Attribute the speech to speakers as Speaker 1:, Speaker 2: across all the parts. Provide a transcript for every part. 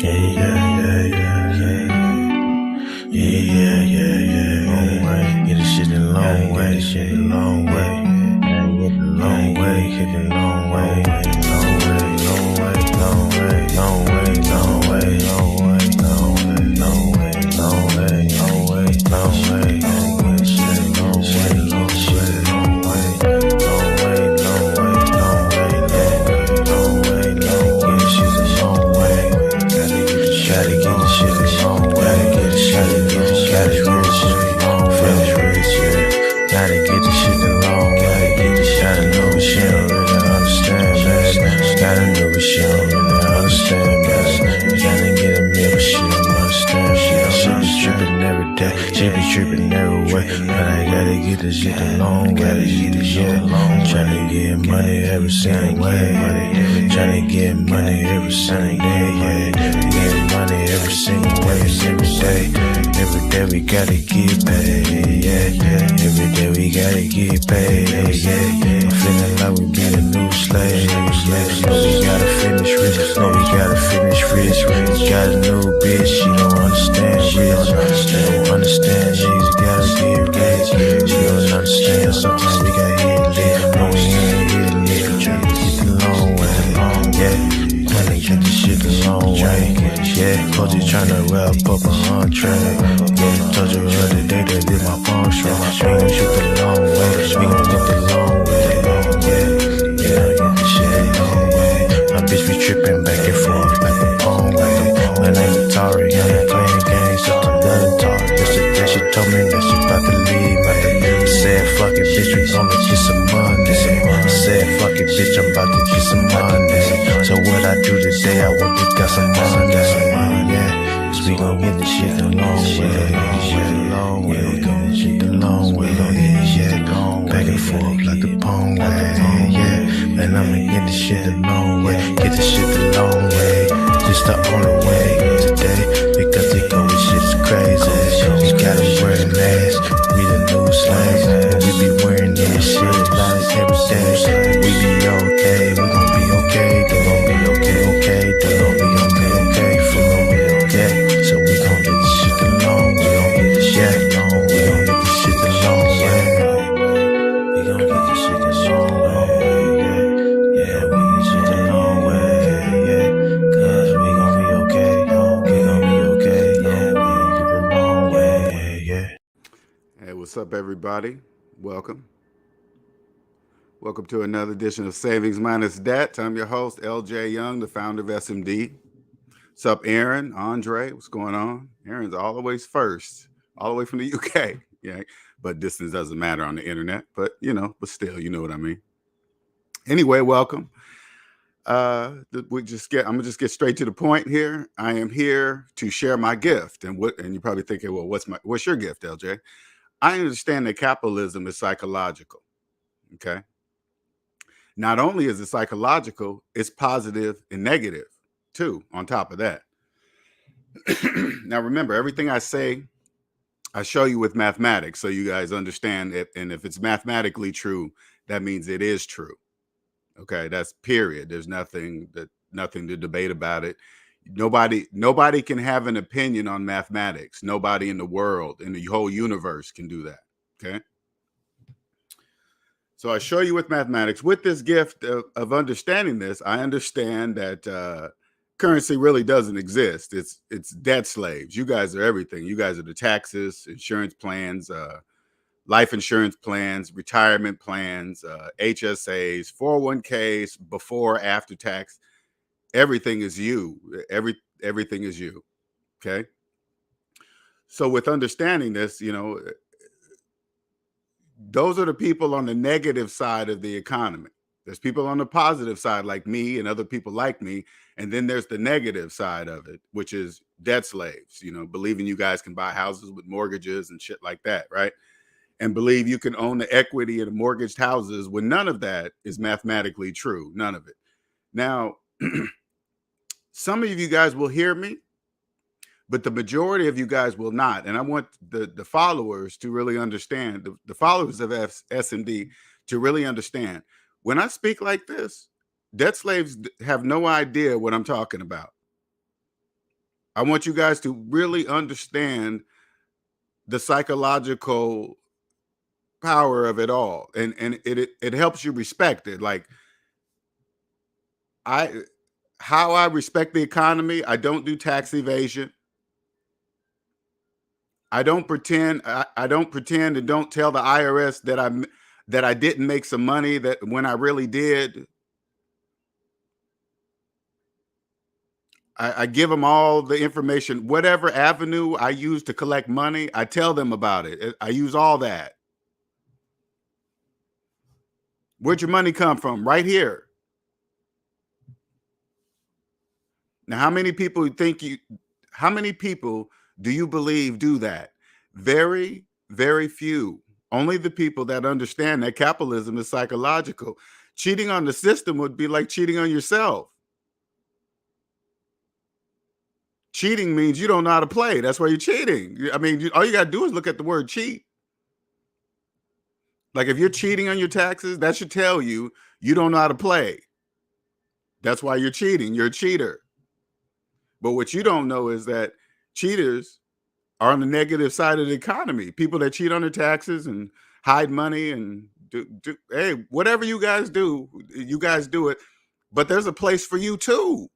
Speaker 1: Long way, get this shit a long way, hit the long way, long way, hit the long way, long way, long way, long way, long way, long way, long way, long way, long way, long way, long way, long way, long way, shit, long way, long shit, long way, long way, long way, long way, long way, long way, shit a long way. Gotta get the shit a long way, get the shit, gotta get the shit a long way, finish rich, yeah. Gotta get the shit a long way, get the shit, gotta know what shit don't really understand, man. Gotta know what shit don't really understand, man. Gotta get a meal, but shit don't understand, shit be trippin' every day, shit be trippin' every way, but I gotta get the shit a long way, tryna get money every single way, tryna get money every single day, yeah. Get money every single way, every day. Every day we gotta get paid, yeah. Every day we gotta get paid, yeah. I'm feeling like we be the new slave, yeah. No, we gotta finish rich, no, we gotta finish rich. Got a new bitch, she don't understand, she don't understand, niggas gotta get rich. She don't understand, sometimes we gotta hit lit, no, we ain't hit lit. Tryna get the long way, yeah. Tryna get the shit the long way, yeah. Coach is tryna wrap up a entree, yeah. Told you the other day that did my palm strong. We gon' shoot the long way, we gon' get the long way, yeah. Yeah, get the shit the long way. My bitch be trippin' back and forth like a palm way. My name's Atari, I ain't playing games, so I'm done Atari. Yesterday she told me that she about to leave, I said fuck it, bitch, we gonna get some money. I said fuck it, bitch, I'm about to get some money. So what I do today, I want to get some money, yeah. Cause we gon' get the shit the long way, yeah. We gon' get shit the long way, yeah. Back and forth like the palm way, yeah. And I'ma get the shit the long way, get the shit the long way. Just the only way today, because they go with shit's crazy. We gotta wear a mask, we the new slaves, and we be wearing this shit like every day. We be okay, we gon' be okay, they gon' be okay, they gon' be okay, for me, yeah. So we gon' get this shit the long way, we gon' get this shit the long way, we gon' get this shit the long way, yeah, we get this shit the long way, yeah, cause we gon' be okay, we gon' be okay, yeah, we gon' get the long way, yeah.
Speaker 2: Hey, what's up, everybody? Welcome to another edition of Savings Minus Debt. I'm your host, LJ Young, the founder of SMD. What's up, Aaron, Andre? What's going on? Aaron's always first, all the way from the UK. Yeah, but distance doesn't matter on the internet. But but still, you know what I mean. Anyway, welcome. I'm gonna just get straight to the point here. I am here to share my gift, and you're probably thinking, well, what's your gift, LJ? I understand that capitalism is psychological. Okay. Not only is it psychological, it's positive and negative too, on top of that. Now, remember, everything I say, I show you with mathematics so you guys understand it. And if it's mathematically true, that means it is true. Okay, that's period. There's nothing to debate about it. Nobody can have an opinion on mathematics. Nobody in the world, in the whole universe, can do that. Okay. So I show you with mathematics. With this gift of understanding this, I understand that currency really doesn't exist. It's debt slaves. You guys are everything. You guys are the taxes, insurance plans, life insurance plans, retirement plans, HSAs, 401ks, before, after tax. Everything is you. Everything is you. Okay. So with understanding this, those are the people on the negative side of the economy. There's people on the positive side like me and other people like me. And then there's the negative side of it, which is debt slaves, believing you guys can buy houses with mortgages and shit like that, right? And believe you can own the equity in mortgaged houses when none of that is mathematically true. None of it. Now, some of you guys will hear me, but the majority of you guys will not. And I want the followers to really understand, the followers of SMD to really understand. When I speak like this, debt slaves have no idea what I'm talking about. I want you guys to really understand the psychological power of it all, and it helps you respect it. Like I how I respect the economy, I don't do tax evasion. I don't pretend and don't tell the IRS that I didn't make some money that when I really did. I give them all the information, whatever avenue I use to collect money, I tell them about it. I use all that. Where'd your money come from? Right here. Now, how many people do you believe do that? Very, very few. Only the people that understand that capitalism is psychological. Cheating on the system would be like cheating on yourself. Cheating means you don't know how to play. That's why you're cheating. I mean, all you got to do is look at the word cheat. Like if you're cheating on your taxes, that should tell you you don't know how to play. That's why you're cheating. You're a cheater. But what you don't know is that cheaters are on the negative side of the economy. People that cheat on their taxes and hide money and hey, whatever you guys do it. But there's a place for you too.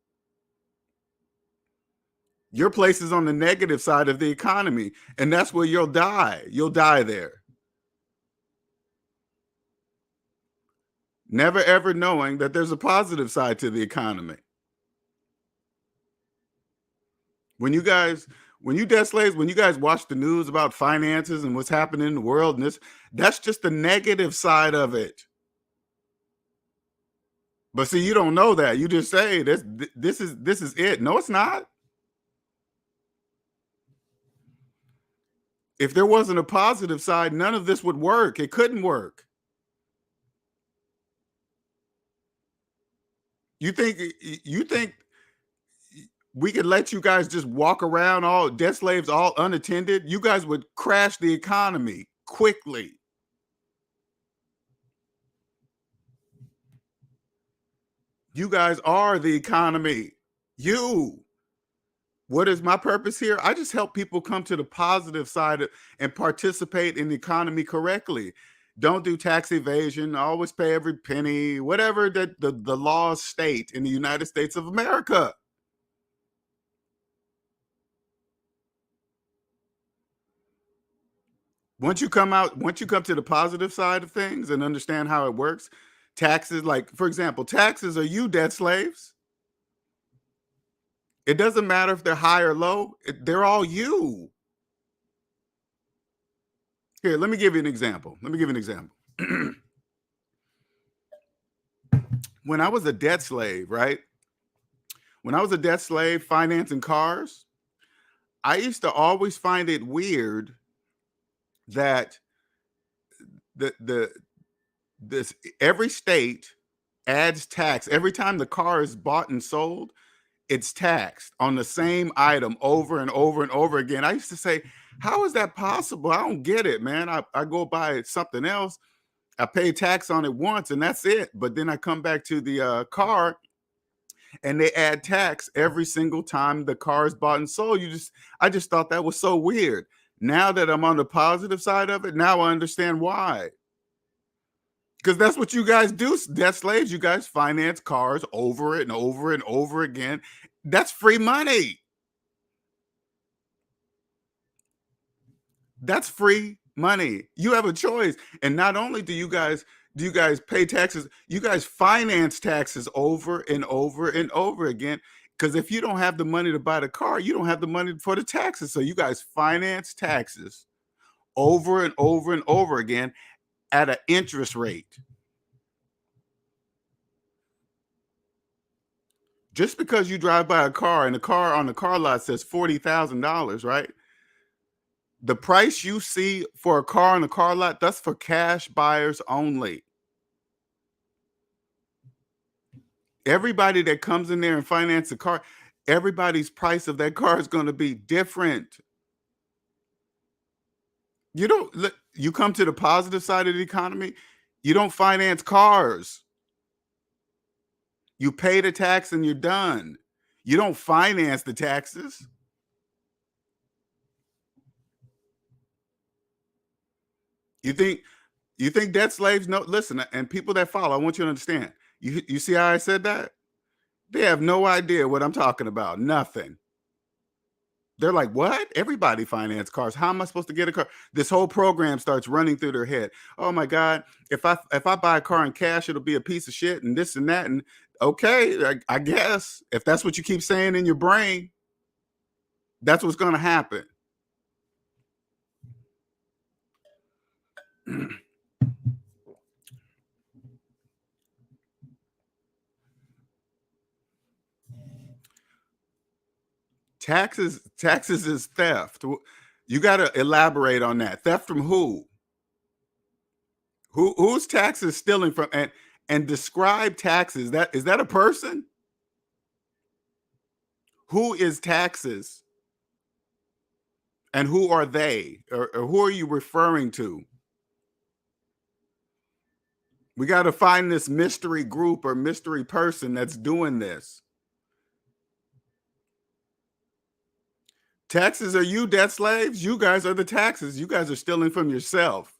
Speaker 2: Your place is on the negative side of the economy, and that's where you'll die. You'll die there. Never ever knowing that there's a positive side to the economy. When you guys watch the news about finances and what's happening in the world and that's just the negative side of it. But see, you don't know that. You just say this is it. No, it's not. If there wasn't a positive side, none of this would work. It couldn't work. You think we could let you guys just walk around all debt slaves all unattended? You guys would crash the economy quickly. You guys are the economy. What is my purpose here? I just help people come to the positive side and participate in the economy correctly. Don't do tax evasion. Always pay every penny, whatever that the laws state in the United States of America. Once you come to the positive side of things and understand how it works, taxes, like for example, taxes are you debt slaves. It doesn't matter if they're high or low, they're all you. Here, let me give you an example. When I was a debt slave, right? When I was a debt slave financing cars, I used to always find it weird that this every state adds tax every time the car is bought and sold. It's taxed on the same item over and over and over again. I used to say, how is that possible? I don't get it, man. I go buy something else, I pay tax on it once and that's it. But then I come back to the car and they add tax every single time the car is bought and sold. I just thought that was so weird. Now that I'm on the positive side of it, now I understand why. Because that's what you guys do, debt slaves. You guys finance cars over and over and over again. That's free money. That's free money. You have a choice. And not only do you guys pay taxes, you guys finance taxes over and over and over again. Because if you don't have the money to buy the car, you don't have the money for the taxes. So you guys finance taxes over and over and over again at an interest rate. Just because you drive by a car and the car on the car lot says $40,000, right? The price you see for a car on the car lot, that's for cash buyers only. Everybody that comes in there and finance a car, everybody's price of that car is going to be different. You come to the positive side of the economy, you don't finance cars. You pay the tax and you're done. You don't finance the taxes. You think debt slaves know? Listen, and people that follow, I want you to understand. You see how I said that? They have no idea what I'm talking about. Nothing. They're like, what? Everybody finance cars. How am I supposed to get a car? This whole program starts running through their head. Oh my God. If I buy a car in cash, it'll be a piece of shit and this and that. And okay, I guess if that's what you keep saying in your brain, that's what's going to happen. Taxes is theft. You got to elaborate on that. Theft from who? Whose taxes stealing from? And describe taxes. That is that a person? Who is taxes? And who are they? Or who are you referring to? We got to find this mystery group or mystery person that's doing this. Taxes are you, debt slaves? You guys are the taxes. You guys are stealing from yourself.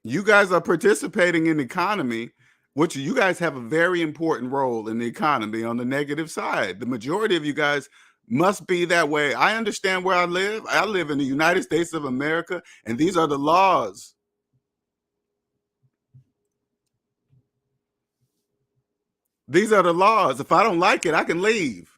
Speaker 2: You guys are participating in the economy, which you guys have a very important role in the economy on the negative side. The majority of you guys must be that way. I understand where I live. I live in the United States of America, and these are the laws. These are the laws. If I don't like it, I can leave.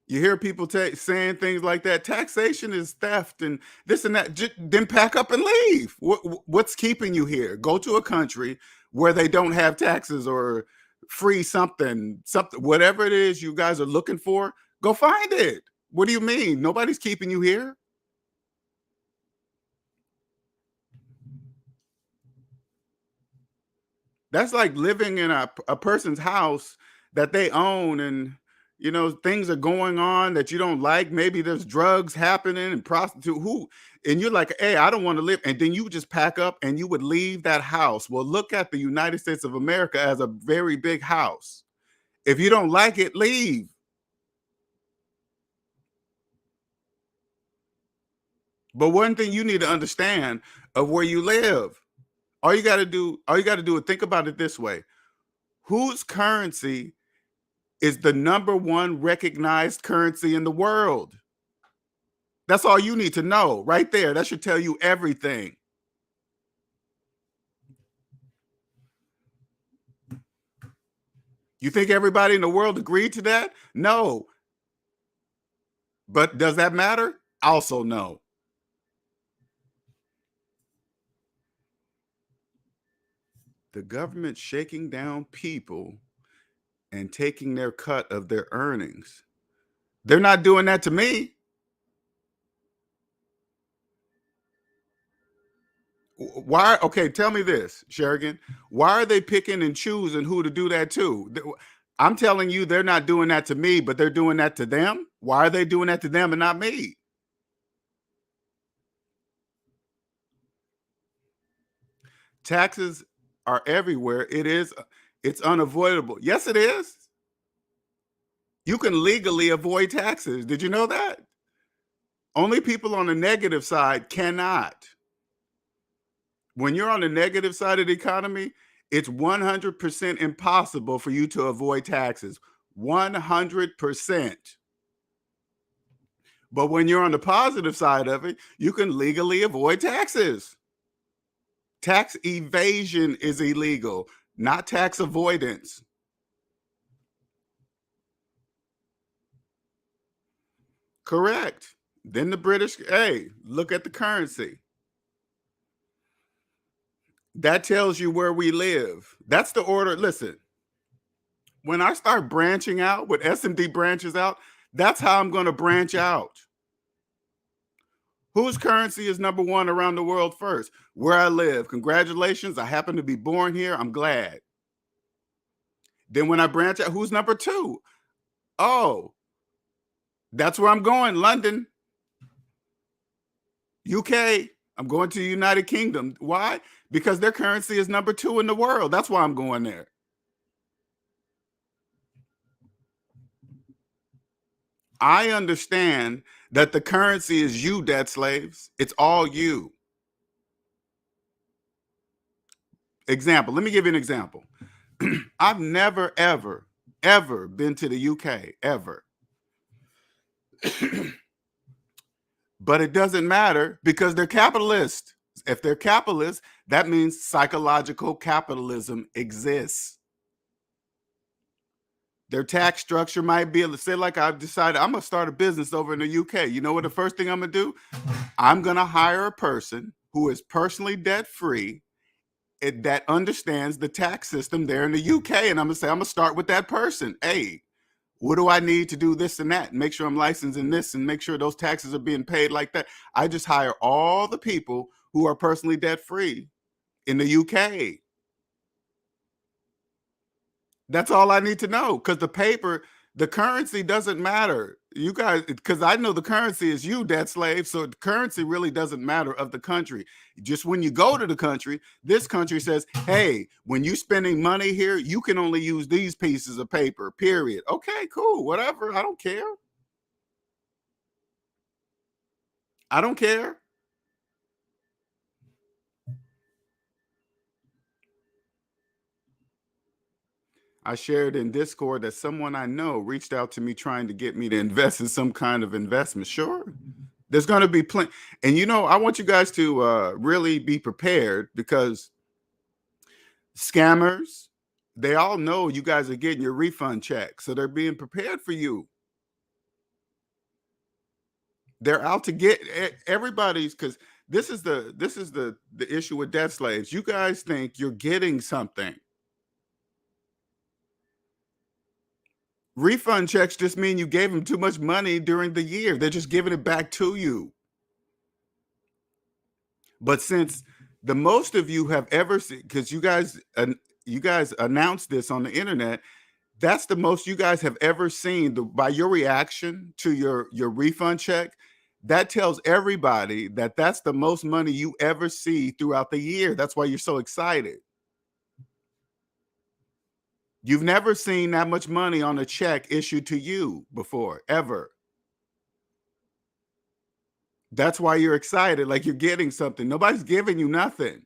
Speaker 2: You hear people saying things like that. Taxation is theft and this and that. Then pack up and leave. What's keeping you here? Go to a country where they don't have taxes or free something, whatever it is you guys are looking for. Go find it. What do you mean? Nobody's keeping you here. That's like living in a person's house that they own and things are going on that you don't like. Maybe there's drugs happening and prostitute and you're like, hey, I don't want to live. And then you just pack up and you would leave that house. Well, look at the United States of America as a very big house. If you don't like it, leave. But one thing you need to understand of where you live, all you got to do is think about it this way. Whose currency is the number one recognized currency in the world? That's all you need to know right there. That should tell you everything. You think everybody in the world agreed to that? No. But does that matter? Also no. The government shaking down people and taking their cut of their earnings. They're not doing that to me. Why? Okay, tell me this, Sherigan. Why are they picking and choosing who to do that to? I'm telling you, they're not doing that to me, but they're doing that to them. Why are they doing that to them and not me? Taxes are everywhere. It's unavoidable. Yes, it is. You can legally avoid taxes. Did you know that? Only people on the negative side cannot. When you're on the negative side of the economy, it's 100% impossible for you to avoid taxes. 100%. But when you're on the positive side of it, you can legally avoid taxes. Tax evasion is illegal, not tax avoidance. Correct. Then the British, hey, look at the currency. That tells you where we live. That's the order. Listen, when I start branching out, when SMD branches out, that's how I'm going to branch out. Whose currency is number one around the world first? Where I live. Congratulations. I happen to be born here. I'm glad. Then when I branch out, who's number two? Oh, that's where I'm going. London, UK. I'm going to the United Kingdom. Why? Because their currency is number two in the world. That's why I'm going there. I understand that the currency is you, debt slaves. It's all you. Example, let me give you an example. I've never, ever, ever been to the UK, ever. But it doesn't matter because they're capitalists. If they're capitalists, that means psychological capitalism exists. Their tax structure might be able to say, like, I've decided I'm going to start a business over in the UK. You know what the first thing I'm going to do? I'm going to hire a person who is personally debt free that understands the tax system there in the UK. And I'm going to say, I'm going to start with that person. Hey, what do I need to do this and that? And make sure I'm licensed in this and make sure those taxes are being paid like that. I just hire all the people who are personally debt free in the UK. That's all I need to know, because the currency doesn't matter. You guys, because I know the currency is you, debt slave. So the currency really doesn't matter of the country. Just when you go to the country, this country says, hey, when you're spending money here, you can only use these pieces of paper, period. Okay, cool, whatever. I don't care. I don't care. I shared in Discord that someone I know reached out to me trying to get me to invest in some kind of investment. Sure, there's going to be plenty. And I want you guys to really be prepared, because scammers, they all know you guys are getting your refund check. So they're being prepared for you. They're out to get everybody's, because this is the issue with debt slaves. You guys think you're getting something. Refund checks just mean you gave them too much money during the year. They're just giving it back to you. But since the most of you have ever seen, because you guys announced this on the internet, that's the most you guys have ever seen. By your reaction to your refund check, that tells everybody that that's the most money you ever see throughout the year. That's why you're so excited. You've never seen that much money on a check issued to you before, ever. That's why you're excited, like you're getting something. Nobody's giving you nothing.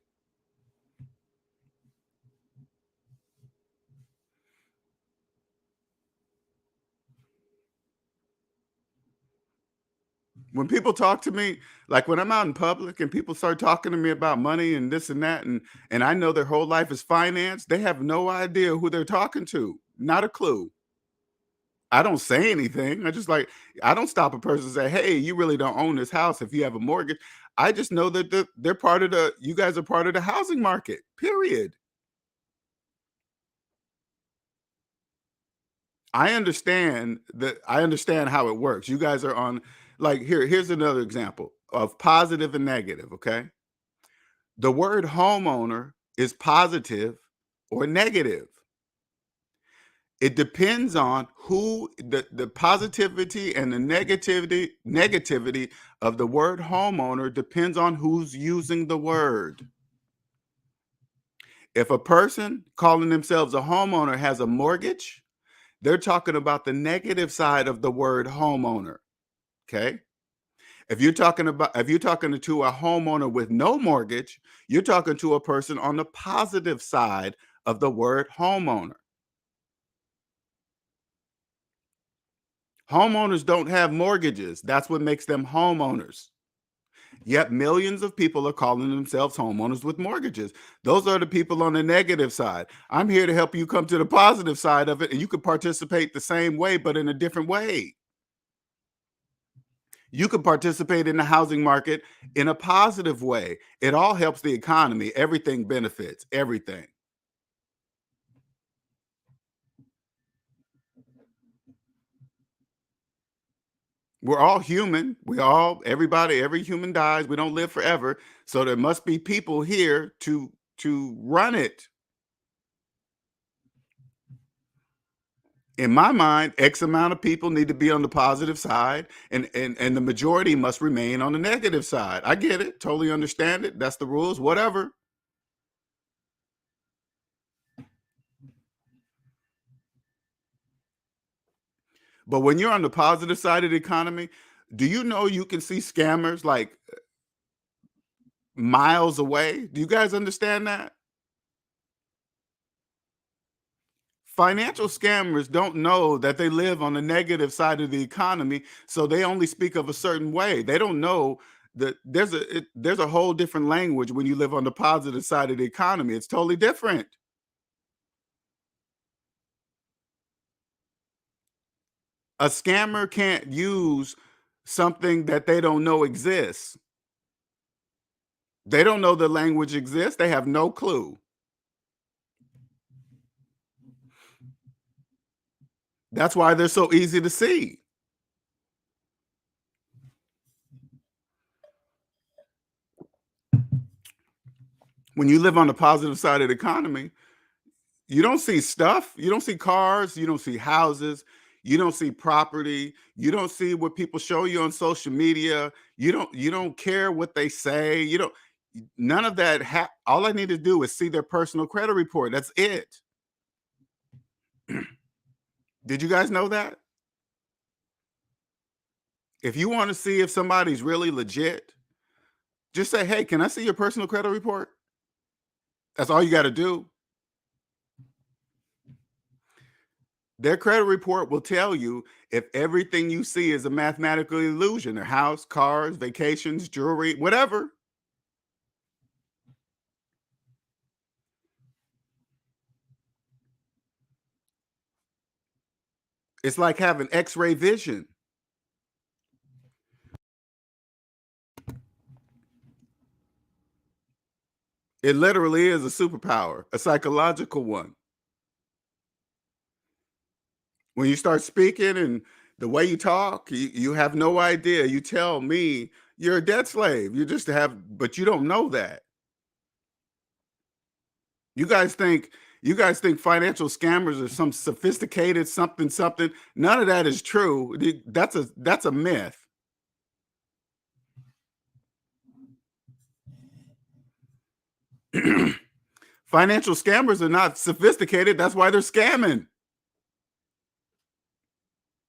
Speaker 2: When people talk to me, like when I'm out in public and people start talking to me about money and this and that, and I know their whole life is finance, they have no idea who they're talking to. Not a clue. I don't say anything. I don't stop a person and say, hey, you really don't own this house if you have a mortgage. I just know that they're part of you guys are part of the housing market, period. I understand how it works. You guys are on, like, here's another example of positive and negative, okay? The word homeowner is positive or negative. It depends on who the positivity and the negativity of the word homeowner depends on who's using the word. If a person calling themselves a homeowner has a mortgage, they're talking about the negative side of the word homeowner. Okay. If you're talking to a homeowner with no mortgage, you're talking to a person on the positive side of the word homeowner. Homeowners don't have mortgages. That's what makes them homeowners. Yet millions of people are calling themselves homeowners with mortgages. Those are the people on the negative side. I'm here to help you come to the positive side of it, and you can participate the same way, but in a different way. You can participate in the housing market in a positive way. It all helps the economy. Everything benefits, everything. We're all human. Every human dies. We don't live forever. So there must be people here to run it. In my mind, X amount of people need to be on the positive side, and the majority must remain on the negative side. I get it. Totally understand it. That's the rules, whatever. But when you're on the positive side of the economy, do you know you can see scammers like miles away? Do you guys understand that? Financial scammers don't know that they live on the negative side of the economy, so they only speak of a certain way. They don't know that there's a whole different language when you live on the positive side of the economy. It's totally different. A scammer can't use something that they don't know exists. They don't know the language exists. They have no clue. That's why they're so easy to see. When you live on the positive side of the economy, you don't see stuff. You don't see cars. You don't see houses. You don't see property. You don't see what people show you on social media. You don't care what they say. You don't none of that. All I need to do is see their personal credit report. That's it. Did you guys know that? If you want to see if somebody's really legit, just say, "Hey, can I see your personal credit report?" That's all you got to do. Their credit report will tell you if everything you see is a mathematical illusion, their house, cars, vacations, jewelry, whatever. It's like having X-ray vision. It literally is a superpower, a psychological one. When you start speaking and the way you talk, you have no idea. You tell me you're a debt slave. But you don't know that. You guys think you guys think financial scammers are some sophisticated something something. None of that is true. That's a myth. Financial scammers are not sophisticated. That's why they're scamming.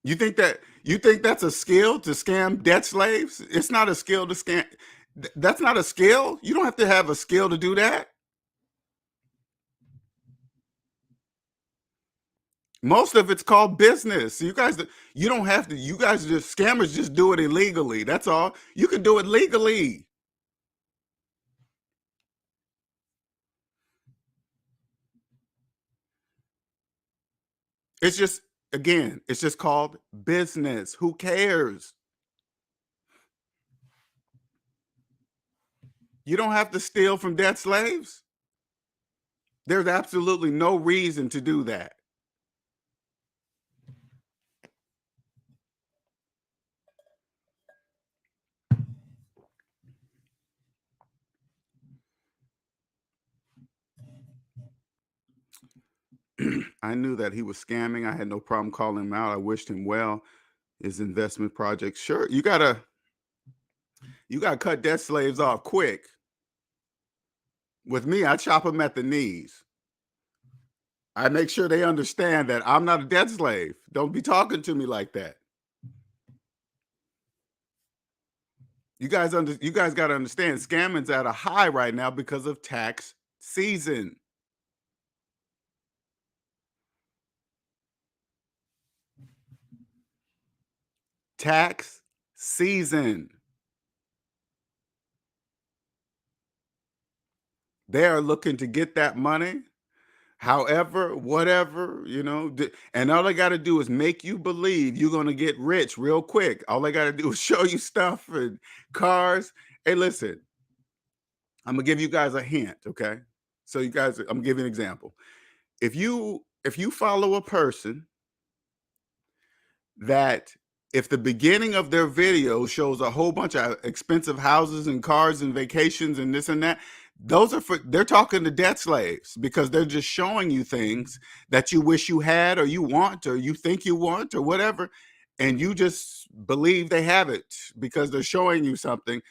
Speaker 2: You think that's a skill to scam debt slaves? It's not a skill to scam. That's not a skill. You don't have to have a skill to do that. Most of it's called business. You don't have to. You guys just scammers just do it illegally. That's all. You can do it legally. It's just again, it's just called business. Who cares? You don't have to steal from debt slaves. There's absolutely no reason to do that. I knew that he was scamming. I had no problem calling him out. I wished him well. His investment project. Sure, you gotta cut debt slaves off quick. With me, I chop them at the knees. I make sure they understand that I'm not a debt slave. Don't be talking to me like that. You guys got to understand scamming's at a high right now because of tax season. Tax season. They are looking to get that money. However, whatever, and all they got to do is make you believe you're going to get rich real quick. All they got to do is show you stuff and cars. Hey, listen, I'm gonna give you guys a hint, okay? So you guys, I'm gonna give you an example. If you follow a person that if the beginning of their video shows a whole bunch of expensive houses and cars and vacations and this and that, they're talking to debt slaves because they're just showing you things that you wish you had or you want or you think you want or whatever, and you just believe they have it because they're showing you something.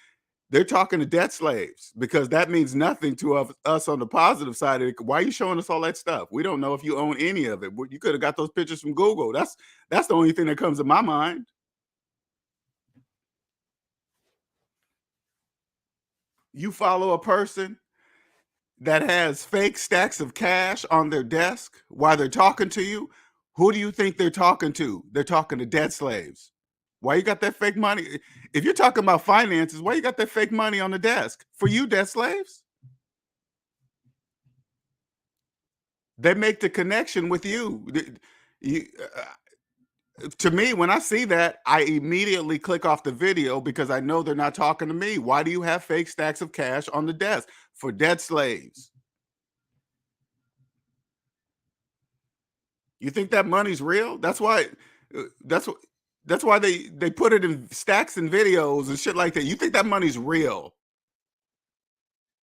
Speaker 2: They're talking to debt slaves because that means nothing to us on the positive side of it. Why are you showing us all that stuff? We don't know if you own any of it. You could have got those pictures from Google. That's the only thing that comes to my mind. You follow a person that has fake stacks of cash on their desk while they're talking to you. Who do you think they're talking to? They're talking to debt slaves. Why you got that fake money? If you're talking about finances, why you got that fake money on the desk? For you, debt slaves? They make the connection with you. You to me, when I see that, I immediately click off the video because I know they're not talking to me. Why do you have fake stacks of cash on the desk? For debt slaves. You think that money's real? That's why that's what that's why they put it in stacks and videos and shit like that. You think that money's real?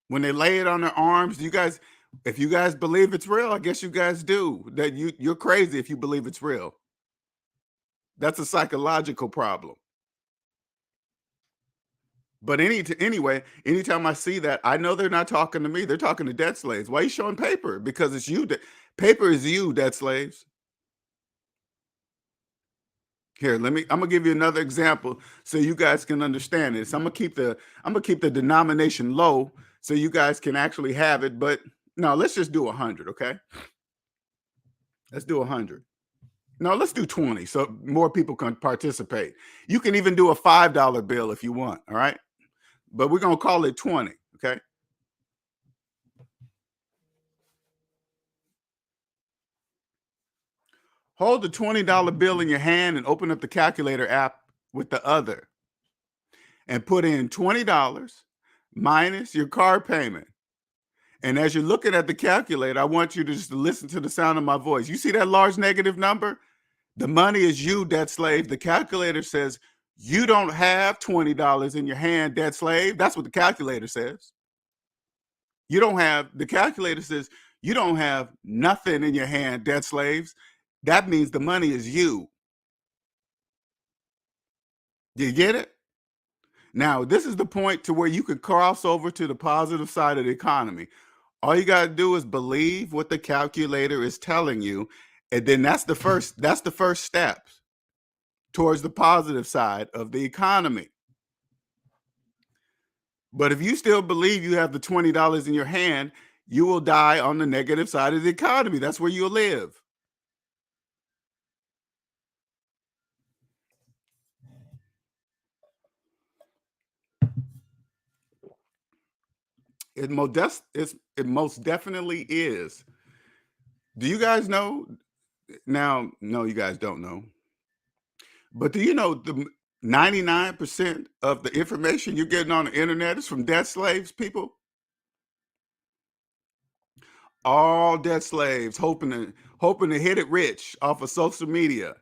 Speaker 2: When they lay it on their arms, you guys, if you guys believe it's real, I guess you guys do. That you're crazy if you believe it's real. That's a psychological problem. But anyway, anytime I see that, I know they're not talking to me. They're talking to debt slaves. Why are you showing paper? Because it's you. Paper is you, debt slaves. Here, I'm gonna give you another example so you guys can understand this. I'm gonna keep the denomination low so you guys can actually have it. But no, let's just do 100, okay? Let's do 100. No, let's do 20 so more people can participate. You can even do a $5 bill if you want, all right? But we're gonna call it 20, okay? Hold the $20 bill in your hand and open up the calculator app with the other and put in $20 minus your car payment. And as you're looking at the calculator, I want you to just listen to the sound of my voice. You see that large negative number? The money is you, debt slave. The calculator says you don't have $20 in your hand, debt slave. That's what the calculator says. The calculator says you don't have nothing in your hand, debt slaves. That means the money is you. Do you get it? Now, this is the point to where you can cross over to the positive side of the economy. All you got to do is believe what the calculator is telling you, and then that's the first step towards the positive side of the economy. But if you still believe you have the $20 in your hand, you will die on the negative side of the economy. That's where you'll live. It most definitely is. Do you guys know? Now, no, you guys don't know. But do you know the 99% of the information you're getting on the internet is from debt slaves, people? All debt slaves hoping to hit it rich off of social media.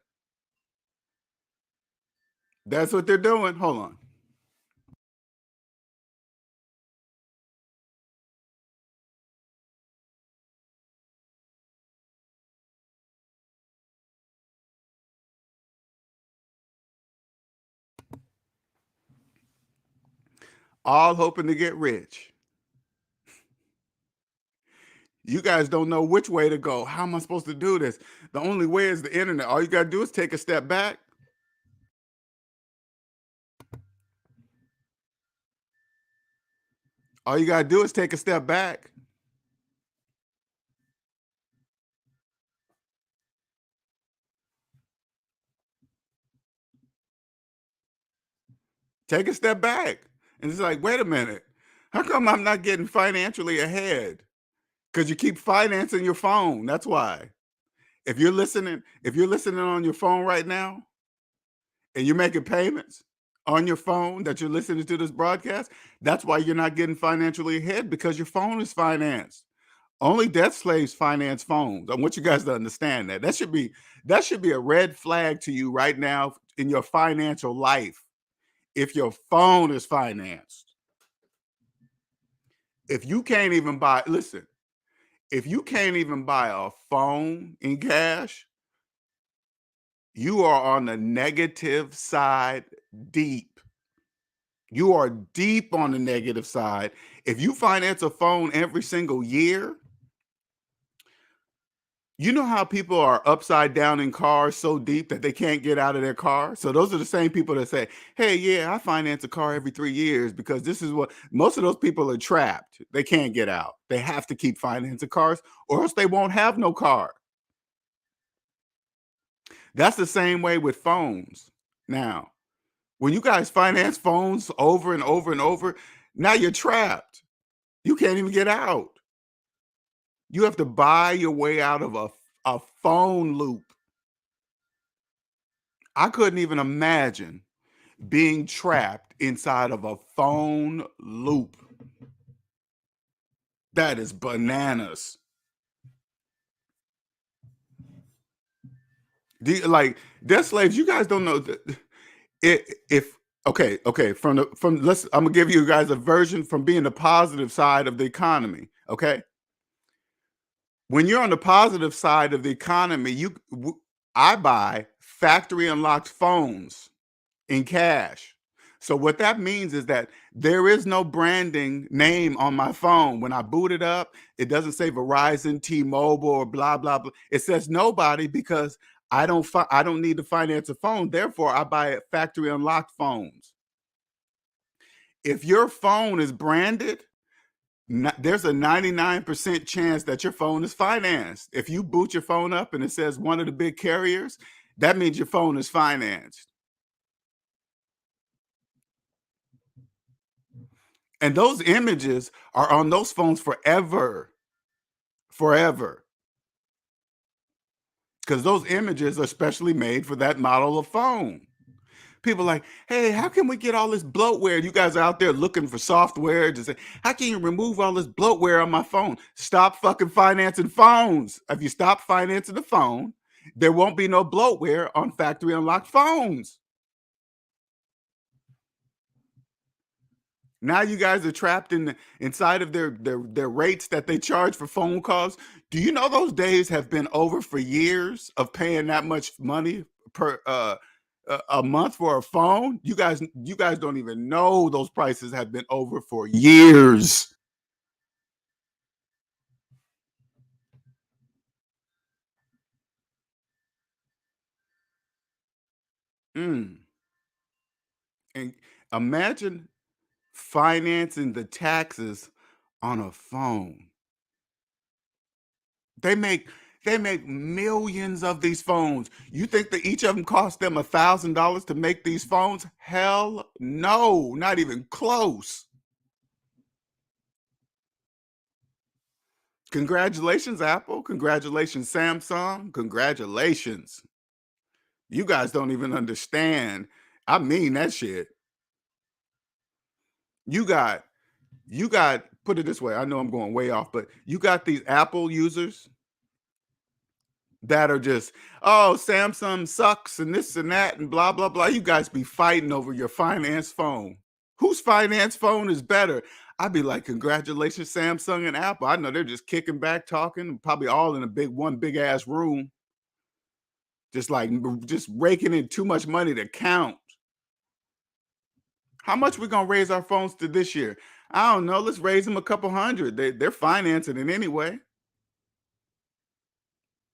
Speaker 2: That's what they're doing. Hold on. All hoping to get rich. You guys don't know which way to go. How am I supposed to do this? The only way is the internet. All you got to do is take a step back. All you got to do is take a step back. Take a step back. And it's like, wait a minute. How come I'm not getting financially ahead? Because you keep financing your phone. That's why. If you're listening on your phone right now and you're making payments on your phone that you're listening to this broadcast, that's why you're not getting financially ahead, because your phone is financed. Only debt slaves finance phones. I want you guys to understand that. That should be a red flag to you right now in your financial life. If your phone is financed, if you can't even buy, listen, if you can't even buy a phone in cash, you are on the negative side deep. You are deep on the negative side. If you finance a phone every single year, you know how people are upside down in cars so deep that they can't get out of their car? So those are the same people that say, hey, yeah, I finance a car every 3 years because this is what most of those people are trapped. They can't get out. They have to keep financing cars or else they won't have no car. That's the same way with phones. Now, when you guys finance phones over and over and over, now you're trapped. You can't even get out. You have to buy your way out of a phone loop. I couldn't even imagine being trapped inside of a phone loop. That is bananas. Like debt slaves, you guys don't know that if okay, from let's I'm gonna give you guys a version from being the positive side of the economy. Okay. When you're on the positive side of the economy, I buy factory unlocked phones in cash. So what that means is that there is no branding name on my phone. When I boot it up, it doesn't say Verizon, T-Mobile, or blah blah blah. It says nobody because I don't need to finance a phone. Therefore, I buy factory unlocked phones. If your phone is branded, there's a 99% chance that your phone is financed. If you boot your phone up and it says one of the big carriers, that means your phone is financed. And those images are on those phones forever. Forever. Because those images are specially made for that model of phone. People are like, hey, how can we get all this bloatware? You guys are out there looking for software to say, how can you remove all this bloatware on my phone? Stop fucking financing phones. If you stop financing the phone, there won't be no bloatware on factory unlocked phones. Now you guys are trapped inside of their rates that they charge for phone calls. Do you know those days have been over for years of paying that much money per a month for a phone? You guys don't even know those prices have been over for years. Mm. And imagine financing the taxes on a phone. They make millions of these phones. You think that each of them cost them $1,000 to make these phones? Hell no, not even close. Congratulations, Apple. Congratulations, Samsung. Congratulations. You guys don't even understand. I mean that shit. You got, put it this way. I know I'm going way off, but you got these Apple users that are just, oh, Samsung sucks and this and that and blah, blah, blah. You guys be fighting over your finance phone. Whose finance phone is better? I'd be like, congratulations, Samsung and Apple. I know they're just kicking back, talking, probably all in one big ass room, just like just raking in too much money to count. How much we gonna raise our phones to this year? I don't know. Let's raise them a couple hundred. They're financing it anyway.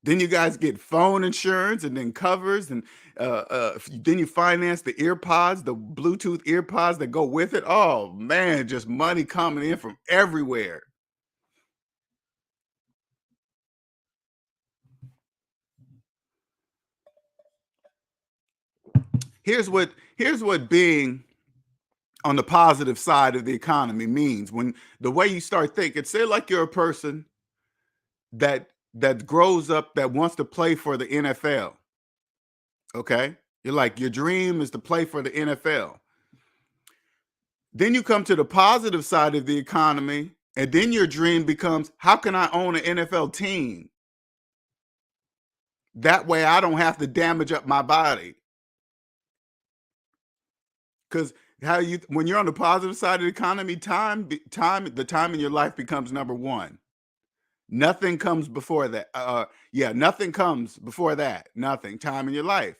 Speaker 2: Then you guys get phone insurance and then covers, and then you finance the earpods, the Bluetooth earpods that go with it. Oh man, just money coming in from everywhere. Here's what being on the positive side of the economy means. When the way you start thinking, say like you're a person that grows up that wants to play for the NFL. Okay? You're like, your dream is to play for the NFL. Then you come to the positive side of the economy, and then your dream becomes, how can I own an NFL team? That way I don't have to damage up my body. Because when you're on the positive side of the economy, the time in your life becomes number one. Nothing comes before that. Nothing comes before that. Nothing. Time in your life.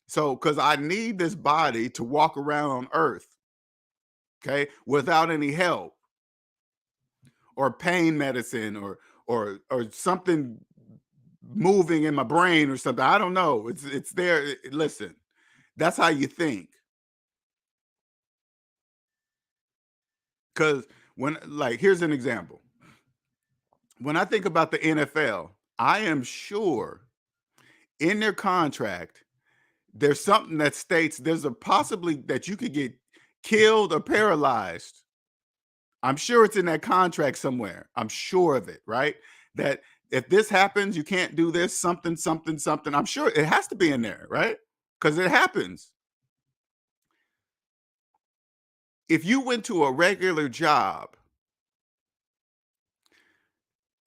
Speaker 2: So, because I need this body to walk around on Earth, okay, without any help or pain medicine or something moving in my brain or something. I don't know. It's there. Listen, that's how you think. Because when, like, here's an example. When I think about the NFL, I am sure in their contract there's something that states there's a possibly that you could get killed or paralyzed. I'm sure it's in that contract somewhere. I'm sure of it, right? That if this happens, you can't do this, something, something, something. I'm sure it has to be in there, right? Because it happens. If you went to a regular job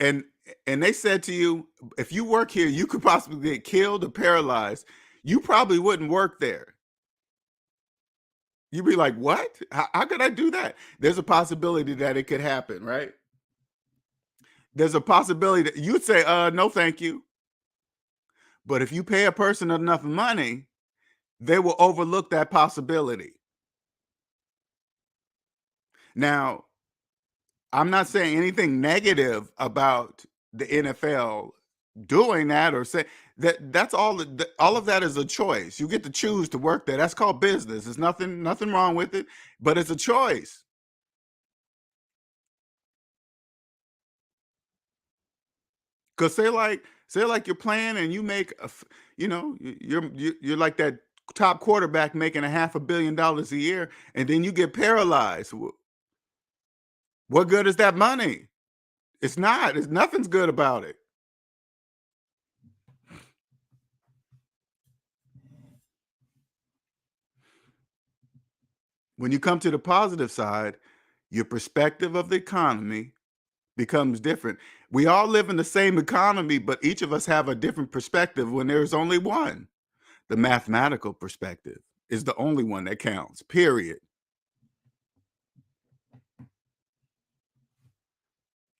Speaker 2: and they said to you, if you work here, you could possibly get killed or paralyzed, you probably wouldn't work there. You'd be like, what? How could I do that? There's a possibility that it could happen, right? There's a possibility that you'd say, no, thank you. But if you pay a person enough money, they will overlook that possibility. Now, I'm not saying anything negative about the NFL doing that or say that that's all of that is a choice. You get to choose to work there. That's called business. There's nothing wrong with it, but it's a choice. Cause say like you're playing and you make you're like that top quarterback making $500 million a year, and then you get paralyzed. What good is that money? It's not. It's nothing's good about it. When you come to the positive side, your perspective of the economy becomes different. We all live in the same economy, but each of us have a different perspective when there's only one. The mathematical perspective is the only one that counts, period.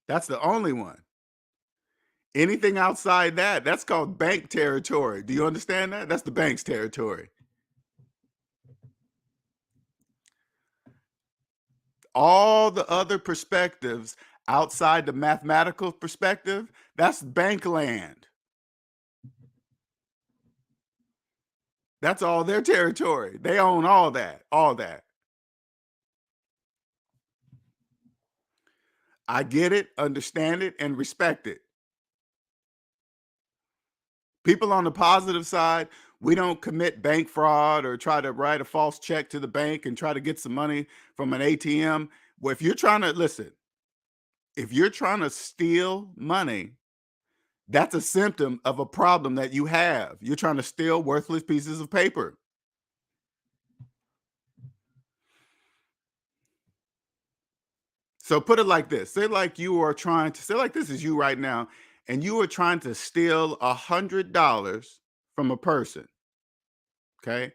Speaker 2: That's the only one. Anything outside that, that's called bank territory. Do you understand that? That's the bank's territory. All the other perspectives outside the mathematical perspective, that's bank land. That's all their territory. They own all that, all that. I get it, understand it, and respect it. People on the positive side, we don't commit bank fraud or try to write a false check to the bank and try to get some money from an ATM. Well, if you're trying to listen, if you're trying to steal money, that's a symptom of a problem that you have. You're trying to steal worthless pieces of paper. So put it like this. Say like you are trying to say like this is you right now, and you are trying to steal $100 from a person. Okay.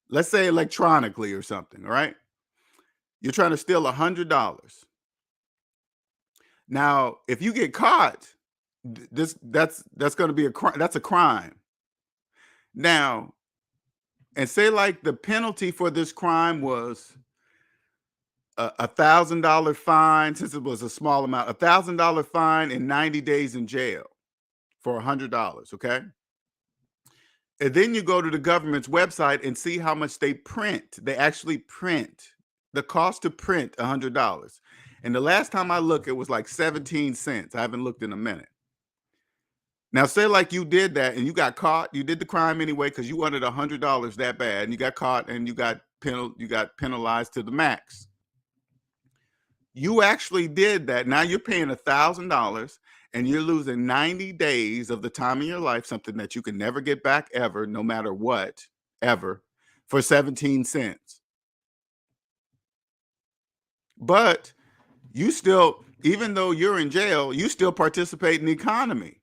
Speaker 2: Let's say electronically or something. All right. You're trying to steal $100. Now, if you get caught, that's going to be a crime. That's a crime. Now, and say like the penalty for this crime was $1,000 fine, since it was a small amount, $1,000 fine and 90 days in jail for $100. Okay. And then you go to the government's website and see how much they print. They actually print the cost to print $100. And the last time I looked, it was like 17 cents. I haven't looked in a minute. Now, say like you did that and you got caught. You did the crime anyway because you wanted $100 that bad, and you got caught and you got penalized to the max. You actually did that. Now you're paying $1,000 and you're losing 90 days of the time of your life, something that you can never get back ever, no matter what, ever, for 17 cents. But you still, even though you're in jail, you still participate in the economy.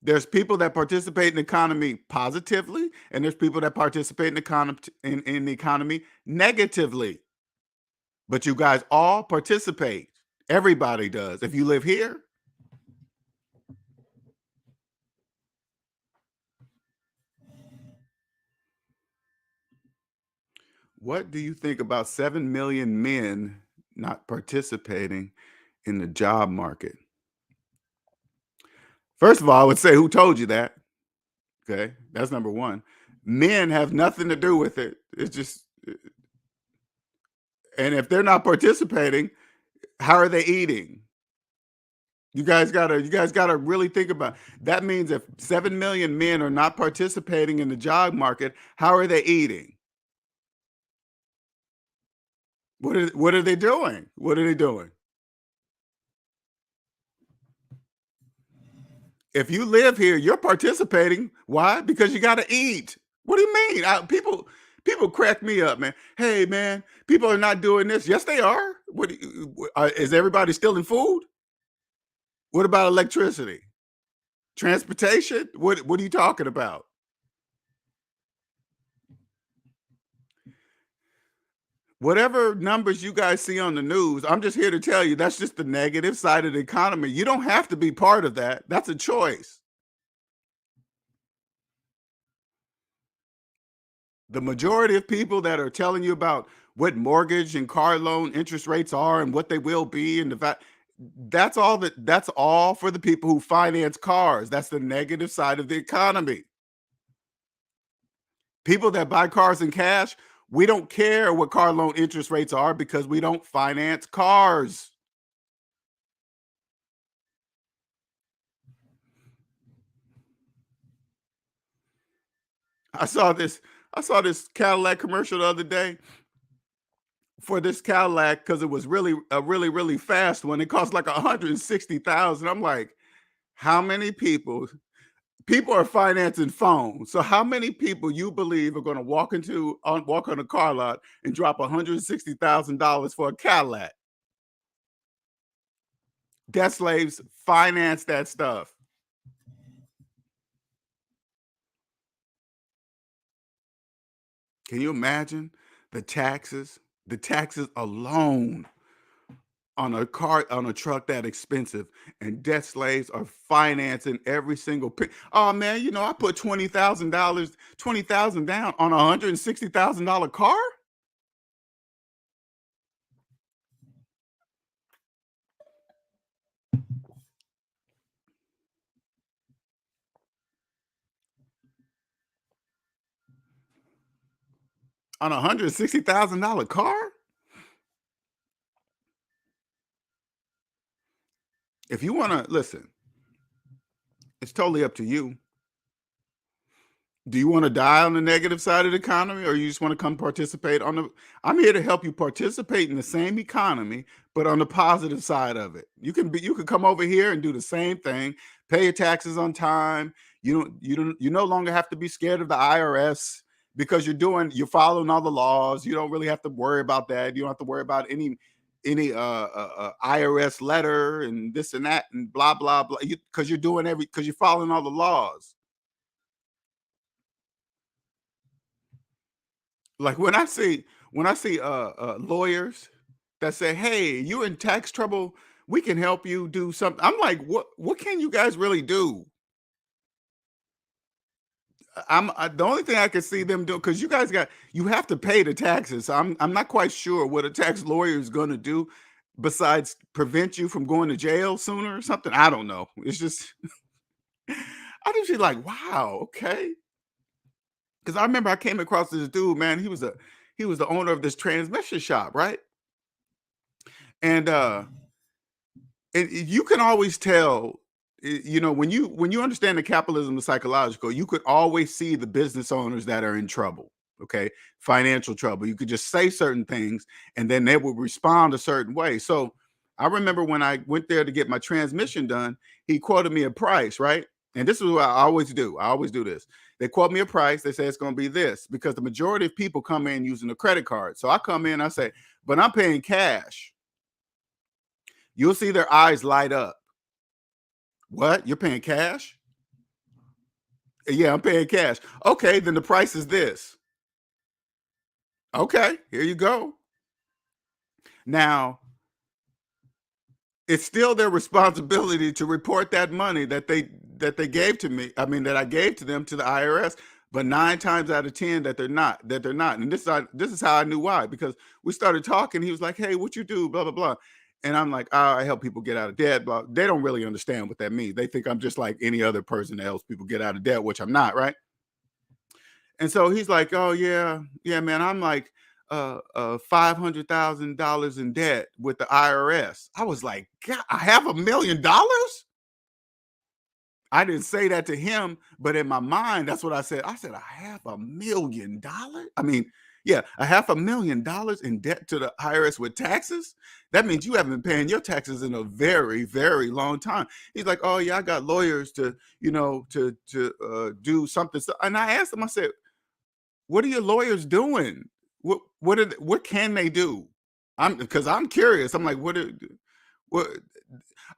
Speaker 2: There's people that participate in the economy positively, and there's people that participate in the economy negatively. But you guys all participate. Everybody does. If you live here, What do you think about 7 million men not participating in the job market? First of all, I would say, who told you that? Okay, that's number one. Men have nothing to do with it. It's just, and if they're not participating, how are they eating? You guys gotta really think about that. Means if 7 million men are not participating in the job market, how are they eating? What are they doing? What are they doing? If you live here, you're participating. Why? Because you got to eat. What do you mean? People crack me up, man. Hey, man, people are not doing this. Yes, they are. Is everybody stealing food? What about electricity, transportation? What are you talking about? Whatever numbers you guys see on the news, I'm just here to tell you that's just the negative side of the economy. You don't have to be part of that. That's a choice. The majority of people that are telling you about what mortgage and car loan interest rates are and what they will be and the fact that's all for the people who finance cars. That's the negative side of the economy. People that buy cars in cash, we don't care what car loan interest rates are because we don't finance cars. I saw this I saw this Cadillac commercial the other day for this Cadillac because it was really a really fast one. It cost like 160,000. I'm like, how many people are financing phones? So how many people you believe are going to walk on a car lot and drop $160,000 for a Cadillac? Debt slaves finance that stuff. Can you imagine the taxes? The taxes alone on a truck that expensive, and debt slaves are financing every single oh man, I put $20,000, 20,000 down on $160,000 car on $160,000 car. If you want to listen, it's totally up to you. Do you want to die on the negative side of the economy, or you just want to come participate on the? I'm here to help you participate in the same economy, but on the positive side of it. You can come over here and do the same thing, pay your taxes on time. You no longer have to be scared of the IRS because you're following all the laws. You don't really have to worry about that. You don't have to worry about any IRS letter and this and that and blah blah blah. Because you're following all the laws. Like when I see lawyers that say, "Hey, you in tax trouble? We can help you do something." I'm like, "What can you guys really do?" The only thing I can see them do because you have to pay the taxes. So I'm not quite sure what a tax lawyer is going to do besides prevent you from going to jail sooner or something. I don't know. It's just I just feel like, wow, okay. Because I remember I came across this dude, man. He was the owner of this transmission shop, right? And you can always tell, when you understand the capitalism is psychological, you could always see the business owners that are in trouble. Okay, financial trouble. You could just say certain things, and then they would respond a certain way. So I remember when I went there to get my transmission done, he quoted me a price, right? And this is what I always do. I always do this. They quote me a price. They say it's going to be this because the majority of people come in using a credit card. So I come in, I say, but I'm paying cash. You'll see their eyes light up. What? You're paying cash? Yeah, I'm paying cash. Okay, then the price is this. Okay, here you go. Now, it's still their responsibility to report that money that they gave to me. I mean, that I gave to them to the IRS. but 9 times out of 10 that they're not. And this is how I knew why, because we started talking. He was like, "Hey, what you do?" Blah blah blah. And I'm like, "Oh, I help people get out of debt." Blah. They don't really understand what that means. They think I'm just like any other person that helps people get out of debt, which I'm not, right? And so he's like, "Oh yeah, yeah, man, I'm like $500,000 in debt with the IRS." I was like, "God, I have $1 million?" I didn't say that to him, but in my mind, that's what I said. I said, "I have $1 million?" I mean, yeah, I have $1 million in debt to the IRS with taxes. That means you haven't been paying your taxes in a very, very long time. He's like, "Oh yeah, I got lawyers to, do something." And I asked him, I said, "What are your lawyers doing? What can they do?" Because I'm curious. I'm like, what?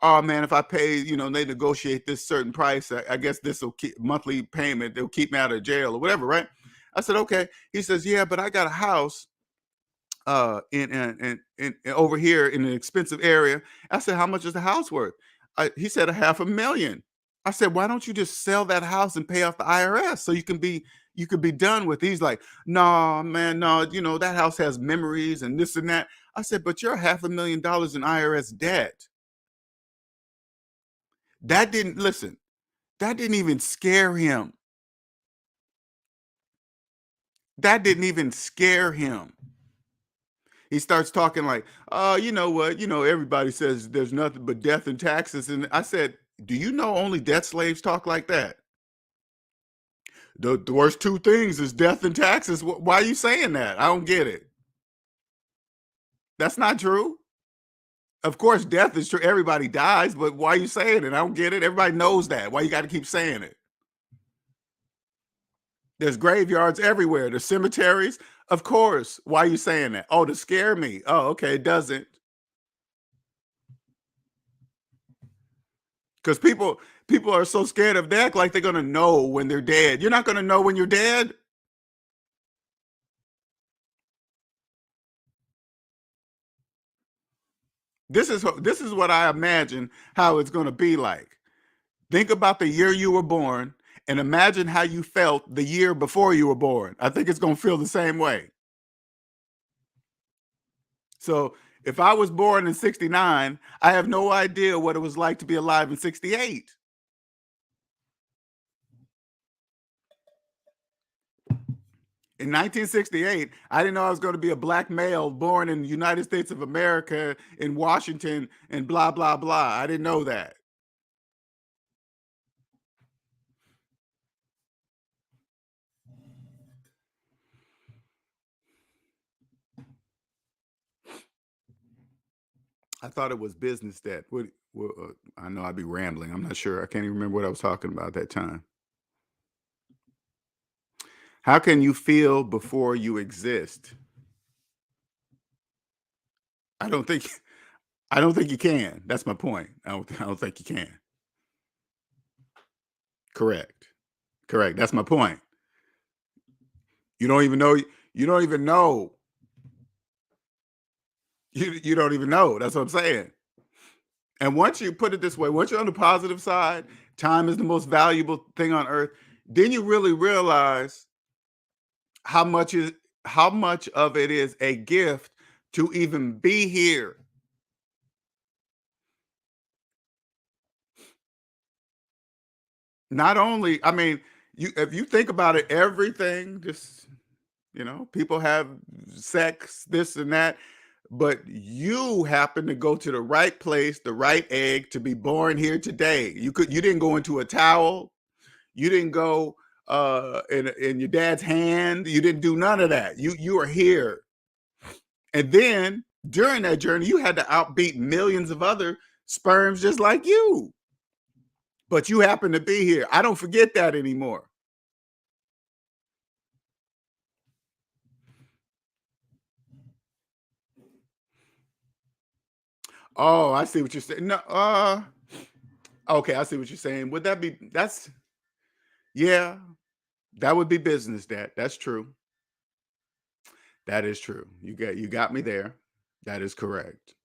Speaker 2: Oh man, if I pay, they negotiate this certain price. I guess this will keep monthly payment. They'll keep me out of jail or whatever, right? I said, okay. He says, yeah, but I got a house in over here in an expensive area. I said, how much is the house worth? He said, a half a million. I said, why don't you just sell that house and pay off the IRS so you could be done with it? He's like, no, man, no, that house has memories and this and that. I said, but you're $500,000 in IRS debt. That didn't listen. That didn't even scare him. That didn't even scare him. He starts talking like, "Oh, you know what? Everybody says there's nothing but death and taxes." And I said, "Do you know only debt slaves talk like that? The worst two things is death and taxes. Why are you saying that? I don't get it. That's not true. Of course, death is true. Everybody dies, but why are you saying it? I don't get it. Everybody knows that. Why you got to keep saying it? There's graveyards everywhere. There's cemeteries. Of course. Why are you saying that? Oh, to scare me. Oh, okay. It doesn't. Because people are so scared of death, like they're gonna know when they're dead. You're not gonna know when you're dead. This is what I imagine how it's gonna be like. Think about the year you were born and imagine how you felt the year before you were born. I think it's gonna feel the same way. So if I was born in 69, I have no idea what it was like to be alive in 68. In 1968, I didn't know I was going to be a black male born in the United States of America in Washington and blah, blah, blah. I didn't know that. I thought it was business debt. I know I'd be rambling. I'm not sure. I can't even remember what I was talking about at that time. How can you feel before you exist? I don't think I don't think you can. That's my point. I don't think you can. Correct. Correct. That's my point. You don't even know you don't even know. You don't even know. That's what I'm saying. And once you put it this way, once you're on the positive side, time is the most valuable thing on earth, then you really realize how much is how much of it is a gift to even be here. Not only, I mean, you if you think about it, everything just, people have sex, this and that, but you happen to go to the right place, the right egg to be born here today. You didn't go into a towel. You didn't go in your dad's hand. You didn't do none of that. You are here. And then during that journey, you had to outbeat millions of other sperms just like you. But you happen to be here. I don't forget that anymore. Oh, I see what you're saying. No, okay, I see what you're saying. Would that be that's yeah, that would be business debt. That's true. That is true. You got me there. That is correct.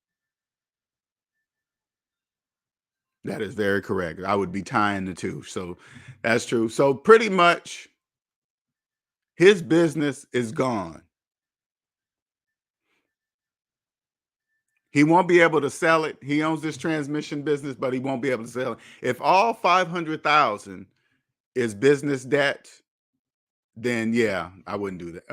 Speaker 2: That is very correct. I would be tying the two. So that's true. So pretty much His business is gone. He won't be able to sell it. He owns this transmission business, but he won't be able to sell it. If all 500,000 is business debt, then yeah, I wouldn't do that.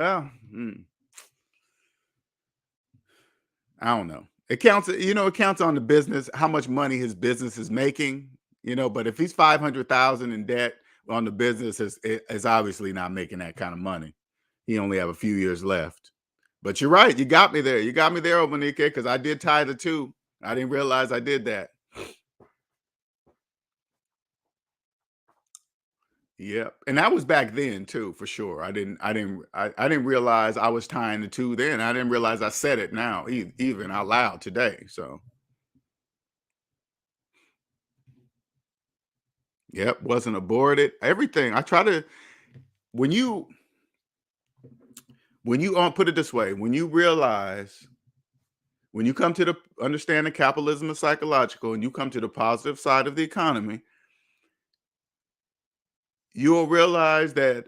Speaker 2: I don't know. It counts, it counts on the business, how much money his business is making, but if he's 500,000 in debt on the business, is obviously not making that kind of money. He only have a few years left. But you're right. You got me there. You got me there, Obanike, because I did tie the two. I didn't realize I did that. Yep. And that was back then too, for sure. I didn't realize I was tying the two then. I didn't realize I said it now, even out loud today. So yep, wasn't aborted. Everything. I try to when you put it this way, when you realize when you come to the understanding capitalism is psychological and you come to the positive side of the economy, you'll realize that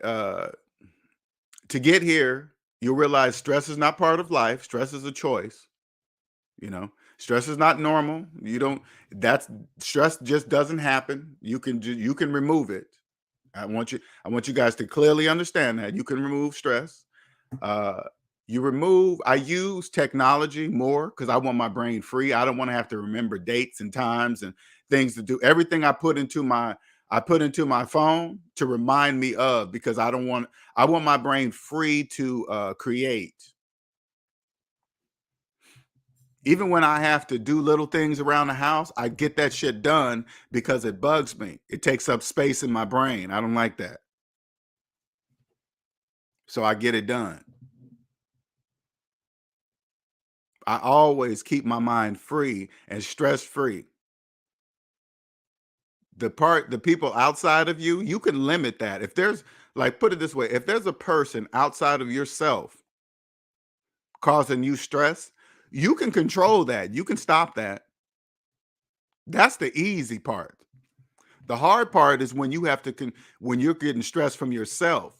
Speaker 2: to get here, you'll realize stress is not part of life. Stress is a choice. Stress is not normal. You don't. That's stress just doesn't happen. You can remove it. I want you guys to clearly understand that you can remove stress. I use technology more because I want my brain free. I don't want to have to remember dates and times and things to do. Everything I put into my phone to remind me of, because I want my brain free to create. Even when I have to do little things around the house, I get that shit done because it bugs me. It takes up space in my brain. I don't like that. So I get it done. I always keep my mind free and stress free. The people outside of you, you can limit that. If there's, like, put it this way, if there's a person outside of yourself causing you stress, you can control that. You can stop that. That's the easy part. The hard part is when you have to when you're getting stress from yourself.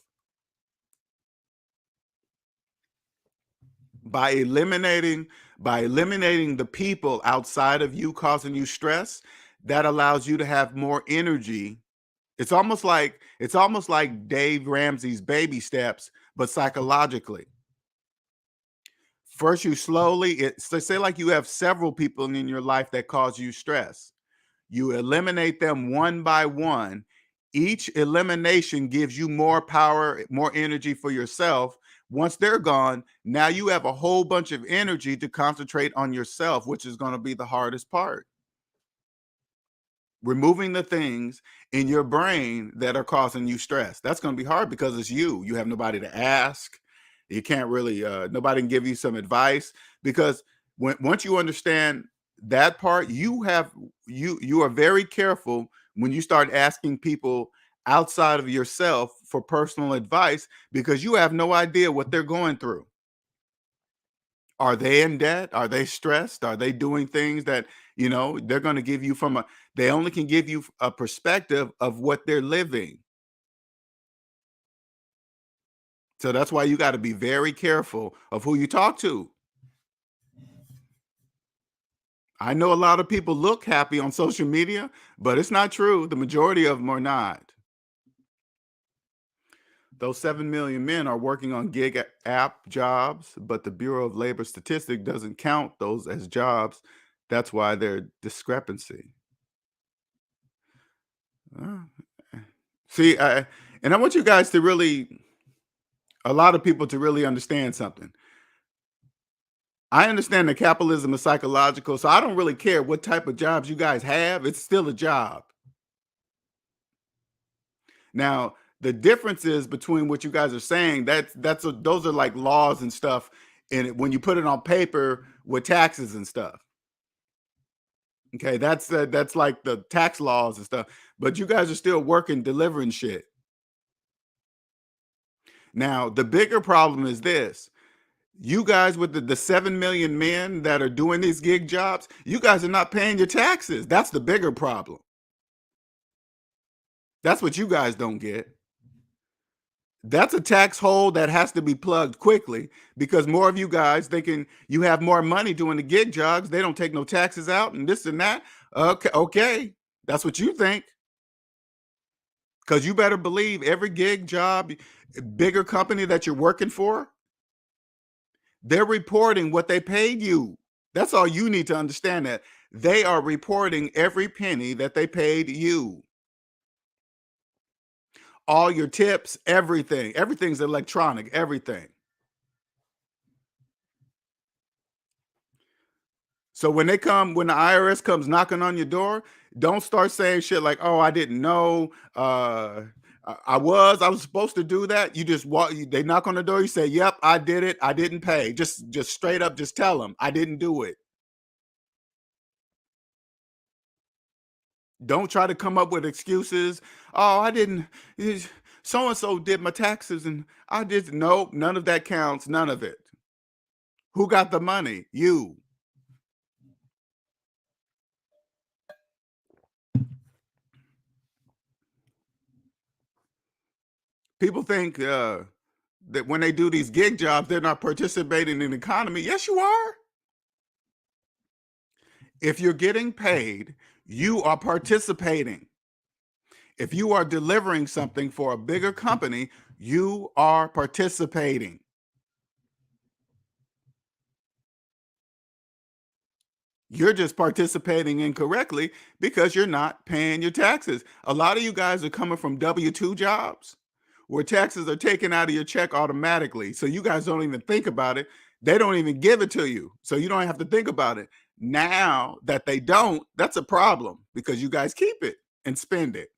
Speaker 2: By eliminating the people outside of you causing you stress, that allows you to have more energy. It's almost like Dave Ramsey's baby steps, but psychologically. First, you slowly, say like you have several people in your life that cause you stress. You eliminate them one by one. Each elimination gives you more power, more energy for yourself. Once they're gone, now you have a whole bunch of energy to concentrate on yourself, which is going to be the hardest part. Removing the things in your brain that are causing you stress. That's going to be hard because it's you. You have nobody to ask. You can't really, nobody can give you some advice, because once you understand that part, you are very careful when you start asking people outside of yourself for personal advice, because you have no idea what they're going through. Are they in debt? Are they stressed? Are they doing things that, they're going to give you they only can give you a perspective of what they're living. So that's why you got to be very careful of who you talk to. I know a lot of people look happy on social media, but it's not true. The majority of them are not. Those 7 million men are working on gig app jobs, but the Bureau of Labor Statistics doesn't count those as jobs. That's why there's discrepancy. See, and I want you guys to a lot of people to really understand something. I understand that capitalism is psychological, so I don't really care what type of jobs you guys have. It's still a job. Now, the differences between what you guys are saying, those are like laws and stuff, and when you put it on paper with taxes and stuff. Okay, that's like the tax laws and stuff. But you guys are still working, delivering shit. Now, the bigger problem is this. You guys with the 7 million men that are doing these gig jobs, you guys are not paying your taxes. That's the bigger problem. That's what you guys don't get. That's a tax hole that has to be plugged quickly, because more of you guys thinking you have more money doing the gig jobs. They don't take no taxes out and this and that. Okay, that's what you think. Because you better believe every gig job, bigger company that you're working for, they're reporting what they paid you. That's all you need to understand, that they are reporting every penny that they paid you. All your tips, everything. Everything's electronic, everything. So when the IRS comes knocking on your door, don't start saying shit like, "Oh, I didn't know. I was supposed to do that." You just walk. They knock on the door. You say, "Yep, I did it. I didn't pay." Just straight up, just tell them, "I didn't do it." Don't try to come up with excuses. "Oh, I didn't. So and so did my taxes, and I did." Nope, none of that counts. None of it. Who got the money? You. People think that when they do these gig jobs, they're not participating in the economy. Yes, you are. If you're getting paid, you are participating. If you are delivering something for a bigger company, you are participating. You're just participating incorrectly because you're not paying your taxes. A lot of you guys are coming from W-2 jobs where taxes are taken out of your check automatically. So you guys don't even think about it. They don't even give it to you. So you don't have to think about it. Now that they don't, that's a problem because you guys keep it and spend it.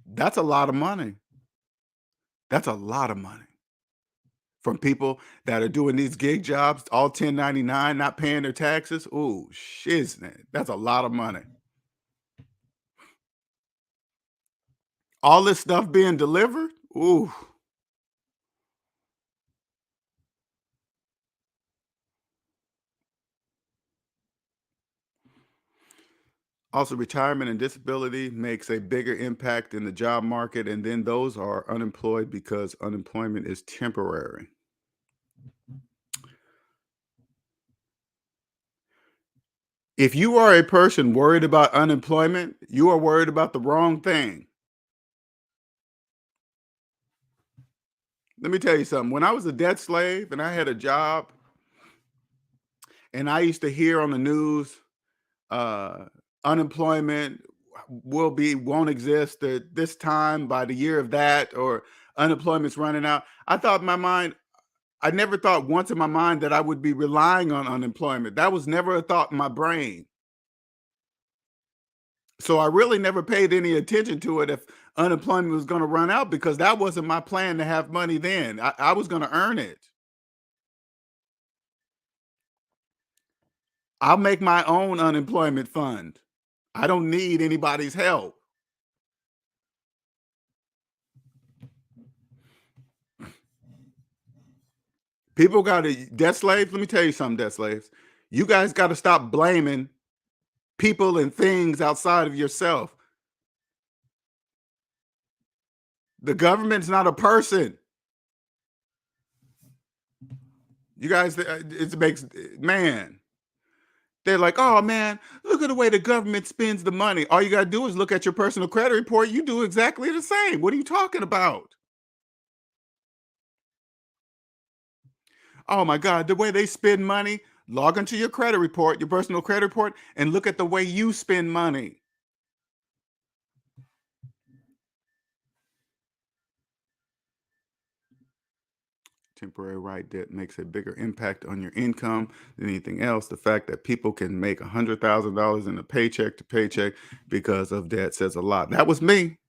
Speaker 2: That's a lot of money. That's a lot of money from people that are doing these gig jobs, all 1099, not paying their taxes. Ooh, shiznit. That's a lot of money. All this stuff being delivered. Ooh. Also, retirement and disability makes a bigger impact in the job market, and then those are unemployed because unemployment is temporary. If you are a person worried about unemployment, you are worried about the wrong thing. Let me tell you something. When I was a debt slave and I had a job, and I used to hear on the news, uh, unemployment won't exist at this time by the year of that, or unemployment's running out. I never thought once in my mind that I would be relying on unemployment. That was never a thought in my brain. So I really never paid any attention to it if unemployment was going to run out, because that wasn't my plan to have money then. I was going to earn it. I'll make my own unemployment fund. I don't need anybody's help. People got to, debt slaves. Let me tell you something, debt slaves. You guys got to stop blaming people and things outside of yourself. The government's not a person. You guys, it makes, man, they're like, "Oh man, look at the way the government spends the money." All you got to do is look at your personal credit report. You do exactly the same. What are you talking about? Oh my God, the way they spend money. Log into your credit report, your personal credit report, and look at the way you spend money. Temporary right debt makes a bigger impact on your income than anything else. The fact that people can make $100,000 in a paycheck to paycheck because of debt says a lot. That was me.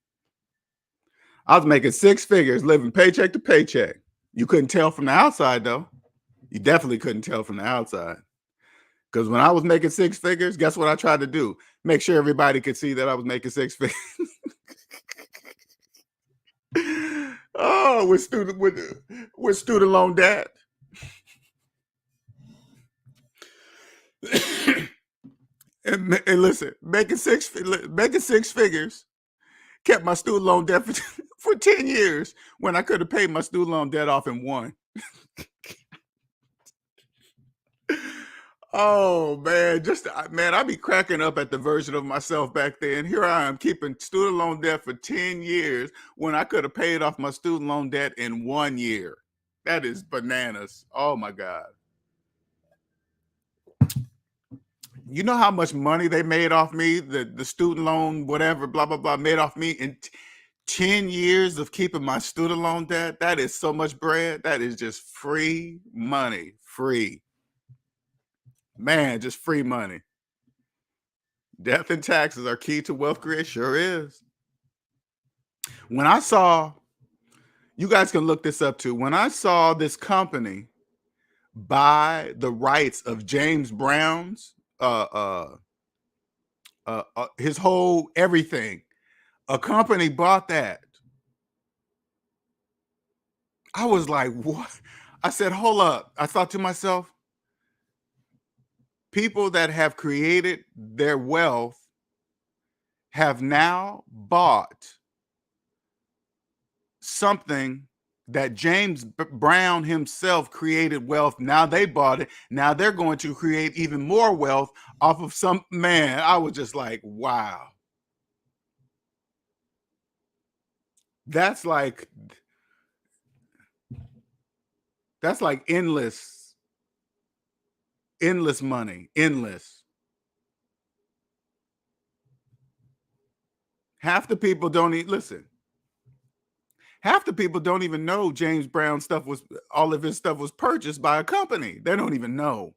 Speaker 2: I was making six figures, living paycheck to paycheck. You couldn't tell from the outside, though. You definitely couldn't tell from the outside. Because when I was making six figures, guess what I tried to do? Make sure everybody could see that I was making six figures. Oh, with student loan debt. And listen, making six figures kept my student loan debt for 10 years when I could have paid my student loan debt off in one. Oh man, man, I be cracking up at the version of myself back then. Here I am keeping student loan debt for 10 years when I could have paid off my student loan debt in 1 year. That is bananas. Oh my God. You know how much money they made off me, the student loan, whatever, blah, blah, blah, made off me in 10 years of keeping my student loan debt? That is so much bread. That is just free money. Free. Man, just free money. Death and taxes are key to wealth creation. Sure is. When I saw, you guys can look this up too. When I saw this company buy the rights of James Brown's, his whole everything, a company bought that. I was like, what? I said, hold up. I thought to myself, people that have created their wealth have now bought something that James Brown himself created wealth. Now they bought it. Now they're going to create even more wealth off of some man. I was just like, wow. That's like endless money, endless. Half the people don't listen. Half the people don't even know James Brown all of his stuff was purchased by a company. They don't even know.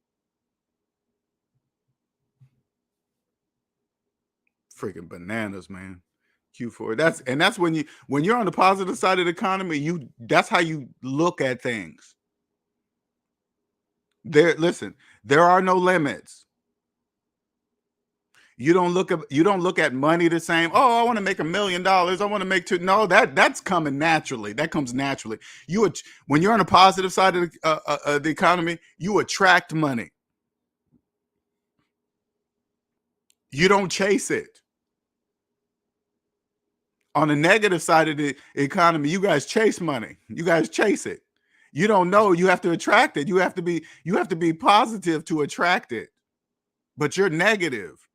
Speaker 2: Freaking bananas, man. Q4. That's when you're on the positive side of the economy, that's how you look at things. There are no limits. You don't look at money the same. Oh, I want to make $1 million. I want to make $2 million. No, that's coming naturally. That comes naturally. When you're on the positive side of the economy, you attract money. You don't chase it. On the negative side of the economy, you guys chase money. You guys chase it. You don't know. You have to attract it. You have to be positive to attract it. But you're negative.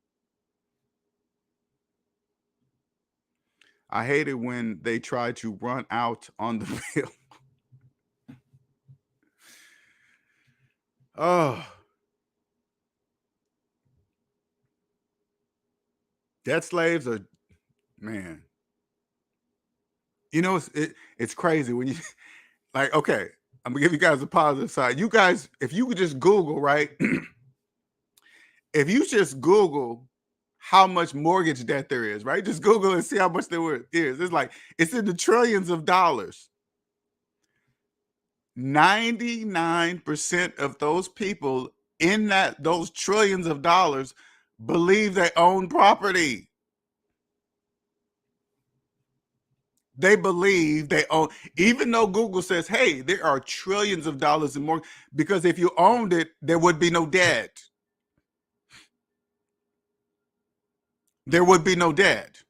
Speaker 2: I hate it when they try to run out on the bill. Oh, debt slaves are, man. You know, it's crazy when you like. Okay, I'm gonna give you guys a positive side. You guys, if you could just Google, right? If you just Google how much mortgage debt there is, right? Just Google and see how much there is. It's in the trillions of dollars. 99% of those people in those trillions of dollars believe they own property. They believe they own, even though Google says, hey, there are trillions of dollars in mortgage, because if you owned it, there would be no debt. There would be no debt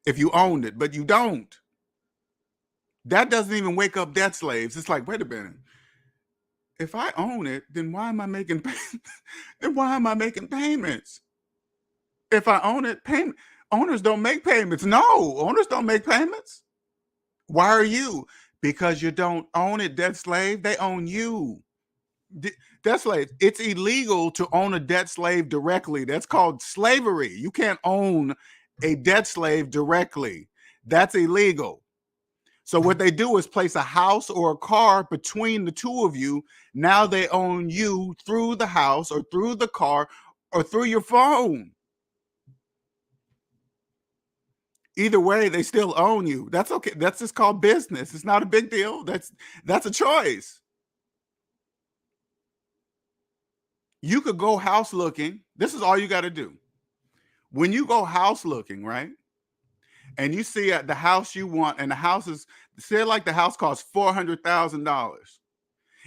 Speaker 2: if you owned it, but you don't. That doesn't even wake up debt slaves. It's like, wait a minute. If I own it, then why am I making payments? If I own it, owners don't make payments. No, owners don't make payments. Why are you? Because you don't own it, debt slave. They own you. Debt slave. It's illegal to own a debt slave directly. That's called slavery. You can't own a debt slave directly. That's illegal. So what they do is place a house or a car between the two of you. Now they own you through the house or through the car or through your phone. Either way, they still own you. That's okay. That's just called business. It's not a big deal. That's a choice. You could go house looking. This is all you got to do. When you go house looking, right? And you see at the house you want, and the house is, say like the house costs $400,000.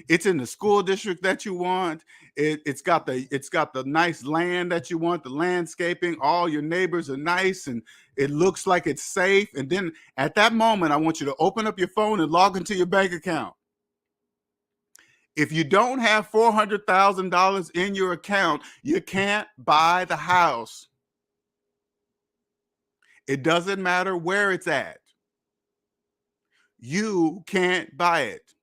Speaker 2: It's in the school district that you want. It's got the nice land that you want, the landscaping. All your neighbors are nice, and it looks like it's safe. And then at that moment, I want you to open up your phone and log into your bank account. If you don't have $400,000 in your account, you can't buy the house. It doesn't matter where it's at. You can't buy it.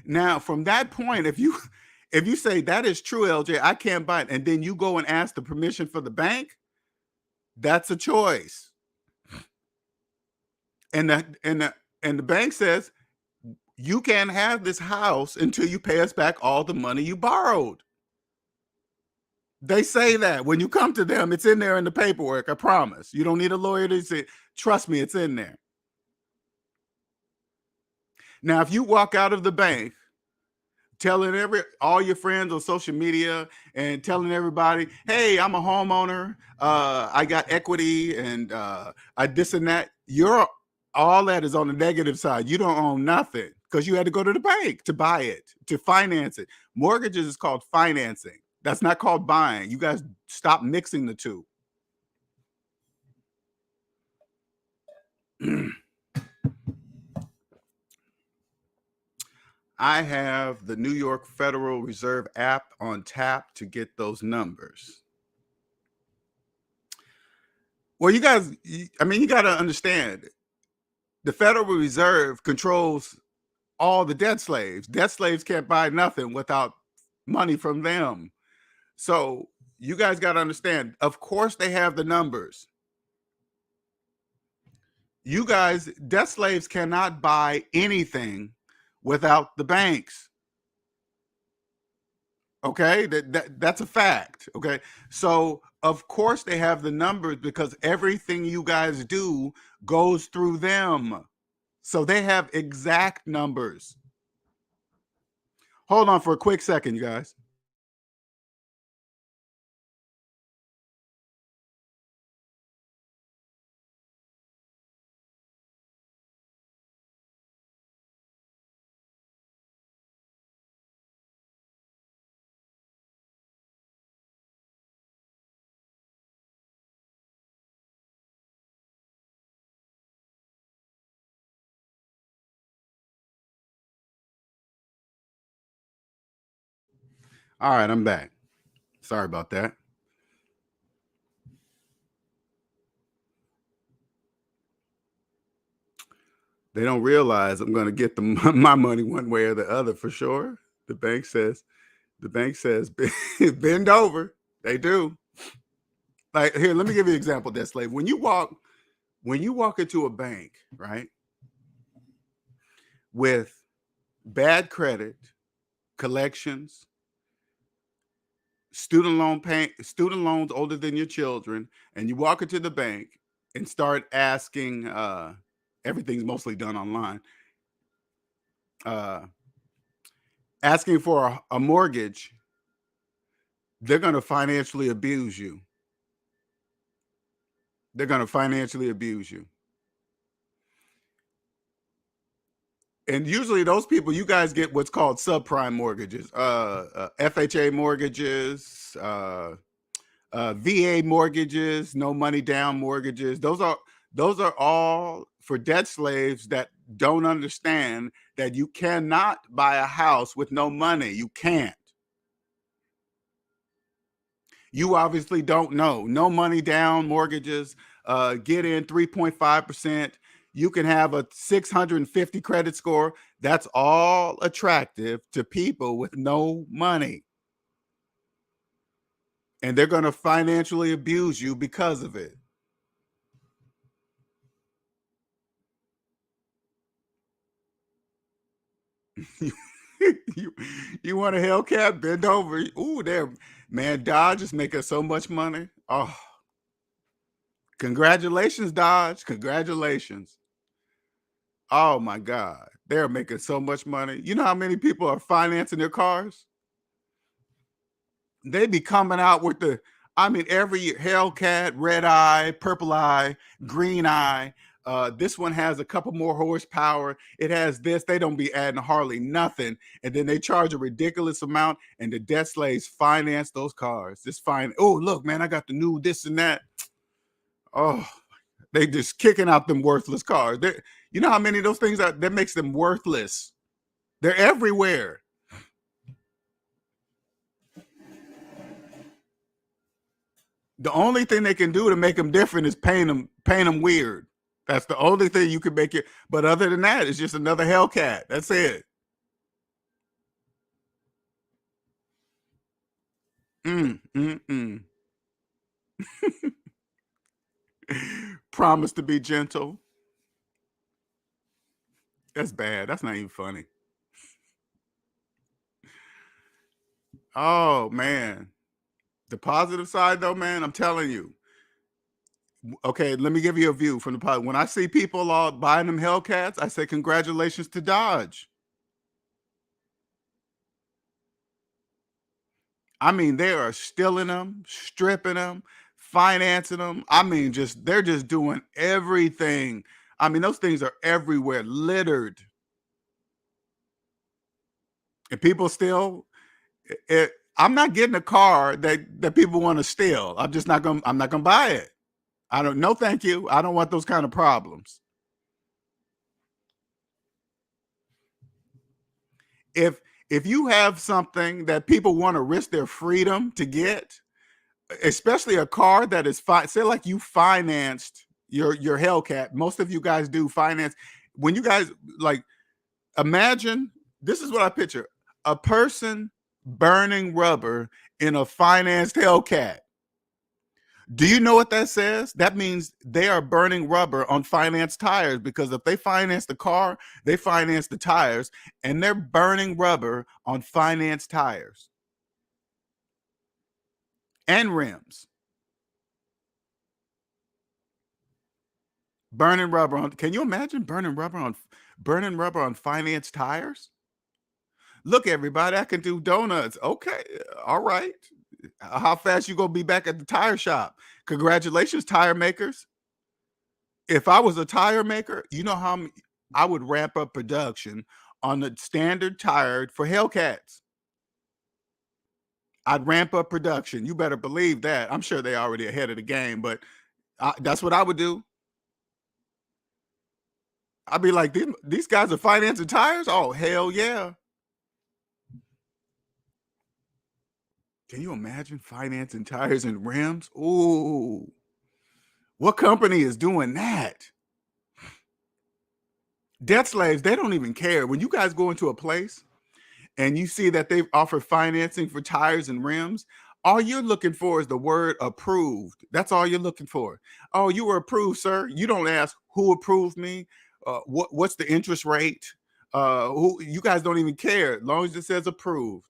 Speaker 2: Now, from that point, if you say that is true, LJ, I can't buy it, and then you go and ask the permission for the bank, that's a choice. And the bank says you can't have this house until you pay us back all the money you borrowed. They say that when you come to them, it's in there in the paperwork. I promise. You don't need a lawyer to say, trust me, it's in there. Now, if you walk out of the bank telling all your friends on social media and telling everybody, hey, I'm a homeowner, I got equity, and I this and that, all that is on the negative side. You don't own nothing because you had to go to the bank to buy it, to finance it. Mortgages is called financing. That's not called buying. You guys stop mixing the two. I have the New York Federal Reserve app on tap to get those numbers. Well, you got to understand, the Federal Reserve controls all the debt slaves. Debt slaves can't buy nothing without money from them. So you guys got to understand, of course they have the numbers. You guys, debt slaves cannot buy anything without the banks. Okay, that's a fact. Okay, so of course they have the numbers because everything you guys do goes through them. So they have exact numbers. Hold on for a quick second, you guys. All right, I'm back. Sorry about that. They don't realize I'm going to get my money one way or the other for sure. The bank says, bend over. They do. Like, here, let me give you an example, debt slave. When you walk into a bank, right, with bad credit, collections, student loans older than your children, and you walk into the bank and start asking, everything's mostly done online, asking for a mortgage, they're going to financially abuse you. They're going to financially abuse you. And usually those people, you guys get what's called subprime mortgages, FHA mortgages, VA mortgages, no money down mortgages. Those are all for debt slaves that don't understand that you cannot buy a house with no money. You can't. You obviously don't know. No money down mortgages, get in 3.5%. You can have a 650 credit score. That's all attractive to people with no money. And they're going to financially abuse you because of it. you want a Hellcat? Bend over. Ooh, there, man. Dodge is making so much money. Oh, congratulations, Dodge. Congratulations. Oh my God. They're making so much money. You know how many people are financing their cars? They be coming out with every year, Hellcat, red eye, purple eye, green eye, This one has a couple more horsepower. It has this. They don't be adding hardly nothing. And then they charge a ridiculous amount. And the debt slaves finance those cars. Just fine. Oh, look, man, I got the new this and that. Oh, they just kicking out them worthless cars. You know how many of those things that makes them worthless? They're everywhere. The only thing they can do to make them different is paint them weird. That's the only thing you can make it. But other than that, it's just another Hellcat. That's it. Promise to be gentle. That's bad. That's not even funny. Oh, man. The positive side, though, man, I'm telling you. Okay, let me give you a view from the positive. When I see people all buying them Hellcats, I say congratulations to Dodge. I mean, they are stealing them, stripping them, financing them. I mean, they're just doing everything. I mean, those things are everywhere, littered. And people still, I'm not getting a car that people want to steal. I'm not gonna buy it. I don't know. Thank you. I don't want those kind of problems. If you have something that people want to risk their freedom to get, especially a car that is say like you financed your Hellcat. Most of you guys do finance. When you guys like, imagine, this is what I picture: a person burning rubber in a financed Hellcat. Do you know what that says? That means they are burning rubber on financed tires, because if they finance the car, they finance the tires, and they're burning rubber on financed tires and rims. Burning rubber on, can you imagine burning rubber on financed tires? Look, everybody, I can do donuts. Okay, all right. How fast you gonna be back at the tire shop? Congratulations, tire makers. If I was a tire maker, you know how I would ramp up production on the standard tire for Hellcats. I'd ramp up production. You better believe that. I'm sure they're already ahead of the game, but that's what I would do. I'd be like, these guys are financing tires? Oh, hell yeah. Can you imagine financing tires and rims? Ooh. What company is doing that? Debt slaves, they don't even care. When you guys go into a place and you see that they've offered financing for tires and rims, all you're looking for is the word approved. That's all you're looking for. Oh, you were approved, sir. You don't ask who approved me. What's the interest rate? You guys don't even care as long as it says approved.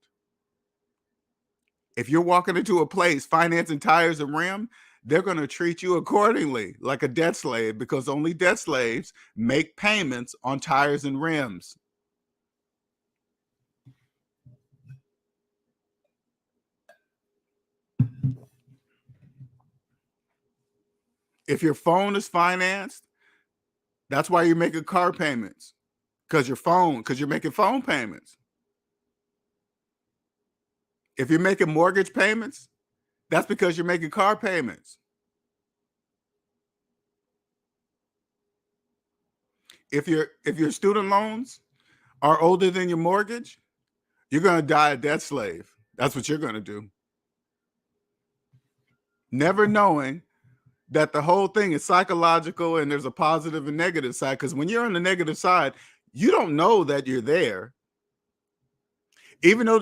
Speaker 2: If you're walking into a place financing tires and rim, they're going to treat you accordingly, like a debt slave, because only debt slaves make payments on tires and rims. If your phone is financed, that's why you're making car payments, because you're making phone payments. If you're making mortgage payments, that's because you're making car payments. If your student loans are older than your mortgage, you're going to die a debt slave. That's what you're going to do. Never knowing that the whole thing is psychological and there's a positive and negative side. Because when you're on the negative side, you don't know that you're there. Even though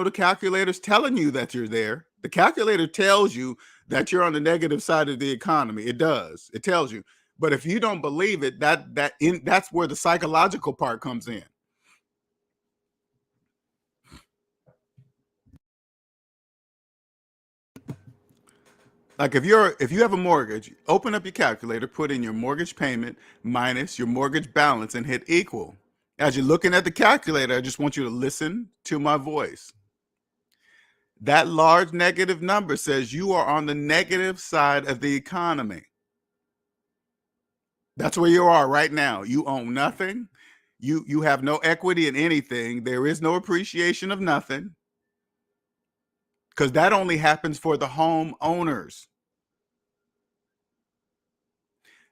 Speaker 2: the calculator's telling you that you're there, the calculator tells you that you're on the negative side of the economy. It does. It tells you. But if you don't believe it, that's where the psychological part comes in. Like if you have a mortgage, open up your calculator, put in your mortgage payment minus your mortgage balance, and hit equal. As you're looking at the calculator, I just want you to listen to my voice. That large negative number says you are on the negative side of the economy. That's where you are right now. You own nothing. You have no equity in anything. There is no appreciation of nothing, because that only happens for the home owners.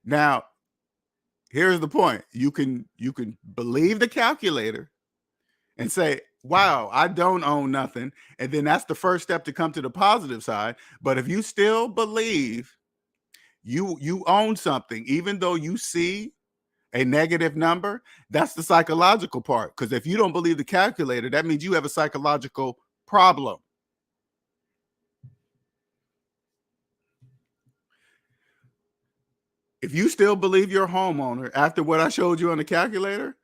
Speaker 2: Now, here's the point. You can believe the calculator and say, wow, I don't own nothing. And then that's the first step to come to the positive side. But if you still believe you own something, even though you see a negative number, that's the psychological part. Because if you don't believe the calculator, that means you have a psychological problem. If you still believe you're a homeowner after what I showed you on the calculator,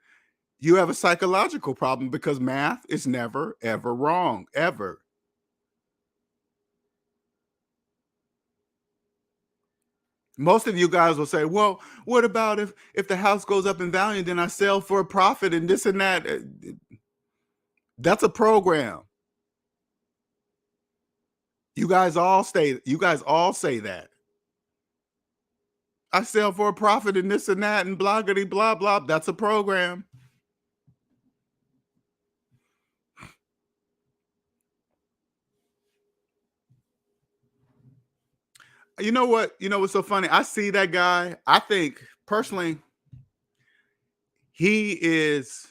Speaker 2: you have a psychological problem, because math is never, ever wrong, ever. Most of you guys will say, well, what about if the house goes up in value, then I sell for a profit and this and that? That's a program. You guys all say that. I sell for a profit and this and that and blah, blah, blah. That's a program. You know what? You know what's so funny? I see that guy. I think personally, he is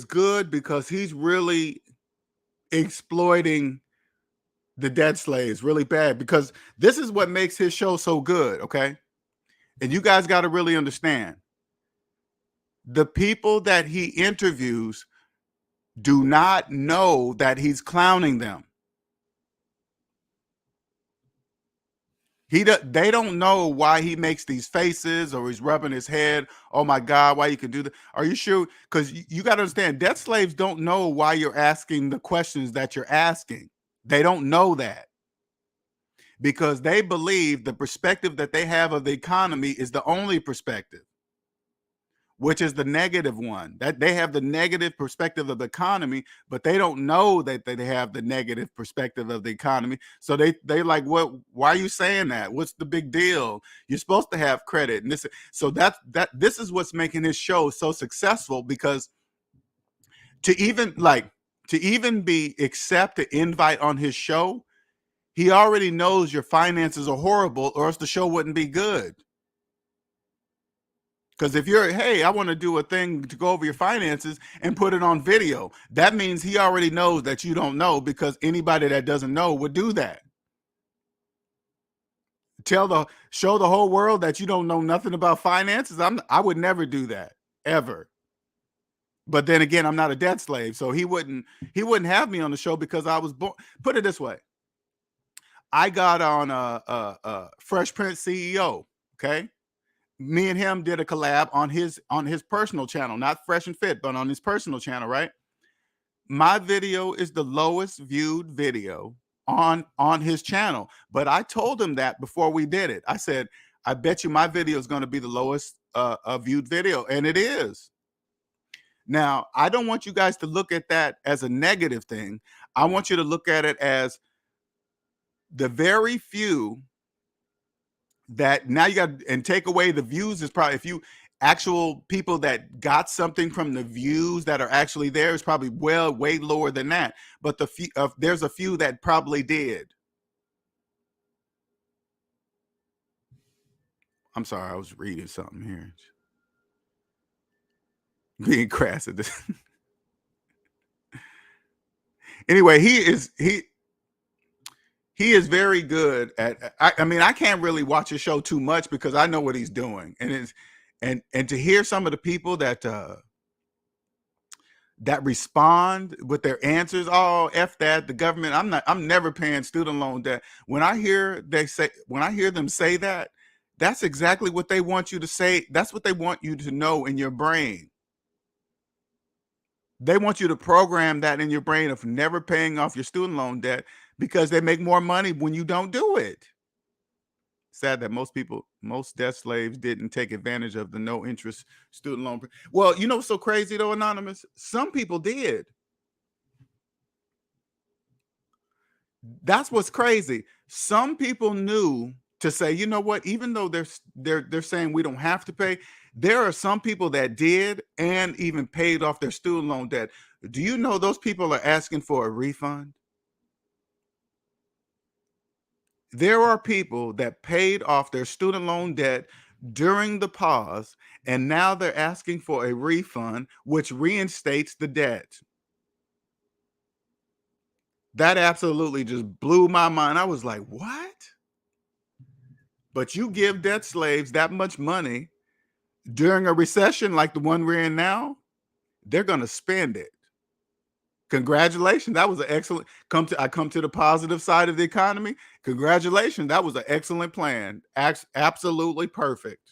Speaker 2: good because he's really exploiting the debt slaves really bad, because this is what makes his show so good. Okay. And you guys got to really understand, the people that he interviews do not know that he's clowning them. They don't know why he makes these faces or he's rubbing his head. Oh my God, why you can do that? Are you sure? Because you got to understand, debt slaves don't know why you're asking the questions that you're asking. They don't know that, because they believe the perspective that they have of the economy is the only perspective, which is the negative one. That they have the negative perspective of the economy, but they don't know that they have the negative perspective of the economy. So they like, what? Why are you saying that? What's the big deal? You're supposed to have credit, and this. So this is what's making this show so successful, because to even be accept the invite on his show, he already knows your finances are horrible, or else the show wouldn't be good. Because if you're, hey, I want to do a thing to go over your finances and put it on video, that means he already knows that you don't know, because anybody that doesn't know would do that. Show the whole world that you don't know nothing about finances. I would never do that, ever. But then again, I'm not a debt slave, so he wouldn't have me on the show, because I was born. Put it this way, I got on a Fresh Prince CEO. Okay. Me and him did a collab on his personal channel, not Fresh and Fit, but on his personal channel, right? My video is the lowest viewed video on his channel. But I told him that before we did it. I said, I bet you my video is going to be the lowest viewed video. And it is. Now, I don't want you guys to look at that as a negative thing. I want you to look at it as the very few that now you got, and take away the views is probably, if you actual people that got something from the views that are actually there, is probably way lower than that. But there's a few that probably did. I'm sorry, I was reading something here. Being crass at this. Anyway, he is very good at, I mean, I can't really watch his show too much because I know what he's doing. And to hear some of the people that respond with their answers, oh, F that, the government, I'm never paying student loan debt. When I hear them say that, that's exactly what they want you to say. That's what they want you to know in your brain. They want you to program that in your brain of never paying off your student loan debt, because they make more money when you don't do it. Sad that most debt slaves didn't take advantage of the no interest student loan. Well, you know what's so crazy though, Anonymous? Some people did. That's what's crazy. Some people knew to say, you know what, even though they're saying we don't have to pay, there are some people that did and even paid off their student loan debt. Do you know those people are asking for a refund? There are people that paid off their student loan debt during the pause, and now they're asking for a refund, which reinstates the debt. That absolutely just blew my mind. I was like, what? But you give debt slaves that much money during a recession like the one we're in now, they're going to spend it. Congratulations. That was an excellent I come to the positive side of the economy. Congratulations. That was an excellent plan. Absolutely perfect.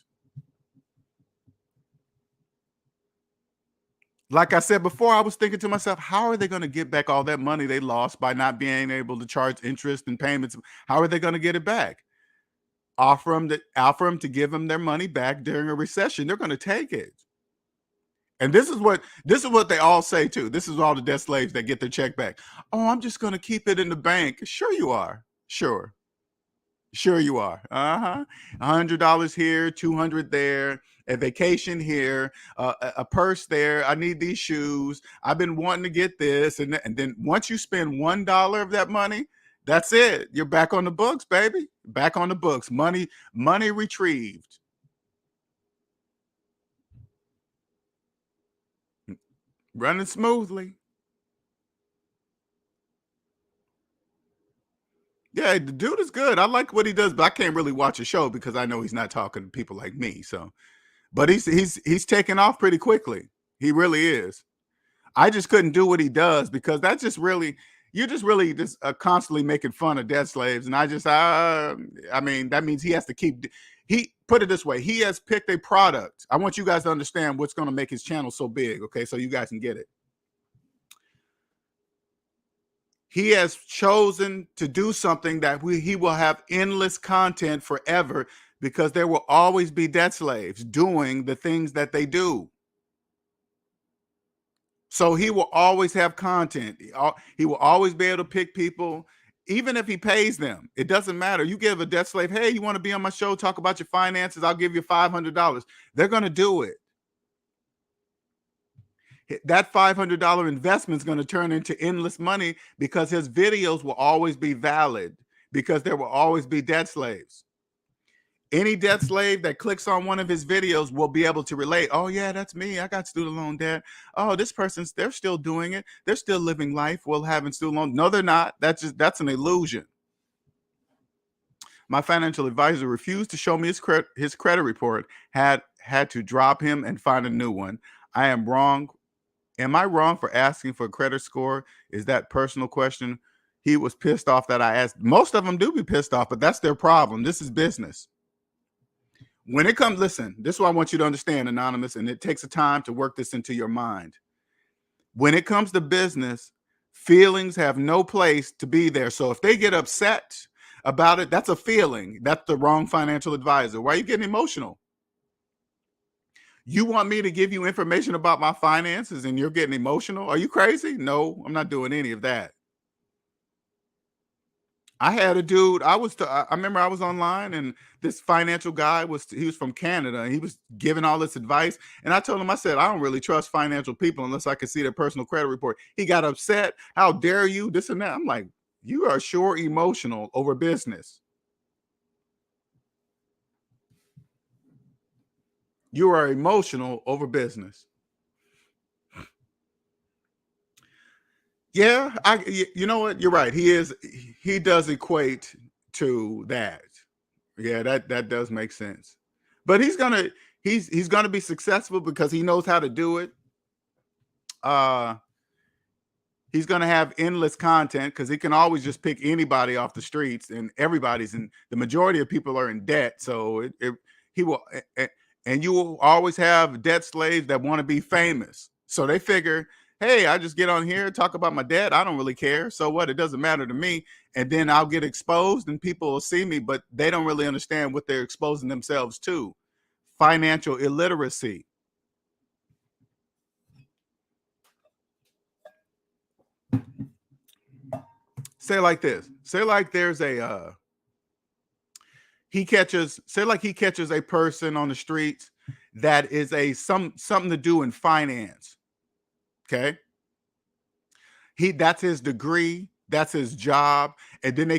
Speaker 2: Like I said before, I was thinking to myself, how are they going to get back all that money they lost by not being able to charge interest and payments? How are they going to get it back? Offer them to give them their money back during a recession. They're going to take it. And this is what they all say too. This is all the debt slaves that get their check back. Oh, I'm just going to keep it in the bank. Sure you are. Sure you are. $100 here, 200 there, a vacation here, a purse there. I need these shoes. I've been wanting to get this, and then once you spend $1 of that money, that's it. You're back on the books, baby. Back on the books. Money retrieved. Running smoothly. Yeah, the dude is good. I like what he does, but I can't really watch a show because I know he's not talking to people like me. So, but he's taking off pretty quickly. He really is. I just couldn't do what he does because that's just really you're just really just constantly making fun of debt slaves, and I mean that means he has to keep. He put it this way: he has picked a product. I want you guys to understand what's going to make his channel so big. Okay, so you guys can get it. He has chosen to do something that he will have endless content forever because there will always be debt slaves doing the things that they do. So he will always have content. He will always be able to pick people, even if he pays them. It doesn't matter. You give a debt slave, hey, you want to be on my show, talk about your finances? I'll give you $500. They're going to do it. That $500 investment is going to turn into endless money because his videos will always be valid because there will always be debt slaves. Any debt slave that clicks on one of his videos will be able to relate. Oh yeah, that's me. I got student loan debt. Oh, this person's they're still doing it. They're still living life while having student loan. No, they're not. That's an illusion. My financial advisor refused to show me his credit report. Had to drop him and find a new one. I am wrong. Am I wrong for asking for a credit score? Is that personal question? He was pissed off that I asked. Most of them do be pissed off, but that's their problem. This is business. When it comes, listen, this is what I want you to understand, Anonymous, and it takes a time to work this into your mind. When it comes to business, feelings have no place to be there. So if they get upset about it, that's a feeling. That's the wrong financial advisor. Why are you getting emotional? You want me to give you information about my finances and you're getting emotional? Are you crazy? No, I'm not doing any of that. I had a dude. I remember I was online and this financial guy he was from Canada and he was giving all this advice. And I told him, I said, I don't really trust financial people unless I can see their personal credit report. He got upset. How dare you? This and that. I'm like, you are sure emotional over business. You are emotional over business. Yeah, you know what? You're right. He does equate to that. Yeah, that does make sense. But he's gonna be successful because he knows how to do it. Uh he's gonna have endless content because he can always just pick anybody off the streets, and everybody's in the majority of people are in debt. So he will and you will always have debt slaves that want to be famous. So they figure, hey, I just get on here, talk about my debt. I don't really care. So what? It doesn't matter to me. And then I'll get exposed and people will see me, but they don't really understand what they're exposing themselves to. Financial illiteracy. Say like this. Say like there's he catches, say like he catches a person on the streets that is something to do in finance. Okay. That's his degree, that's his job. And then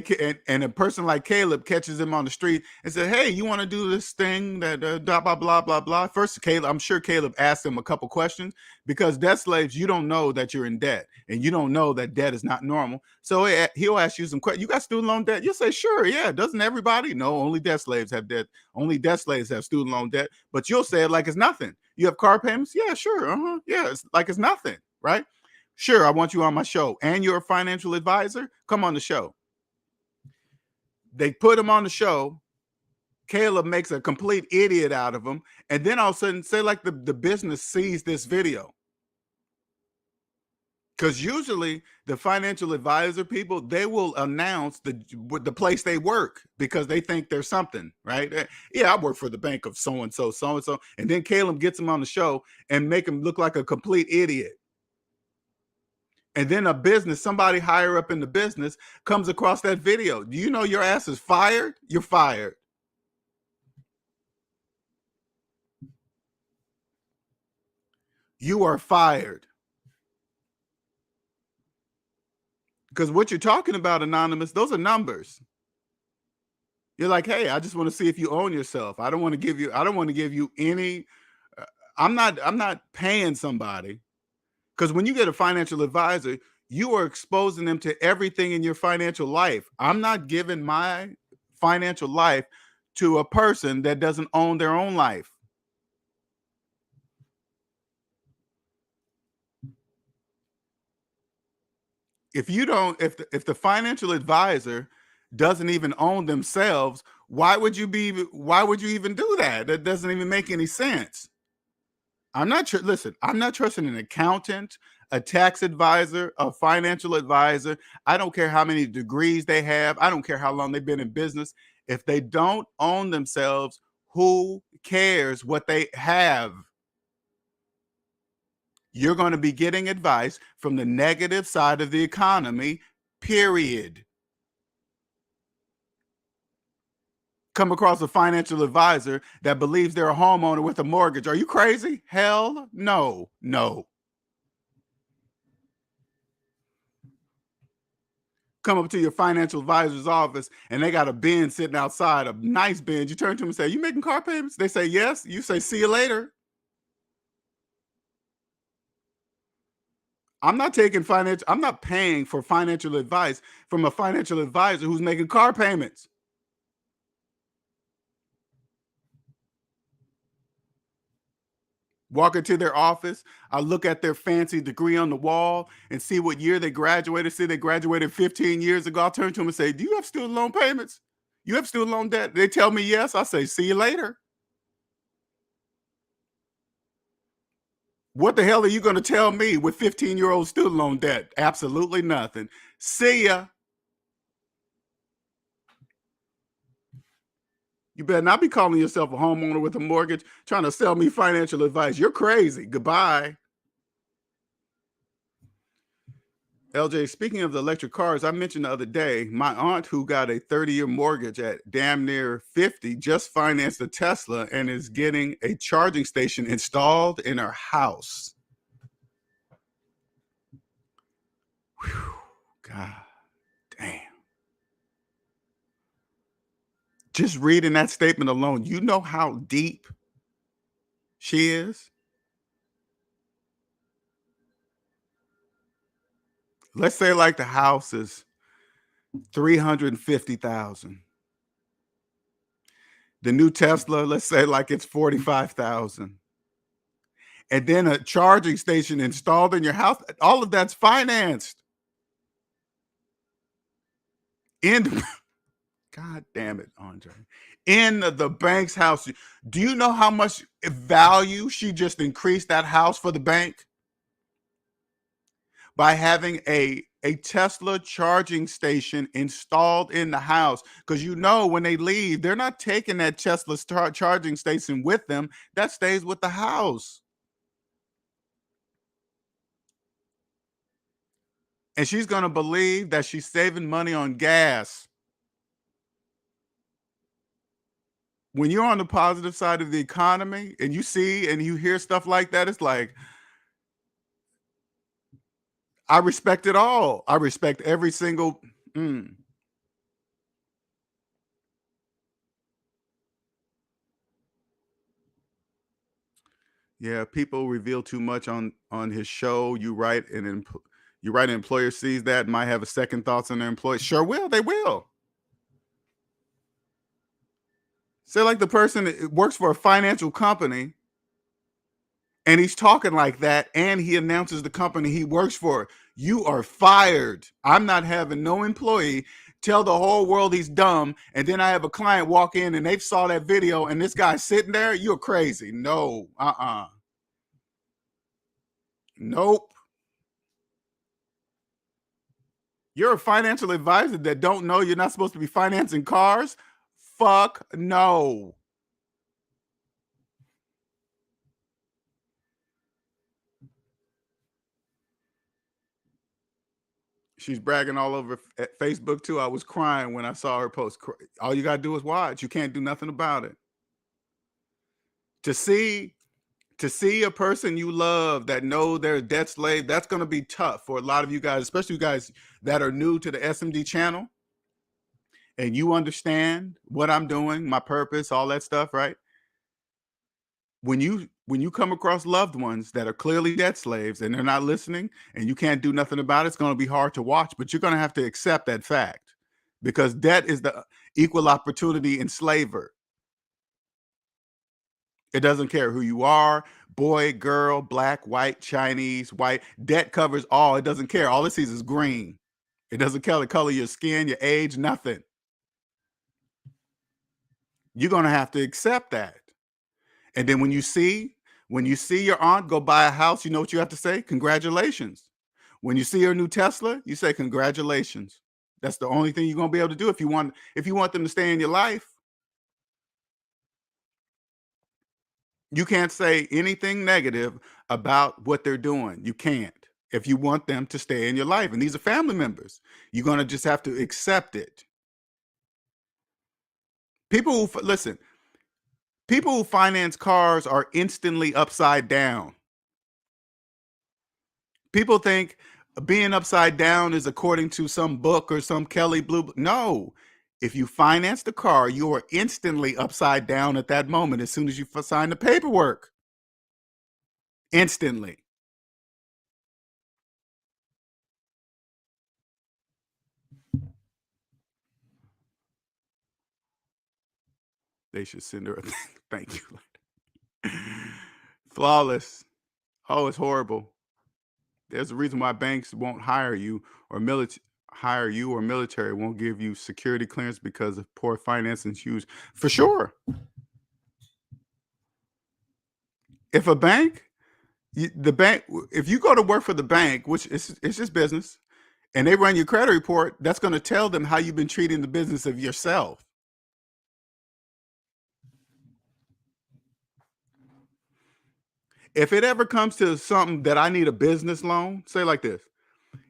Speaker 2: and a person like Caleb catches him on the street and says, hey, you want to do this thing that blah blah blah blah blah. First, Caleb, I'm sure Caleb asked him a couple questions, because debt slaves, you don't know that you're in debt, and you don't know that debt is not normal. So he'll ask you some questions. You got student loan debt? You'll say, sure, yeah. Doesn't everybody? No, only debt slaves have debt. Only debt slaves have student loan debt. But you'll say it like it's nothing. You have car payments? Yeah, sure. Yeah, it's like it's nothing, right? Sure, I want you on my show. And you're a financial advisor? Come on the show. They put him on the show. Caleb makes a complete idiot out of him. And then all of a sudden, say like the business sees this video. Because usually the financial advisor people, they will announce the place they work because they think there's something, right? Yeah, I work for the bank of so-and-so, so-and-so. And then Caleb gets him on the show and make him look like a complete idiot. And then somebody higher up in the business comes across that video. Do you know your ass is fired? You're fired. You are fired. Because what you're talking about, Anonymous, those are numbers. You're like, hey, I just want to see if you own yourself. I don't want to give you any, I'm not paying somebody. Because when you get a financial advisor, you are exposing them to everything in your financial life. I'm not giving my financial life to a person that doesn't own their own life. If the financial advisor doesn't even own themselves, why would you even do that? That doesn't even make any sense. I'm not trusting an accountant, a tax advisor, a financial advisor. I don't care how many degrees they have. I don't care how long they've been in business. If they don't own themselves, who cares what they have? You're going to be getting advice from the negative side of the economy, period. Come across a financial advisor that believes they're a homeowner with a mortgage. Are you crazy? Hell no. Come up to your financial advisor's office and they got a Benz sitting outside, a nice Benz. You turn to them and say, you making car payments? They say, yes. You say, see you later. I'm not paying for financial advice from a financial advisor who's making car payments. Walk into their office, I look at their fancy degree on the wall and see what year they graduated. See, they graduated 15 years ago. I'll turn to them and say, do you have student loan payments? You have student loan debt? They tell me yes. I say, see you later. What the hell are you going to tell me with 15-year-old student loan debt? Absolutely nothing. See ya. You better not be calling yourself a homeowner with a mortgage trying to sell me financial advice. You're crazy. Goodbye. LJ, speaking of the electric cars, I mentioned the other day, my aunt who got a 30-year mortgage at damn near 50 just financed a Tesla and is getting a charging station installed in her house. Whew, God damn. Just reading that statement alone, you know how deep she is? Let's say like the house is 350,000. The new Tesla, let's say like it's 45,000. And then a charging station installed in your house. All of that's financed. God damn it, Andre. In the bank's house. Do you know how much value she just increased that house for the bank? By having a Tesla charging station installed in the house. Because you know when they leave, they're not taking that Tesla charging station with them. That stays with the house. And she's going to believe that she's saving money on gas. when you're on the positive side of the economy and you see and you hear stuff like that, it's like, I respect it all. I respect every single. Mm. Yeah, people reveal too much on his show. You write an employer sees that and might have a second thoughts on their employee. Sure will, they will. Say like the person that works for a financial company and he's talking like that and he announces the company he works for. You are fired. I'm not having no employee tell the whole world he's dumb, and then I have a client walk in and they saw that video and this guy's sitting there. You're crazy. No, nope. You're a financial advisor that don't know you're not supposed to be financing cars? Fuck no. She's bragging all over at Facebook too. I was crying when I saw her post. All you gotta do is watch. You can't do nothing about it. To see to see a person you love that know they're a debt slave, that's gonna be tough for a lot of you guys, especially you guys that are new to the SMD channel and you understand what I'm doing, my purpose, all that stuff, right? When you come across loved ones that are clearly debt slaves and they're not listening and you can't do nothing about it, it's going to be hard to watch, but you're going to have to accept that fact because debt is the equal opportunity enslaver. It doesn't care who you are, boy, girl, black, white, Chinese, white. Debt covers all. It doesn't care. All it sees is green. It doesn't care the color of your skin, your age, nothing. You're going to have to accept that. And then when you see your aunt go buy a house, you know what you have to say? Congratulations. When you see your new Tesla, you say congratulations. That's the only thing you're gonna be able to do if you want them to stay in your life. You can't say anything negative about what they're doing. You can't. If you want them to stay in your life, and these are family members, you're gonna just have to accept it. Listen, people who finance cars are instantly upside down. People think being upside down is according to some book or some Kelly Blue. No, if you finance the car, you are instantly upside down at that moment as soon as you sign the paperwork. Instantly. They should send her a thank you. Flawless. Oh, it's horrible. There's a reason why banks won't hire you or military won't give you security clearance because of poor financing issues. For sure. If a bank the bank if you go to work for the bank, which is it's just business, and they run your credit report, that's going to tell them how you've been treating the business of yourself. If it ever comes to something that I need a business loan, say like this.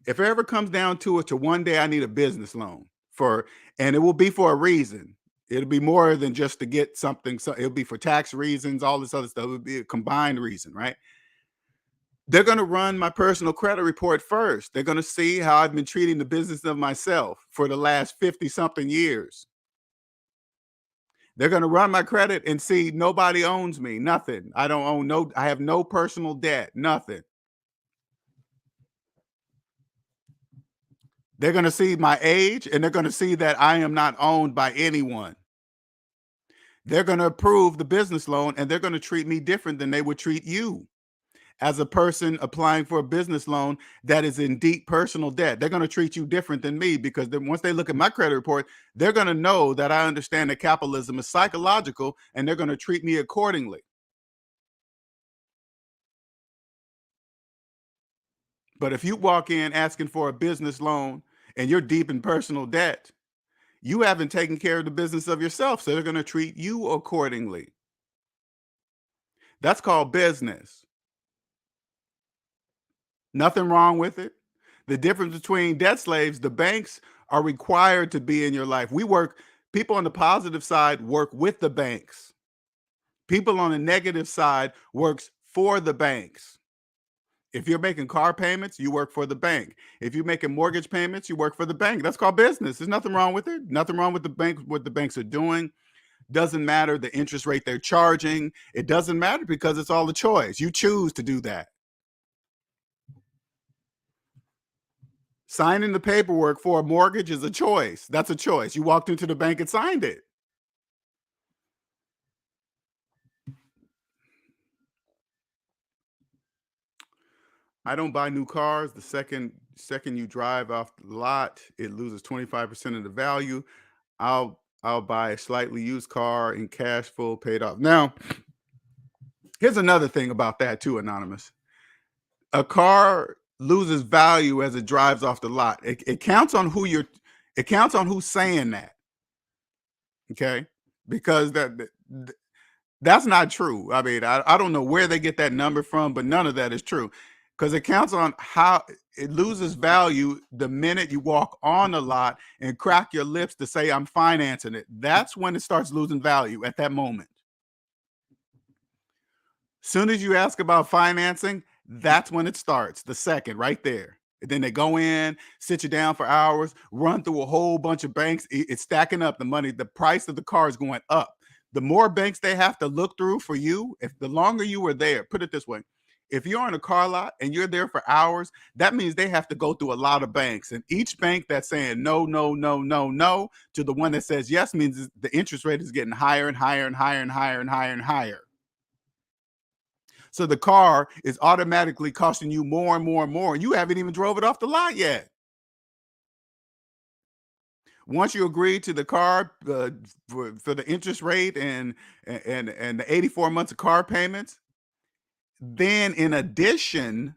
Speaker 2: If it ever comes down to it, to one day I need a business loan and it will be for a reason. It'll be more than just to get something. So it'll be for tax reasons, all this other stuff. It'll be a combined reason, right? They're going to run my personal credit report first. They're going to see how I've been treating the business of myself for the last 50 something years. They're going to run my credit and see nobody owns me, nothing. I have no personal debt, nothing. They're going to see my age and they're going to see that I am not owned by anyone. They're going to approve the business loan and they're going to treat me different than they would treat you as a person applying for a business loan that is in deep personal debt. They're going to treat you different than me because then once they look at my credit report, they're going to know that I understand that capitalism is psychological and they're going to treat me accordingly. But if you walk in asking for a business loan and you're deep in personal debt, you haven't taken care of the business of yourself. So they're going to treat you accordingly. That's called business. Nothing wrong with it. The difference between debt slaves, the banks are required to be in your life. We work People on the positive side work with the banks. People on the negative side works for the banks. If you're making car payments, you work for the bank. If you're making mortgage payments, you work for the bank. That's called business. There's nothing wrong with it. Nothing wrong with the bank, what the banks are doing. Doesn't matter the interest rate they're charging. It doesn't matter because it's all a choice. You choose to do that. Signing the paperwork for a mortgage is a choice. That's a choice. You walked into the bank and signed it. I don't buy new cars. The second you drive off the lot, it loses 25% of the value. I'll buy a slightly used car in cash, full paid off. Now, here's another thing about that too, Anonymous. A car loses value as it drives off the lot. It counts on it counts on who's saying that. Okay. Because that's not true. I mean, I don't know where they get that number from, but none of that is true. Because it counts on how it loses value the minute you walk on the lot and crack your lips to say, I'm financing it. That's when it starts losing value at that moment. Soon as you ask about financing, that's when it starts, the second right there. And then they go in, sit you down for hours, run through a whole bunch of banks. It's stacking up the money. The price of the car is going up. The more banks they have to look through for you, if the longer you were there, put it this way. If you're in a car lot and you're there for hours, that means they have to go through a lot of banks. And each bank that's saying no, no, no, no, no to the one that says yes means the interest rate is getting higher and higher and higher and higher and higher and higher. So the car is automatically costing you more and more and more. And you haven't even drove it off the lot yet. Once you agree to the car for the interest rate and the 84 months of car payments, then in addition,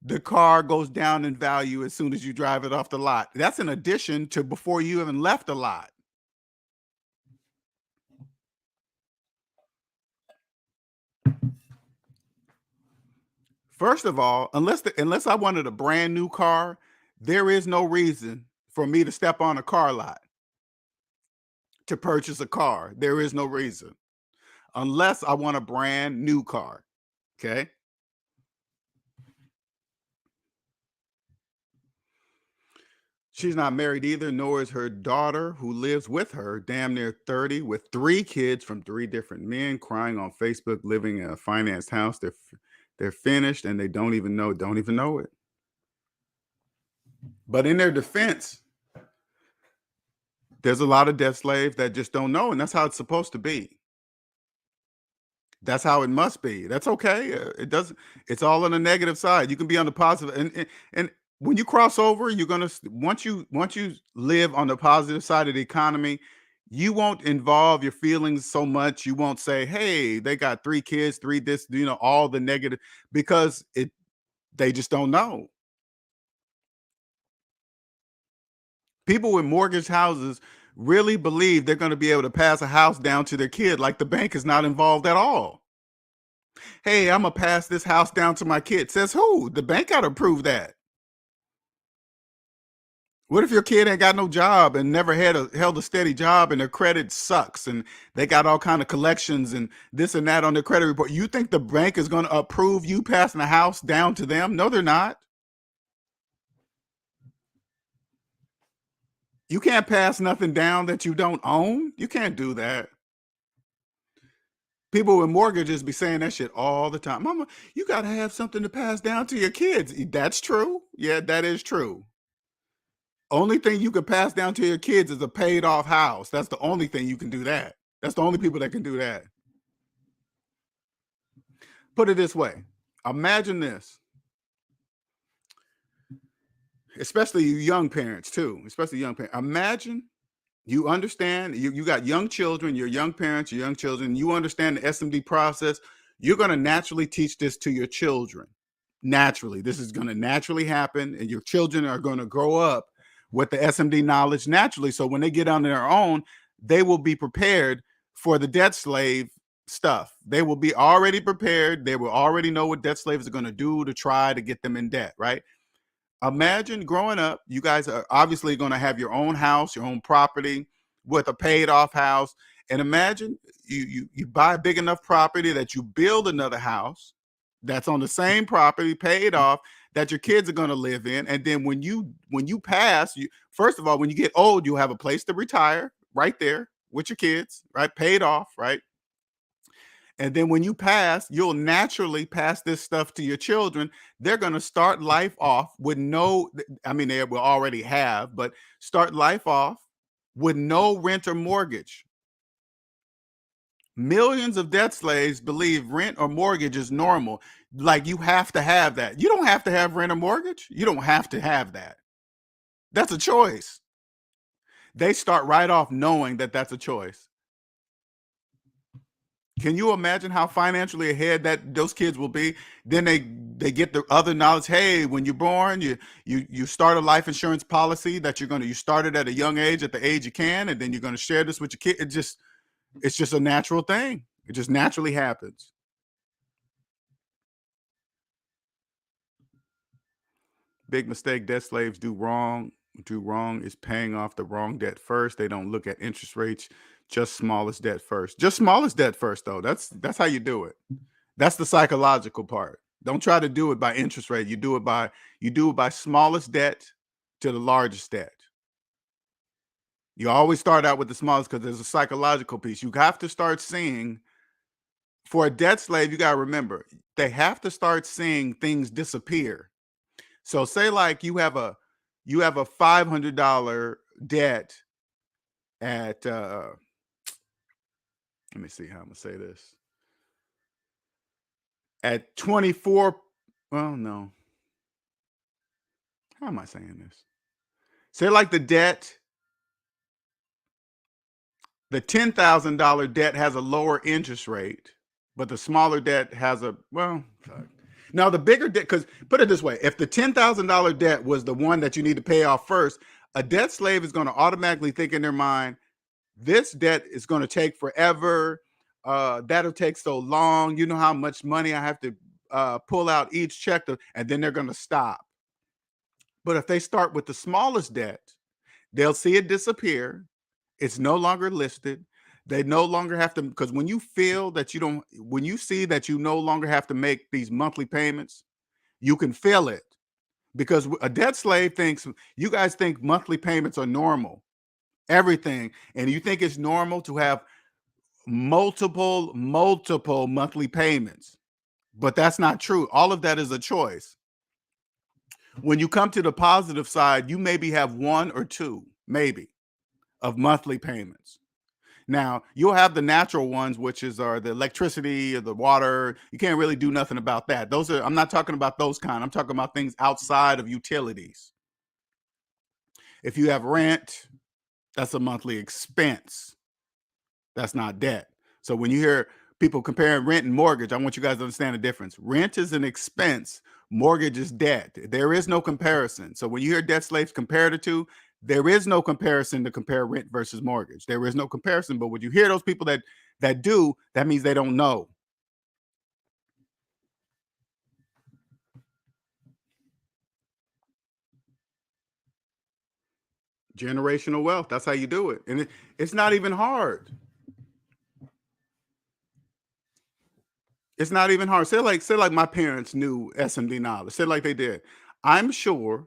Speaker 2: the car goes down in value as soon as you drive it off the lot. That's in addition to before you even left the lot. First of all, unless I wanted a brand new car, there is no reason for me to step on a car lot to purchase a car. There is no reason. Unless I want a brand new car. Okay? She's not married either, nor is her daughter, who lives with her, damn near 30, with 3 kids from 3 different men, crying on Facebook, living in a financed house. They're finished and they don't even know it. But in their defense, there's a lot of debt slaves that just don't know, and that's how it's supposed to be. That's how it must be. That's okay. It's all on the negative side. You can be on the positive, and when you cross over, you're gonna once you live on the positive side of the economy, you won't involve your feelings so much. You won't say, "Hey, they got 3 kids, 3 this," all the negative, because they just don't know. People with mortgage houses really believe they're going to be able to pass a house down to their kid, like the bank is not involved at all. Hey, I'm gonna pass this house down to my kid. Says who? The bank got to approve that. What if your kid ain't got no job and never held a steady job and their credit sucks and they got all kind of collections and this and that on their credit report? You think the bank is going to approve you passing a house down to them? No, they're not. You can't pass nothing down that you don't own. You can't do that. People with mortgages be saying that shit all the time. Mama, you got to have something to pass down to your kids. That's true. Yeah, that is true. Only thing you can pass down to your kids is a paid off house. That's the only thing you can do that. That's the only people that can do that. Put it this way. Imagine this. Especially young parents too. Especially young parents. Imagine you understand, you got young children, your young parents, your young children, you understand the SMD process. You're going to naturally teach this to your children. Naturally. This is going to naturally happen, and your children are going to grow up with the SMD knowledge naturally. So when they get on their own, they will be prepared for the debt slave stuff. They will be already prepared. They will already know what debt slaves are going to do to try to get them in debt, right? Imagine growing up, you guys are obviously going to have your own house, your own property with a paid off house. And imagine you buy a big enough property that you build another house that's on the same property, paid off, that your kids are going to live in. And then when you pass, first of all, when you get old, you'll have a place to retire right there with your kids, right? Paid off, right? And then when you pass, you'll naturally pass this stuff to your children. They're going to start life off with no, I mean, they will already have, but start life off with no rent or mortgage. Millions of debt slaves believe rent or mortgage is normal. Like you have to have that. You don't have to have rent or mortgage. You don't have to have that. That's a choice. They start right off knowing that that's a choice. Can you imagine how financially ahead that those kids will be? Then they get the other knowledge. Hey, when you're born, you start a life insurance policy that you start it at a young age, at the age you can, and then you're going to share this with your kid. It's just a natural thing. It just naturally happens. Big mistake debt slaves do wrong is paying off the wrong debt first. They don't look at interest rates, just smallest debt first. Just smallest debt first, though. That's how you do it. That's the psychological part. Don't try to do it by interest rate. You do it by smallest debt to the largest debt. You always start out with the smallest because there's a psychological piece. You have to start seeing, for a debt slave, you got to remember, they have to start seeing things disappear. So say like you have a $500 debt at let me see how I'm gonna say this. At 24, well, no. How am I saying this? Say like the $10,000 debt has a lower interest rate, but the smaller debt has a, well, now the bigger debt, because put it this way, if the $10,000 debt was the one that you need to pay off first, a debt slave is going to automatically think in their mind, this debt is going to take forever. That'll take so long. You know how much money I have to pull out each check, and then they're going to stop. But if they start with the smallest debt, they'll see it disappear. It's no longer listed. They no longer have to, because when you feel that you don't, when you see that you no longer have to make these monthly payments, you can feel it. Because a debt slave thinks, you guys think monthly payments are normal, everything. And you think it's normal to have multiple monthly payments. But that's not true. All of that is a choice. When you come to the positive side, you maybe have one or two, maybe, of monthly payments. Now, you'll have the natural ones, which are the electricity or the water. You can't really do nothing about that. I'm not talking about those kind. I'm talking about things outside of utilities. If you have rent, that's a monthly expense. That's not debt. So when you hear people comparing rent and mortgage, I want you guys to understand the difference. Rent is an expense. Mortgage is debt. There is no comparison. So when you hear debt slaves compare the two, there is no comparison to compare rent versus mortgage. There is no comparison. But when you hear those people that do, that means they don't know. Generational wealth. That's how you do it. And it's not even hard. It's not even hard. Say like my parents knew SMD knowledge. Say like they did. I'm sure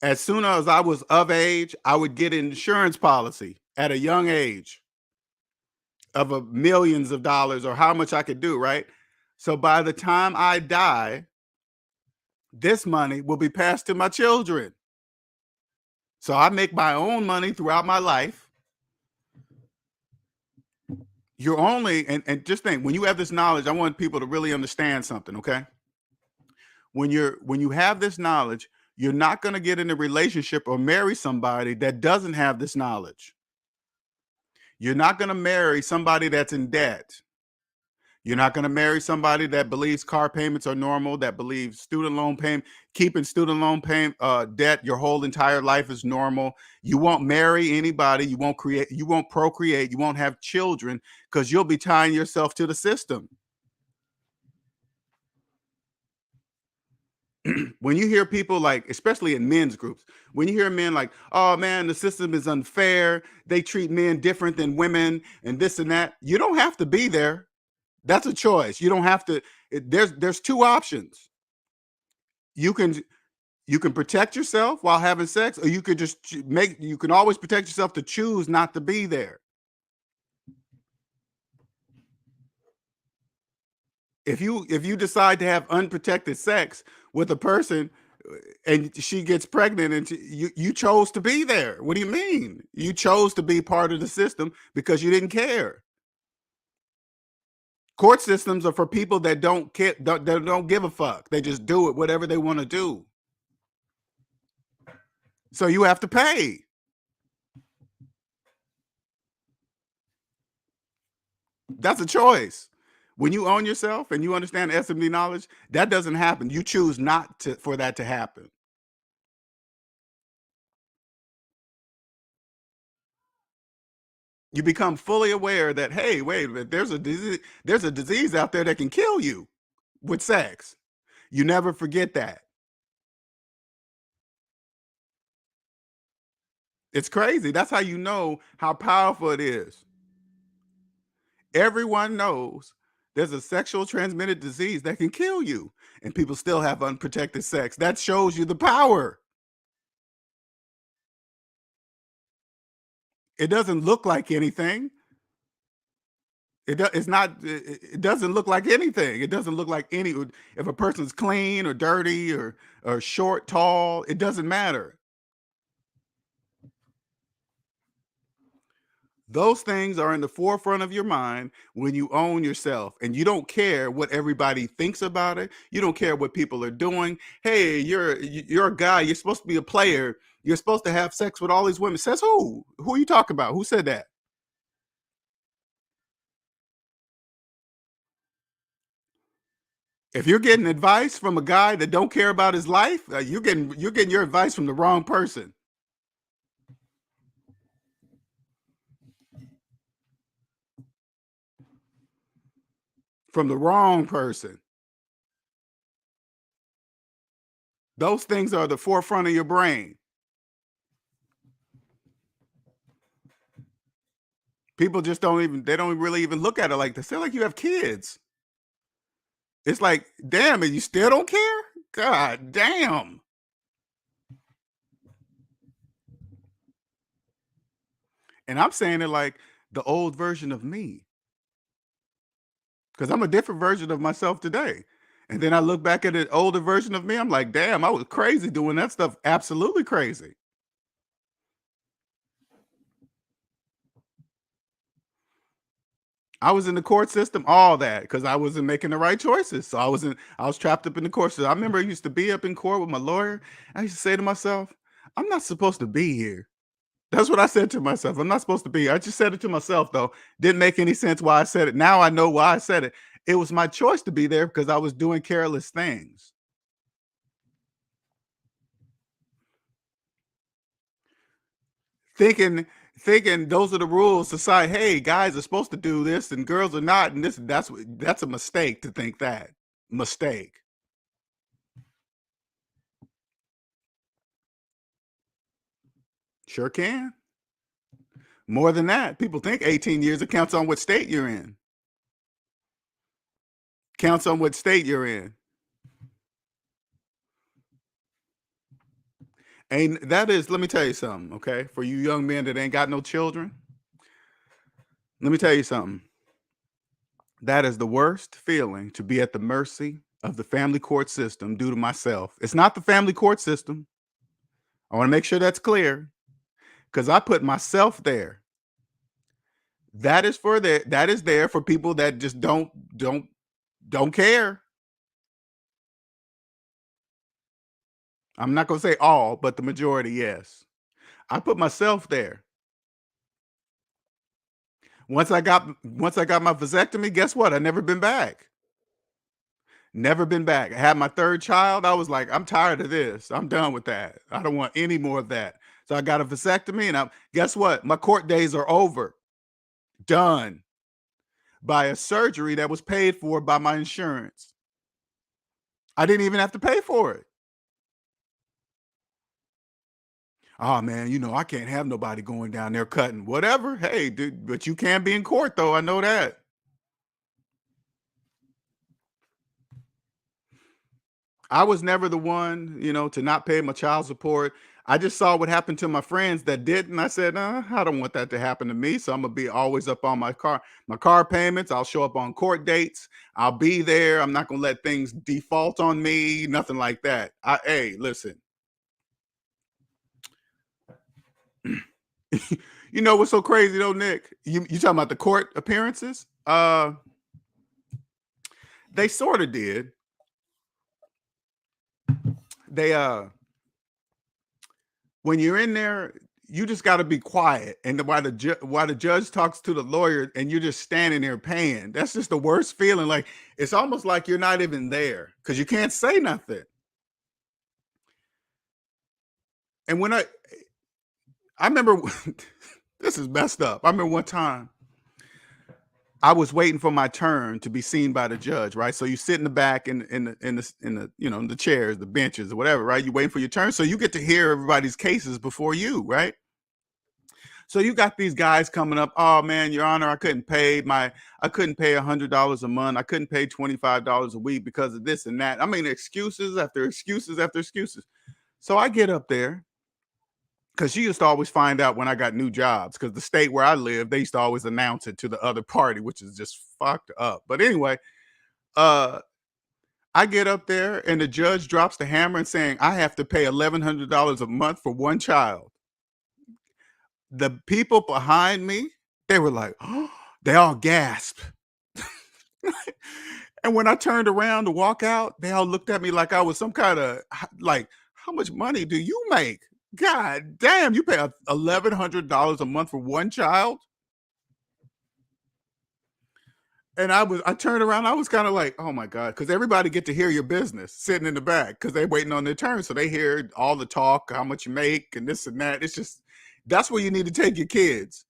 Speaker 2: as soon as I was of age, I would get an insurance policy at a young age of millions of dollars or how much I could do, right? So by the time I die, this money will be passed to my children. So I make my own money throughout my life. You're only, and just think, when you have this knowledge, I want people to really understand something, okay? When you have this knowledge, you're not going to get in a relationship or marry somebody that doesn't have this knowledge. You're not going to marry somebody that's in debt. You're not going to marry somebody that believes car payments are normal, that believes student loan payment, keeping student loan payment debt your whole entire life is normal. You won't marry anybody. You won't procreate. You won't have children because you'll be tying yourself to the system. when you hear people like, especially in men's groups, when you hear men like, oh man, the system is unfair, they treat men different than women and this and that, you don't have to be there. That's a choice. You don't have to. There's two options. You can protect yourself while having sex, or you could just you can always protect yourself to choose not to be there. If you decide to have unprotected sex with a person and she gets pregnant and you chose to be there. What do you mean? You chose to be part of the system because you didn't care. Court systems are for people that don't care, don't give a fuck. They just do it, whatever they want to do. So you have to pay. That's a choice. When you own yourself and you understand SMD knowledge, that doesn't happen. You choose not to for that to happen. You become fully aware that, hey, wait, there's a disease out there that can kill you with sex. You never forget that. It's crazy. That's how you know how powerful it is. Everyone knows there's a sexual transmitted disease that can kill you, and people still have unprotected sex. That shows you the power. It doesn't look like anything. It's not. It doesn't look like anything. It doesn't look like any. If a person's clean or dirty or short, tall, it doesn't matter. Those things are in the forefront of your mind when you own yourself and you don't care what everybody thinks about it. You don't care what people are doing. Hey, you're a guy. You're supposed to be a player. You're supposed to have sex with all these women. Says who? Who are you talking about? Who said that? If you're getting advice from a guy that don't care about his life, you're getting your advice from the wrong person. From the wrong person. Those things are the forefront of your brain. People just they don't really even look at it like this. They're like, you have kids. It's like, damn, and you still don't care? God damn. And I'm saying it like the old version of me, because I'm a different version of myself today. And then I look back at an older version of me, I'm like, damn, I was crazy doing that stuff. Absolutely crazy. I was in the court system, all that, because I wasn't making the right choices. So I was trapped up in the court system. I remember I used to be up in court with my lawyer. I used to say to myself, I'm not supposed to be here. That's what I said to myself. I'm not supposed to be here. I just said it to myself, though. Didn't make any sense why I said it. Now I know why I said it. It was my choice to be there because I was doing careless things. Thinking thinking those are the rules society. Hey, guys are supposed to do this and girls are not, and that's a mistake to think that. Mistake. Sure can. More than that. People think 18 years. It counts on what state you're in. Counts on what state you're in. And that is, let me tell you something, okay? For you young men that ain't got no children, let me tell you something. That is the worst feeling, to be at the mercy of the family court system due to myself. It's not the family court system. I want to make sure that's clear, because I put myself there. That is there for people that just don't care. I'm not gonna say all, but the majority, yes. I put myself there. Once I got my vasectomy, guess what? I never been back. Never been back. I had my third child. I was like, I'm tired of this. I'm done with that. I don't want any more of that. So I got a vasectomy, and guess what? My court days are over. Done by a surgery that was paid for by my insurance. I didn't even have to pay for it. Oh man, I can't have nobody going down there cutting. Whatever. Hey, dude, but you can be in court though. I know that. I was never the one, to not pay my child support. I just saw what happened to my friends that didn't. I said, I don't want that to happen to me. So I'm gonna be always up on my car payments. I'll show up on court dates. I'll be there. I'm not gonna let things default on me. Nothing like that. Hey, listen. You know what's so crazy though, Nick? You talking about the court appearances? They sort of did. They when you're in there, you just got to be quiet. And while the judge talks to the lawyer, and you're just standing there paying, that's just the worst feeling. Like it's almost like you're not even there because you can't say nothing. And when I remember, this is messed up. I remember one time I was waiting for my turn to be seen by the judge, right? So you sit in the back in the chairs, the benches, or whatever, right? You waiting for your turn, so you get to hear everybody's cases before you, right? So you got these guys coming up. Oh man, Your Honor, I couldn't pay $100 a month. I couldn't pay $25 a week because of this and that. I mean, excuses after excuses after excuses. So I get up there because she used to always find out when I got new jobs because the state where I live, they used to always announce it to the other party, which is just fucked up. But anyway, uh, I get up there and the judge drops the hammer and saying I have to pay $1,100 a month for one child. The people behind me, they were like, oh, they all gasped. And when I turned around to walk out, they all looked at me like I was some kind of like, how much money do you make? God damn, you pay $1,100 a month for one child? And I turned around, I was kind of like, oh my God, because everybody get to hear your business sitting in the back because they're waiting on their turn. So they hear all the talk, how much you make, and this and that. It's just, that's where you need to take your kids.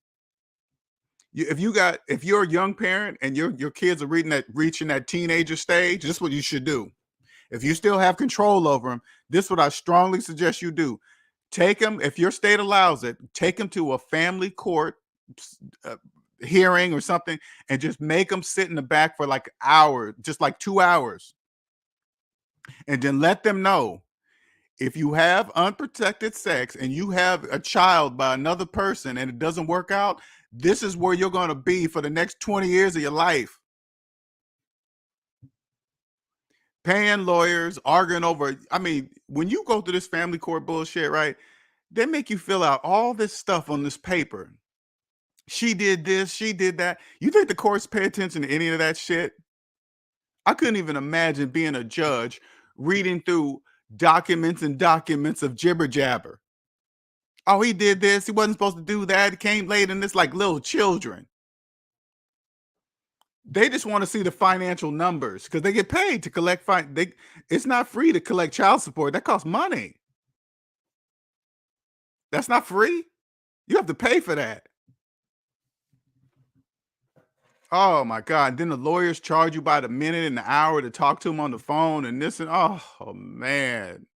Speaker 2: If you're a young parent and your kids are reaching that teenager stage, this is what you should do. If you still have control over them, this is what I strongly suggest you do. Take them, if your state allows it, take them to a family court hearing or something, and just make them sit in the back for like an hour, just like 2 hours, and then let them know if you have unprotected sex and you have a child by another person and it doesn't work out, this is where you're going to be for the next 20 years of your life. Paying lawyers, arguing over, I mean, when you go through this family court bullshit, right? They make you fill out all this stuff on this paper. She did this, she did that. You think the courts pay attention to any of that shit? I couldn't even imagine being a judge reading through documents and documents of jibber jabber. Oh, he did this. He wasn't supposed to do that. He came late, and it's like little children. They just want to see the financial numbers because they get paid to collect. It's not free to collect child support. That costs money. That's not free. You have to pay for that. Oh my God. Then the lawyers charge you by the minute and the hour to talk to them on the phone and this and oh man.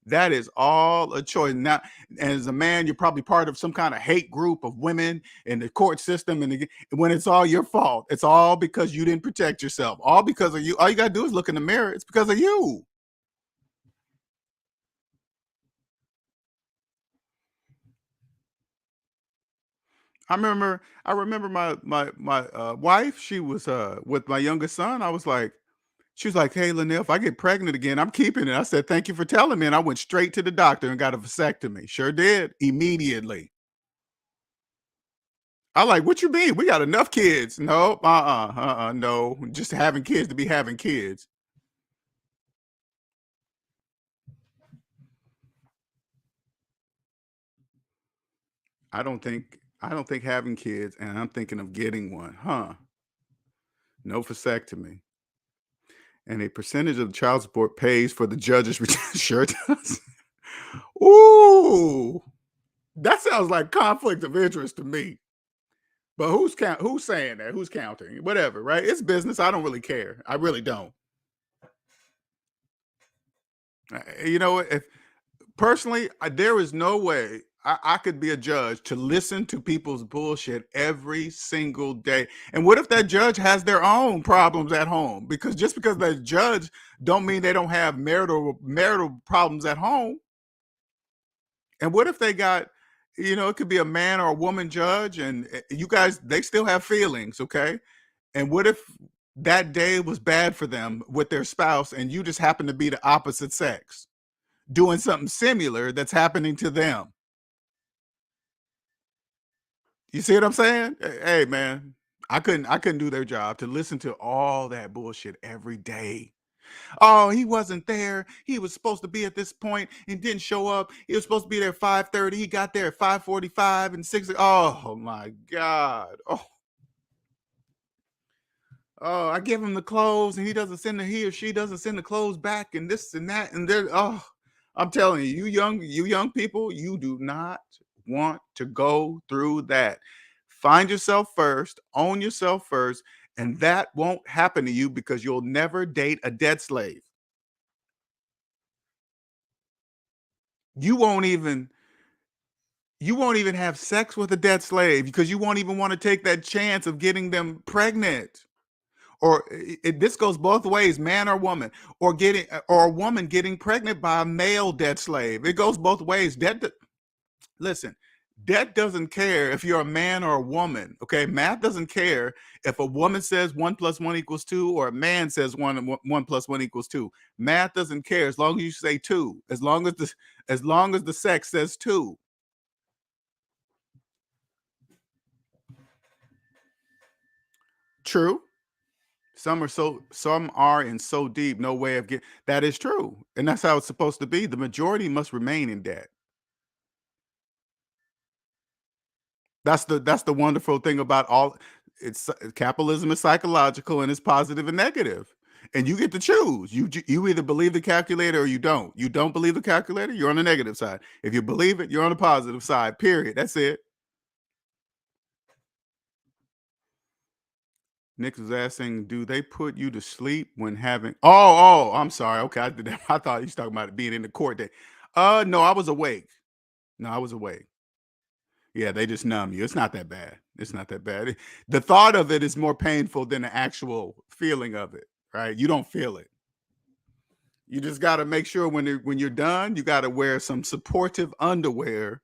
Speaker 2: That is all a choice. Now, as a man, you're probably part of some kind of hate group of women in the court system. And when it's all your fault, it's all because you didn't protect yourself. All because of you. All you got to do is look in the mirror. It's because of you. I remember my wife. She was with my youngest son. She was like, "Hey, Linnell, if I get pregnant again, I'm keeping it." I said, "Thank you for telling me." And I went straight to the doctor and got a vasectomy. Sure did immediately. I like, what you mean? We got enough kids. No, no. Just having kids to be having kids. I don't think having kids, and I'm thinking of getting one. Huh. No vasectomy. And a percentage of the child support pays for the judge's return. Sure does. Ooh. That sounds like conflict of interest to me. But who's saying that? Who's counting? Whatever, right? It's business. I don't really care. I really don't. You know what? If personally, there is no way I could be a judge to listen to people's bullshit every single day. And what if that judge has their own problems at home? Because just because they're judge don't mean they don't have marital problems at home. And what if they got, it could be a man or a woman judge, and you guys, they still have feelings, okay? And what if that day was bad for them with their spouse, and you just happen to be the opposite sex, doing something similar that's happening to them? You see what I'm saying? Hey, man, I couldn't do their job to listen to all that bullshit every day. Oh, he wasn't there. He was supposed to be at this point and didn't show up. He was supposed to be there at 5:30. He got there at 5:45 and 6. Oh my God. Oh, I give him the clothes and he or she doesn't send the clothes back, and this and that. And there, I'm telling you, you young people, you do not want to go through that. Find yourself first, own yourself first, and that won't happen to you because you'll never date a debt slave. You won't even have sex with a debt slave because you won't even want to take that chance of getting them pregnant. Or this goes both ways, man or woman, or a woman getting pregnant by a male debt slave. It goes both ways. Listen, debt doesn't care if you're a man or a woman. Okay, math doesn't care if a woman says 1 + 1 = 2, or a man says 1 + 1 = 2. Math doesn't care as long as you say 2. As long as the sex says 2. True. Some are in so deep, no way of getting. That is true, and that's how it's supposed to be. The majority must remain in debt. That's the wonderful thing about all. It's capitalism is psychological, and it's positive and negative, and you get to choose. You either believe the calculator or you don't. You don't believe the calculator, you're on the negative side. If you believe it, you're on the positive side. Period. That's it. Nick was asking, do they put you to sleep when having? I'm sorry. Okay, I did that. I thought he was talking about it being in the court day. No, I was awake. No, I was awake. Yeah, they just numb you. It's not that bad. It's not that bad. The thought of it is more painful than the actual feeling of it, right? You don't feel it. You just got to make sure when you're done, you got to wear some supportive underwear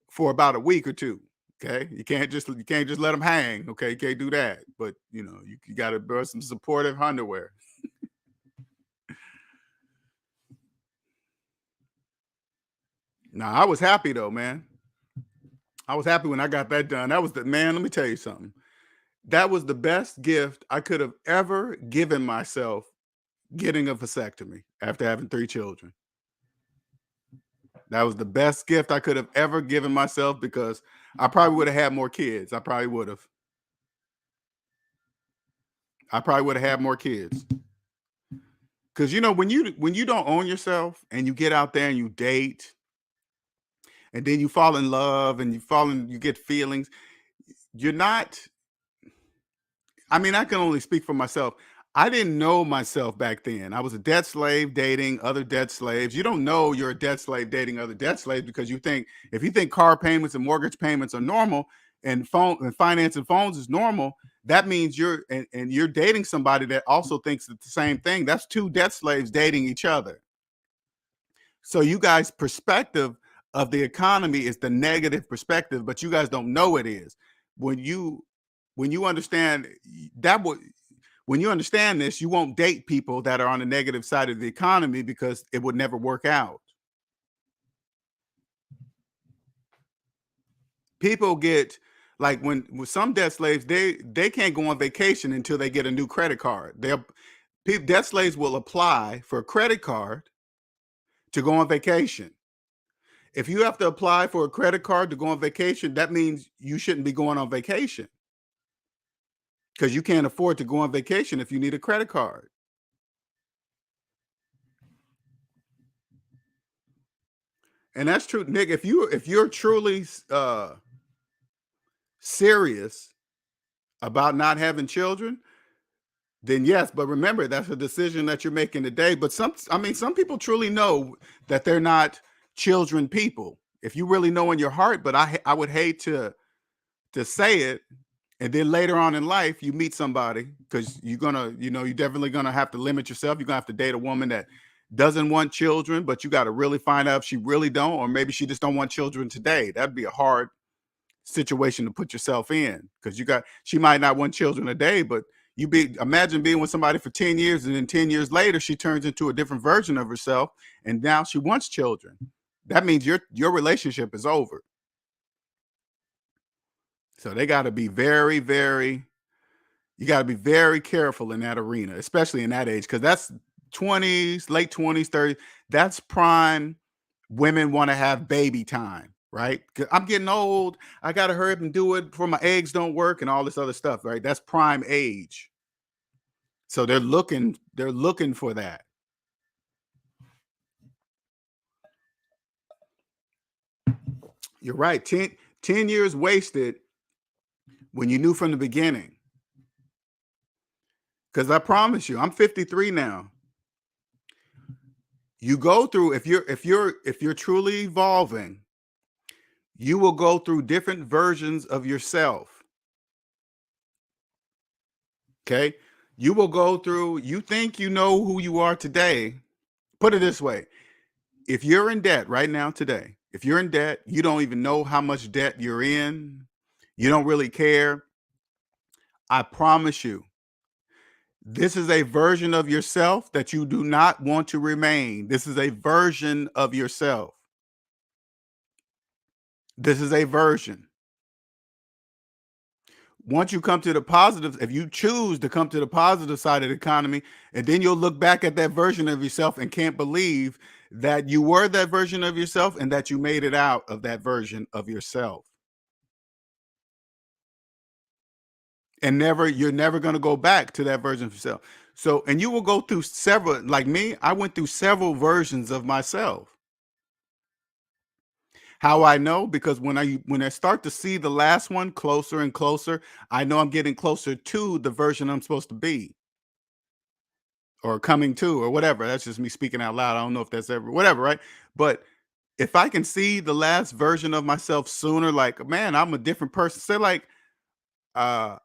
Speaker 2: for about a week or two. Okay, you can't just let them hang. Okay, you can't do that. But you got to wear some supportive underwear. Now, I was happy though, man. I was happy when I got that done. That was man. Let me tell you something. That was the best gift I could have ever given myself, getting a vasectomy after having 3 children. That was the best gift I could have ever given myself, because I probably would have had more kids. I probably would have had more kids. Because when you don't own yourself and you get out there and you date, and then you fall in love and you get feelings, you're not. I mean, I can only speak for myself. I didn't know myself back then. I was a debt slave dating other debt slaves. You don't know you're a debt slave dating other debt slaves because if you think car payments and mortgage payments are normal, and finance and phones is normal, that means you're dating somebody that also thinks the same thing. That's 2 debt slaves dating each other. So you guys' perspective of the economy is the negative perspective, but you guys don't know it is. When you understand that, when you understand this, you won't date people that are on the negative side of the economy, because it would never work out. People get, like, with some debt slaves, they can't go on vacation until they get a new credit card. Debt slaves will apply for a credit card to go on vacation. If you have to apply for a credit card to go on vacation, that means you shouldn't be going on vacation, because you can't afford to go on vacation if you need a credit card. And that's true, Nick. If you're truly serious about not having children, then yes. But remember, that's a decision that you're making today. But some people truly know that they're not children people. If you really know in your heart, but I would hate to say it, and then later on in life you meet somebody, because you're gonna, you're definitely gonna have to limit yourself. You're gonna have to date a woman that doesn't want children, but you got to really find out if she really don't, or maybe she just don't want children today. That'd be a hard situation to put yourself in, because she might not want children today, but imagine being with somebody for 10 years, and then 10 years later she turns into a different version of herself, and now she wants children. That means your relationship is over. So they got to be very, very, you got to be very careful in that arena, especially in that age, because that's 20s, late 20s, 30s. That's prime. Women want to have baby time, right? 'Cause I'm getting old. I got to hurry up and do it before my eggs don't work and all this other stuff, right? That's prime age. So they're looking for that. You're right. 10 years wasted when you knew from the beginning. Because I promise you, I'm 53 now. You go through, if you're truly evolving, you will go through different versions of yourself. Okay? You will go through, you think you know who you are today. Put it this way. If you're in debt right now today, if you're in debt, you don't even know how much debt you're in. You don't really care. I promise you, this is a version of yourself that you do not want to remain. This is a version of yourself. This is a version. Once you come to the positive, if you choose to come to the positive side of the economy, and then you'll look back at that version of yourself and can't believe that you were that version of yourself and that you made it out of that version of yourself. And you're never going to go back to that version of yourself. So, and you will go through several, like me, I went through several versions of myself. How I know? Because when I start to see the last one closer and closer, I know I'm getting closer to the version I'm supposed to be, or coming to, or whatever. That's just me speaking out loud. I don't know if that's ever whatever, right? But if I can see the last version of myself sooner, like, man, I'm a different person. Say like uh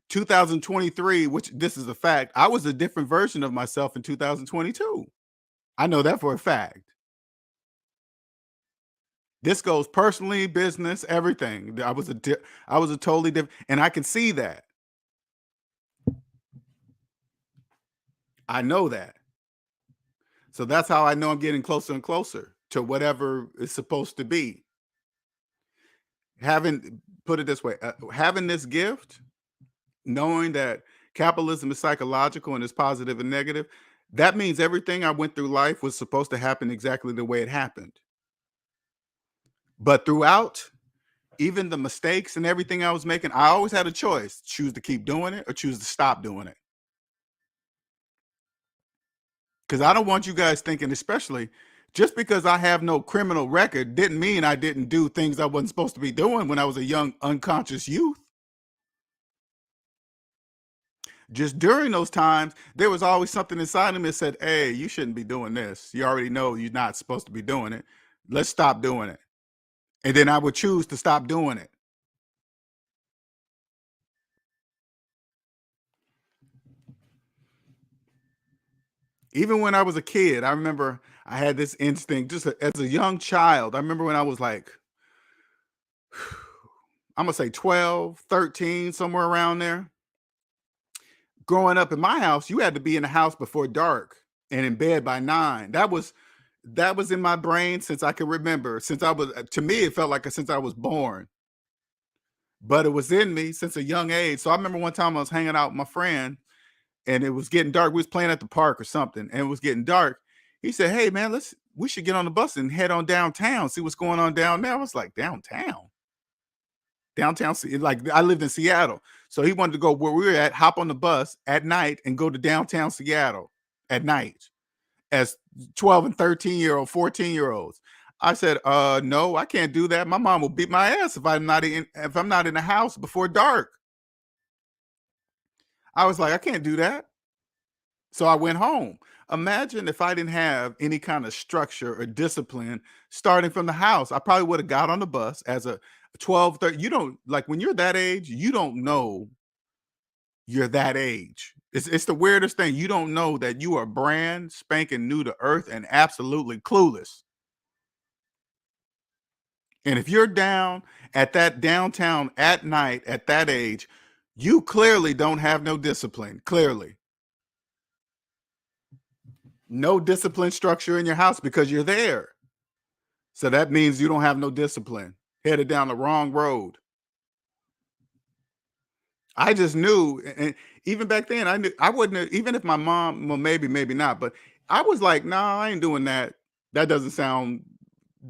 Speaker 2: 2023, which this is a fact, I was a different version of myself in 2022. I know that for a fact. This goes personally, business, everything. I was a totally different, and I can see that. I know that. So that's how I know I'm getting closer and closer to whatever is supposed to be. Put it this way, having this gift, knowing that capitalism is psychological and it's positive and negative, that means everything I went through life was supposed to happen exactly the way it happened. But throughout, even the mistakes and everything I was making, I always had a choice: choose to keep doing it or choose to stop doing it. Because I don't want you guys thinking, especially just because I have no criminal record, didn't mean I didn't do things I wasn't supposed to be doing when I was a young, unconscious youth. Just during those times, there was always something inside of me that said, hey, you shouldn't be doing this. You already know you're not supposed to be doing it. Let's stop doing it. And then I would choose to stop doing it. Even when I was a kid, I remember I had this instinct just as a young child. I remember when I was like, I'm going to say 12, 13, somewhere around there. Growing up in my house, you had to be in the house before dark and in bed by 9. That was in my brain since I can remember. Since I was, to me, it felt like since I was born. But it was in me since a young age. So I remember one time I was hanging out with my friend, and it was getting dark. We was playing at the park or something, and it was getting dark. He said, hey man, we should get on the bus and head on downtown, see what's going on down there. I was like, downtown, like I lived in Seattle. So he wanted to go where we were at, hop on the bus at night and go to downtown Seattle at night as 12 and 13-year-old, 14-year-olds. I said, no, I can't do that. My mom will beat my ass if I'm not in the house before dark. I was like, I can't do that. So I went home. Imagine if I didn't have any kind of structure or discipline starting from the house. I probably would have got on the bus as a 12, 13. You don't like when you're that age, you don't know you're that age. It's the weirdest thing. You don't know that you are brand spanking new to earth and absolutely clueless. And if you're down at that downtown at night at that age, you clearly don't have no discipline. Clearly, no discipline structure in your house because you're there. So that means you don't have no discipline. Headed down the wrong road. I just knew, and even back then, I knew I wouldn't have, even if my mom, well, maybe not, but I was like, no, I ain't doing that. That doesn't sound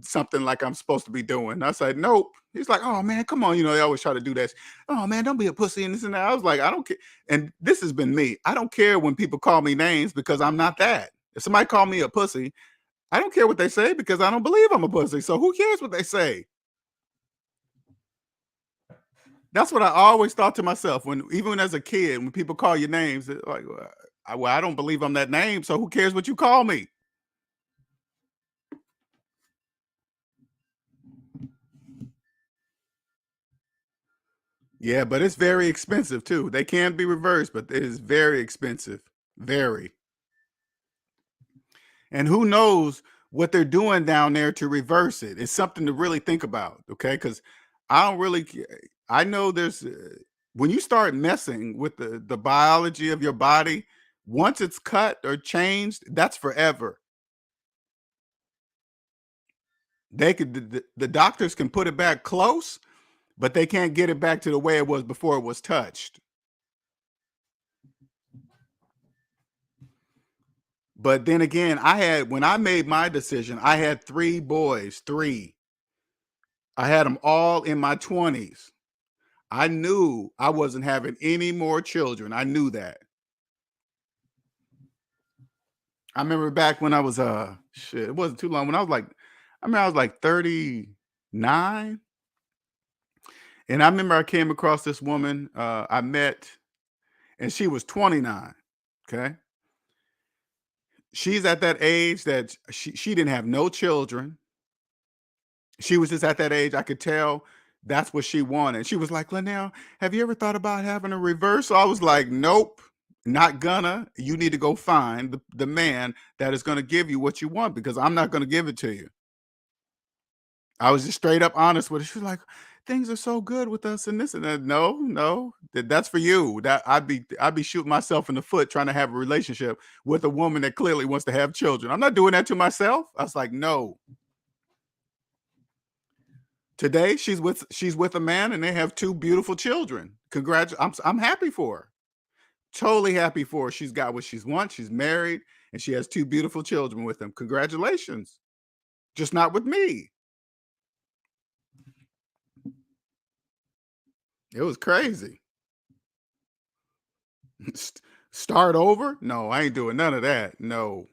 Speaker 2: something like I'm supposed to be doing. I said, nope. He's like, oh man, come on. They always try to do this. Oh man, don't be a pussy and this and that. I was like, I don't care. And this has been me. I don't care when people call me names because I'm not that. If somebody call me a pussy, I don't care what they say because I don't believe I'm a pussy. So who cares what they say? That's what I always thought to myself when, even as a kid, when people call you names, like, well, I don't believe I'm that name. So who cares what you call me? Yeah, but it's very expensive too. They can be reversed, but it is very expensive. Very. And who knows what they're doing down there to reverse it? It's something to really think about. Okay. Because I don't really, I know there's, when you start messing with the biology of your body, once it's cut or changed, that's forever. They could, the doctors can put it back close, but they can't get it back to the way it was before it was touched. But then again, when I made my decision, I had 3 boys, 3. I had them all in my 20s. I knew I wasn't having any more children. I knew that. I remember back when I was shit, it wasn't too long when I was like 39, and I remember I came across this woman I met, and she was 29. Okay. She's at that age that she didn't have no children. She was just at that age, I could tell that's what she wanted. She was like, "Linnell, have you ever thought about having a reverse?" So I was like, "Nope, not gonna. You need to go find the man that is gonna give you what you want because I'm not gonna give it to you." I was just straight up honest with her. She was like, "Things are so good with us and this and that." No, no, that's for you. That I'd be shooting myself in the foot trying to have a relationship with a woman that clearly wants to have children. I'm not doing that to myself. I was like, "No." Today she's with a man and they have 2 beautiful children. I'm happy for her. Totally happy for her. She's got what she wants. She's married and she has 2 beautiful children with him. Congratulations. Just not with me. It was crazy. Start over? No, I ain't doing none of that. No.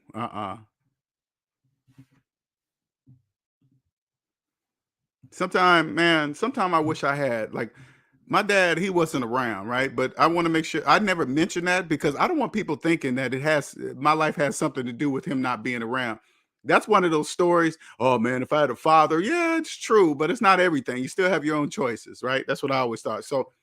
Speaker 2: Sometime I wish I had like my dad, he wasn't around, right? But I want to make sure I never mention that because I don't want people thinking that my life has something to do with him not being around. That's one of those stories. Oh man, if I had a father, yeah, it's true, but it's not everything. You still have your own choices, right? That's what I always thought. So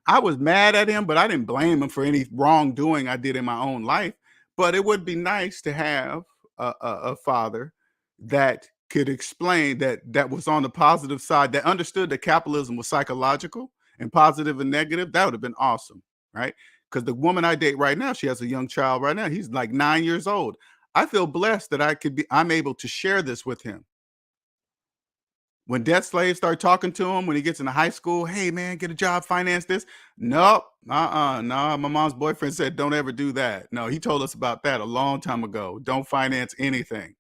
Speaker 2: I was mad at him, but I didn't blame him for any wrongdoing I did in my own life. But it would be nice to have a father that could explain that was on the positive side, that understood that capitalism was psychological and positive and negative. That would have been awesome, right? Because the woman I date right now, she has a young child right now. He's like 9 years old. I feel blessed that I'm able to share this with him. When debt slaves start talking to him when he gets into high school, hey man, get a job, finance this. Nope. No. My mom's boyfriend said, don't ever do that. No, he told us about that a long time ago. Don't finance anything.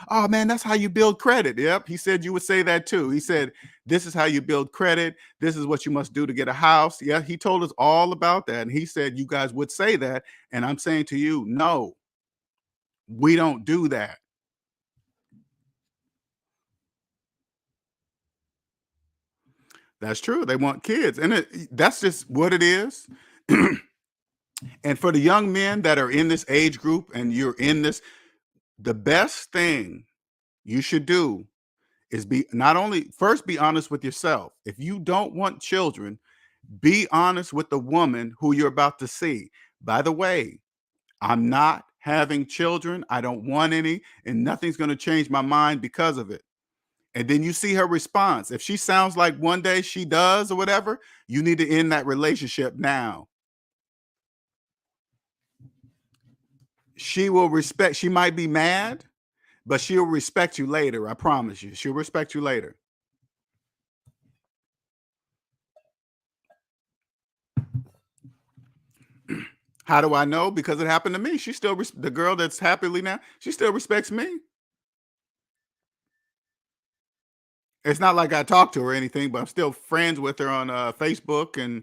Speaker 2: Oh man, that's how you build credit. Yep. He said you would say that too. He said, this is how you build credit. This is what you must do to get a house. Yeah, he told us all about that. And he said you guys would say that. And I'm saying to you, no, we don't do that. That's true. They want kids. And that's just what it is. And for the young men that are in this age group and you're in this, the best thing you should do is be not only first be honest with yourself. If you don't want children, be honest with the woman who you're about to see. By the way, I'm not having children. I don't want any, and nothing's going to change my mind because of it. And then you see her response. If she sounds like one day she does or whatever, you need to end that relationship now. She will respect, she might be mad, but she'll respect you later. I promise you. She'll respect you later. How do I know? Because it happened to me. She still, the girl that's happily now, she still respects me. It's not like I talk to her or anything, but I'm still friends with her on Facebook, and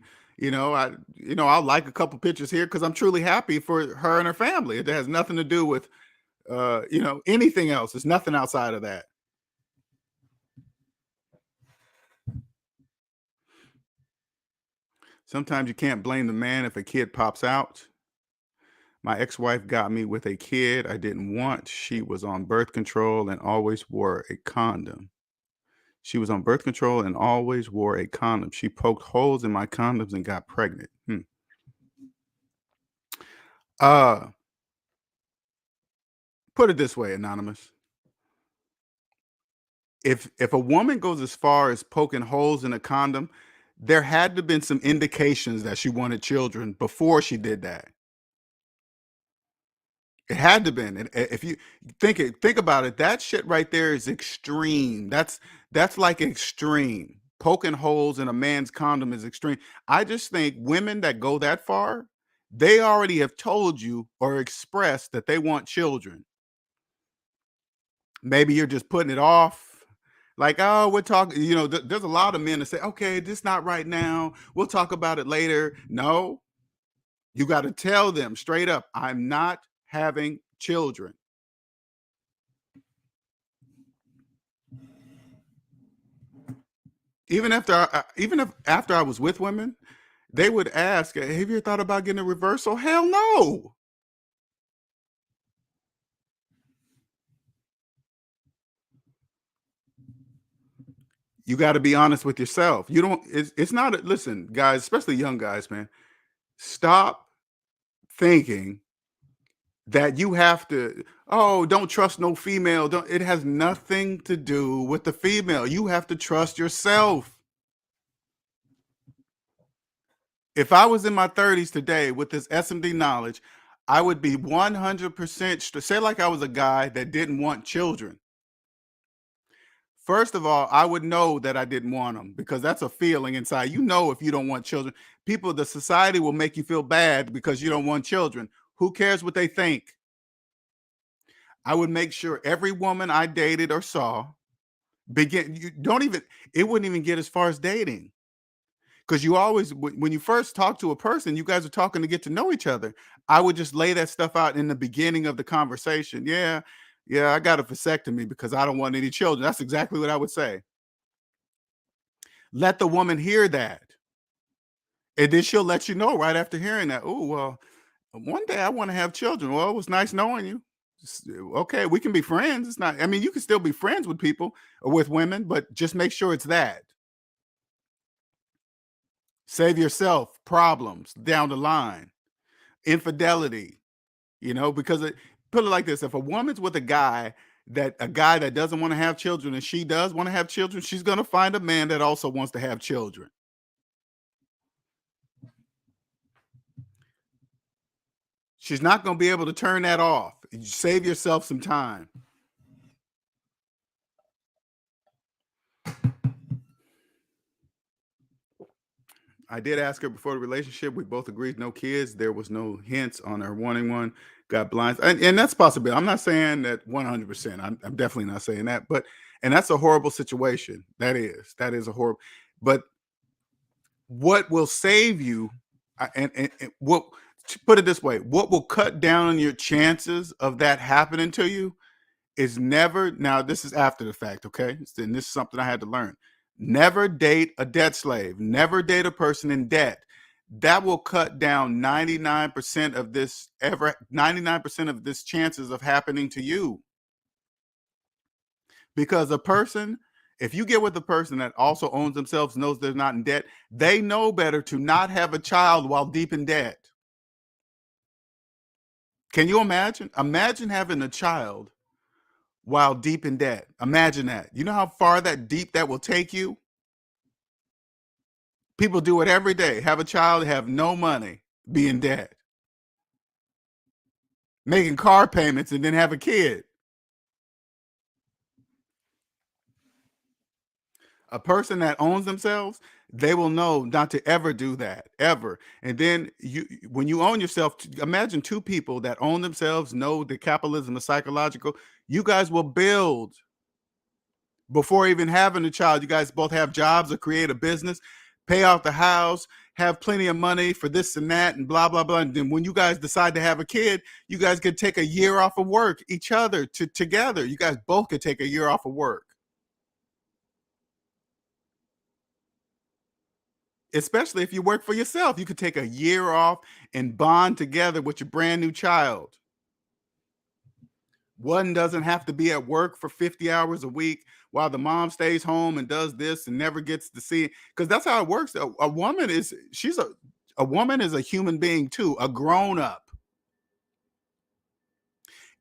Speaker 2: I'll like a couple pictures here because I'm truly happy for her and her family. It has nothing to do with anything else. It's nothing outside of that. Sometimes you can't blame the man if a kid pops out. My ex-wife got me with a kid I didn't want. She was on birth control and always wore a condom. She was on birth control and always wore a condom. She poked holes in my condoms and got pregnant. Uh, Put it this way, anonymous. If a woman goes as far as poking holes in a condom, there had to been some indications that she wanted children before she did that. It had to been. And if you think about it, that shit right there is extreme. That's like extreme. Poking holes in a man's condom is extreme. I just think women that go that far, they already have told you or expressed that they want children. Maybe you're just putting it off. Like, oh, we're talking, there's a lot of men that say, okay, this not right now. We'll talk about it later. No, you got to tell them straight up, I'm not having children. Even if after I was with women, they would ask, have you thought about getting a reversal? Hell no. You got to be honest with yourself. You don't, it's not, listen, guys, especially young guys, man, stop thinking that you have to, oh, don't trust no female. Don't, it has nothing to do with the female. You have to trust yourself. If I was in my 30s today with this SMD knowledge, I would be 100% say like I was a guy that didn't want children. First of all, I would know that I didn't want them because that's a feeling inside. If you don't want children, the society will make you feel bad because you don't want children. Who cares what they think? I would make sure every woman I dated or saw it wouldn't even get as far as dating. Because you always, when you first talk to a person, you guys are talking to get to know each other. I would just lay that stuff out in the beginning of the conversation. Yeah, I got a vasectomy because I don't want any children. That's exactly what I would say. Let the woman hear that. And then she'll let you know right after hearing that. Oh, well, one day I want to have children. Well, it was nice knowing you. Okay, we can be friends. It's not, I mean, you can still be friends with people or with women, but just make sure it's that. Save yourself problems down the line. Infidelity, because put it like this: if a woman's with a guy that doesn't want to have children and she does want to have children, she's going to find a man that also wants to have children. She's not going to be able to turn that off. Save yourself some time. I did ask her before the relationship. We both agreed no kids. There was no hints on her wanting one. Got blinds, and that's possible. I'm not saying that 100%. I'm definitely not saying that. And that's a horrible situation. That is a horrible. But what will save you, and what, put it this way, what will cut down on your chances of that happening to you is never. Now this is after the fact, okay? And this is something I had to learn. Never date a debt slave. Never date a person in debt. that will cut down 99% of this 99% of this chances of happening to you. Because if you get with a person that also owns themselves, knows they're not in debt, they know better to not have a child while deep in debt. Can you imagine? Imagine having a child while deep in debt. Imagine that. You know how far that deep that will take you? People do it every day. Have a child, have no money, be in debt. Making car payments and then have a kid. A person that owns themselves, they will know not to ever do that, ever. And then when you own yourself, imagine two people that own themselves, know that capitalism is psychological. You guys will build before even having a child. You guys both have jobs or create a business, pay off the house, have plenty of money for this and that and blah, blah, blah. And then when you guys decide to have a kid, you guys could take a year off of work, each other together. You guys both could take a year off of work. Especially if you work for yourself, you could take a year off and bond together with your brand new child. One doesn't have to be at work for 50 hours a week while the mom stays home and does this and never gets to see, because that's how it works. A woman is a woman is a human being too, a grown up.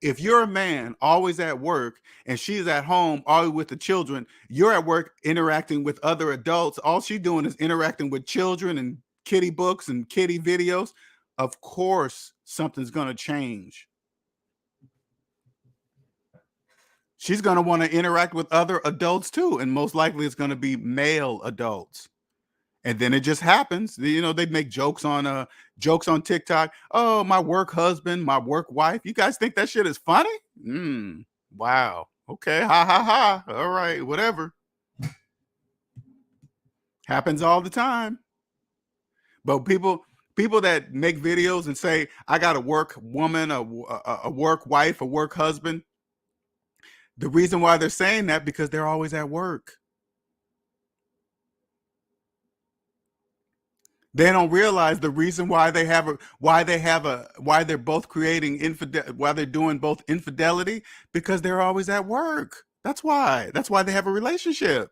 Speaker 2: If you're a man always at work and she's at home always with the children, you're at work interacting with other adults. All she's doing is interacting with children and kitty books and kitty videos. Of course, something's going to change. She's going to want to interact with other adults too. And most likely it's going to be male adults. And then it just happens. You know, they make jokes on TikTok. Oh, my work husband, my work wife. You guys think that shit is funny? Wow. Okay. Ha ha ha. All right. Whatever. Happens all the time. But people that make videos and say, I got a work woman, a work wife, a work husband. The reason why they're saying that, because they're always at work. They don't realize the reason why they're both creating why they're doing both infidelity, because they're always at work. That's why they have a relationship.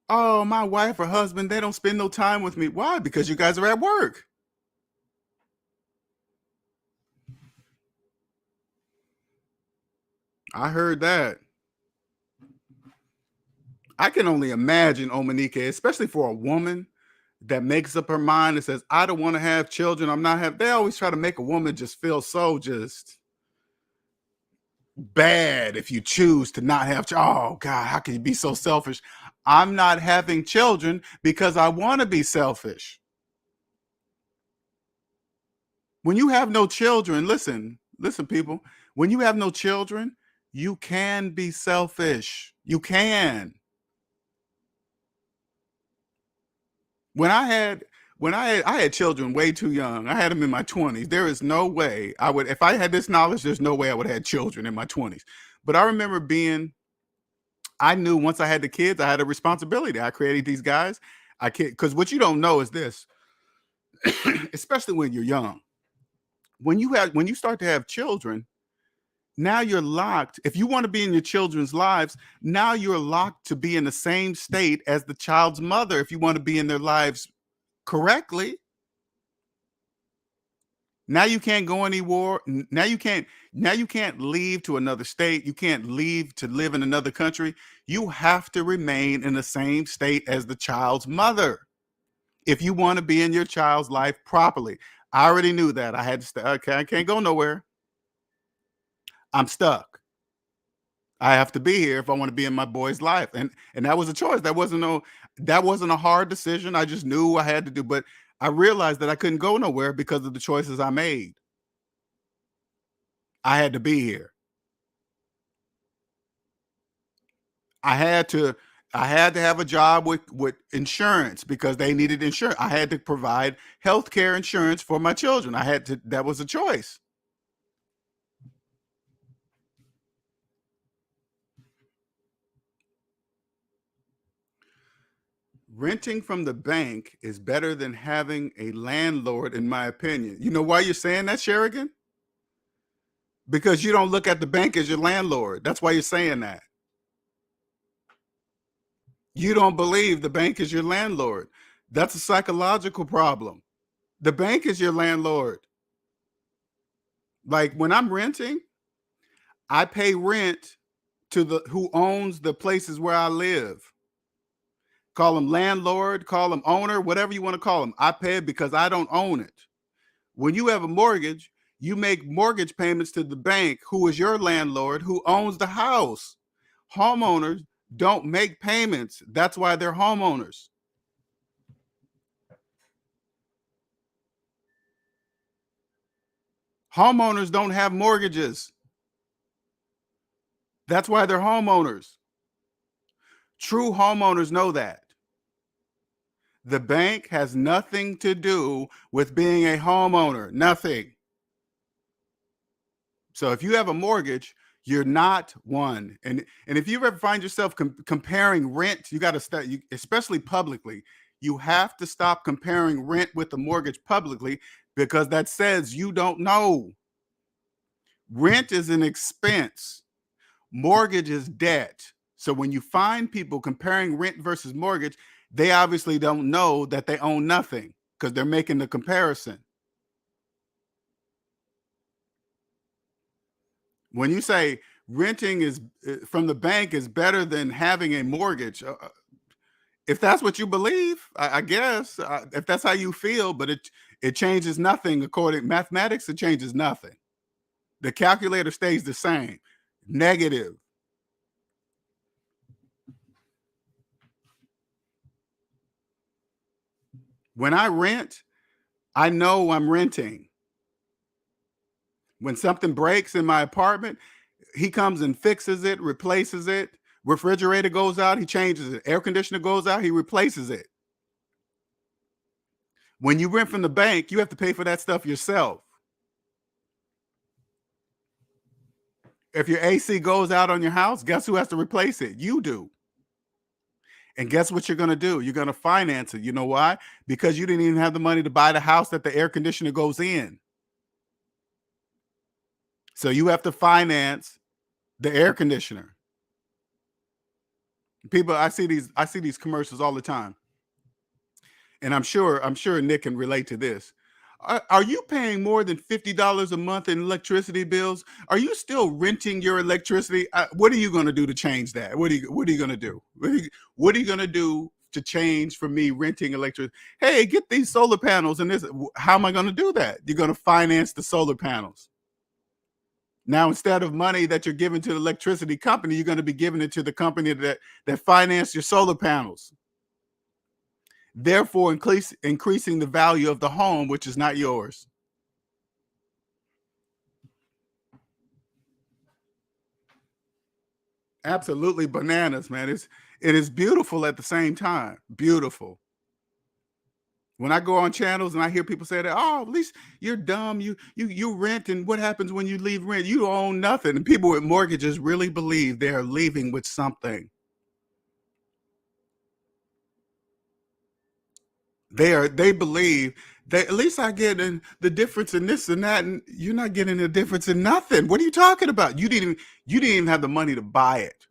Speaker 2: Oh, my wife or husband, they don't spend no time with me. Why? Because you guys are at work. I heard that. I can only imagine, Omanike, especially for a woman that makes up her mind and says, I don't want to have children. They always try to make a woman just feel so just bad if you choose to not have oh God, how can you be so selfish? I'm not having children because I want to be selfish. When you have no children, listen people, when you have no children, you can be selfish. You can. I had children way too young. I had them in my 20s. There is no way if I had this knowledge, there's no way I would have had children in my 20s. But I remember I knew once I had the kids, I had a responsibility. I created these guys. Because what you don't know is this, especially when you're young. When you start to have children, now you're locked. If you want to be in your children's lives, now you're locked to be in the same state as the child's mother if you want to be in their lives correctly. Now you can't go anywhere. Now you can't leave to another state. You can't leave to live in another country. You have to remain in the same state as the child's mother if you want to be in your child's life properly. I already knew that. I had to stay. Okay, I can't go nowhere. I'm stuck. I have to be here if I want to be in my boy's life. And that was a choice. That wasn't a hard decision. I just knew I had to do, but I realized that I couldn't go nowhere because of the choices I made. I had to be here. I had to have a job with insurance because they needed insurance. I had to provide healthcare insurance for my children. That was a choice. Renting from the bank is better than having a landlord, in my opinion. You know why you're saying that, Sherigan? Because you don't look at the bank as your landlord. That's why you're saying that. You don't believe the bank is your landlord. That's a psychological problem. The bank is your landlord. Like when I'm renting, I pay rent to the who owns the places where I live. Call them landlord, call them owner, whatever you want to call them. I pay it because I don't own it. When you have a mortgage, you make mortgage payments to the bank, who is your landlord, who owns the house. Homeowners don't make payments. That's why they're homeowners. Homeowners don't have mortgages. That's why they're homeowners. True homeowners know that. The bank has nothing to do with being a homeowner. Nothing. So if you have a mortgage, you're not one. And if you ever find yourself comparing rent, you got to start, especially publicly, you have to stop comparing rent with the mortgage publicly, because that says you don't know. Rent is an expense. Mortgage is debt. So when you find people comparing rent versus mortgage, they obviously don't know that they own nothing, because they're making the comparison. When you say renting is from the bank is better than having a mortgage, if that's what you believe, I guess if that's how you feel, but it changes nothing. According to mathematics, it changes nothing. The calculator stays the same, negative. When I rent, I know I'm renting. When something breaks in my apartment, he comes and fixes it, replaces it. Refrigerator goes out, he changes it. Air conditioner goes out, he replaces it. When you rent from the bank, you have to pay for that stuff yourself. If your AC goes out on your house, guess who has to replace it? You do. And guess what you're going to do? You're going to finance it. You know why? Because you didn't even have the money to buy the house that the air conditioner goes in. So you have to finance the air conditioner. People, I see these commercials all the time. And I'm sure Nick can relate to this. Are you paying more than $50 a month in electricity bills? Are you still renting your electricity? What are you going to do to change that? What are you going to do? What are you going to do to change for me renting electricity? Hey, get these solar panels and this. How am I going to do that? You're going to finance the solar panels. Now, instead of money that you're giving to the electricity company, you're going to be giving it to the company that financed your solar panels, therefore increasing the value of the home, which is not yours. Absolutely bananas, man. It is beautiful at the same time. Beautiful. When I go on channels and I hear people say that, oh, at least you're dumb. You rent, and what happens when you leave rent? You own nothing. And people with mortgages really believe they are leaving with something. They believe that at least I get in the difference in this and that, and you're not getting a difference in nothing. What are you talking about? You didn't even have the money to buy it.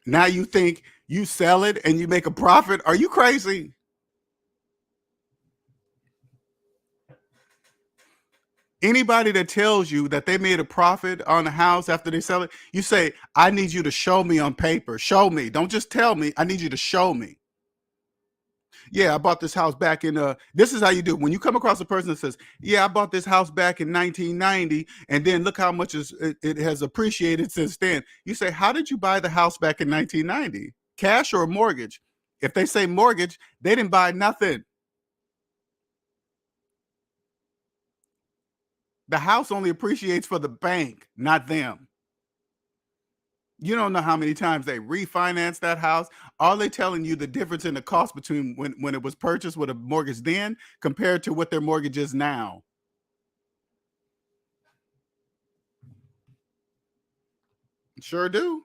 Speaker 2: Now you think you sell it and you make a profit? Are you crazy? Anybody that tells you that they made a profit on the house after they sell it, you say, I need you to show me on paper. Show me. Don't just tell me. I need you to show me. Yeah, I bought this house back in this is how you do it. When you come across a person that says, yeah, I bought this house back in 1990, and then look how much it has appreciated since then. You say, how did you buy the house back in 1990? Cash or a mortgage? If they say mortgage, they didn't buy nothing. The house only appreciates for the bank, not them. You don't know how many times they refinanced that house. Are they telling you the difference in the cost between when it was purchased with a mortgage then compared to what their mortgage is now? Sure do.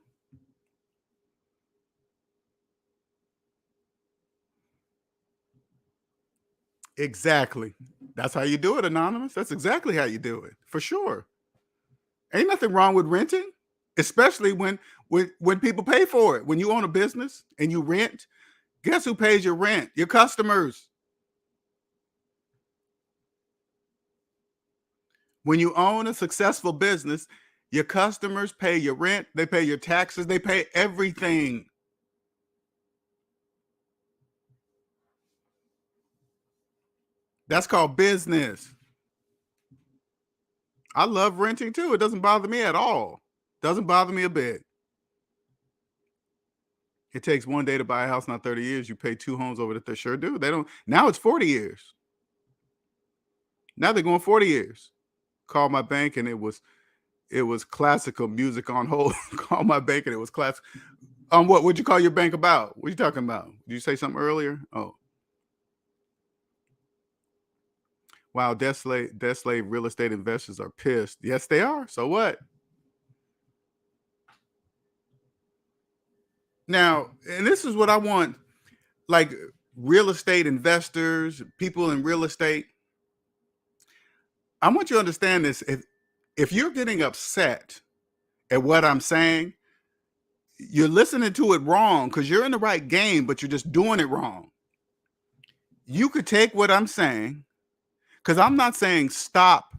Speaker 2: Exactly. That's how you do it, Anonymous. That's exactly how you do it, for sure. Ain't nothing wrong with renting, especially when people pay for it. When you own a business and you rent, guess who pays your rent? Your customers. When you own a successful business, your customers pay your rent, they pay your taxes, they pay everything. That's called business. I love renting too. It doesn't bother me at all. Doesn't bother me a bit. It takes one day to buy a house, not 30 years. You pay two homes over that. They sure do. They don't. Now it's 40 years. Now they're going 40 years. Called my bank and it was classical music on hold. Called my bank and it was classic. What would you call your bank about? What are you talking about? Did you say something earlier? Oh, wow. Debt slave real estate investors are pissed. Yes, they are. So what? Now, and this is what I want, like real estate investors, people in real estate. I want you to understand this. If you're getting upset at what I'm saying, you're listening to it wrong because you're in the right game, but you're just doing it wrong. You could take what I'm saying, because I'm not saying stop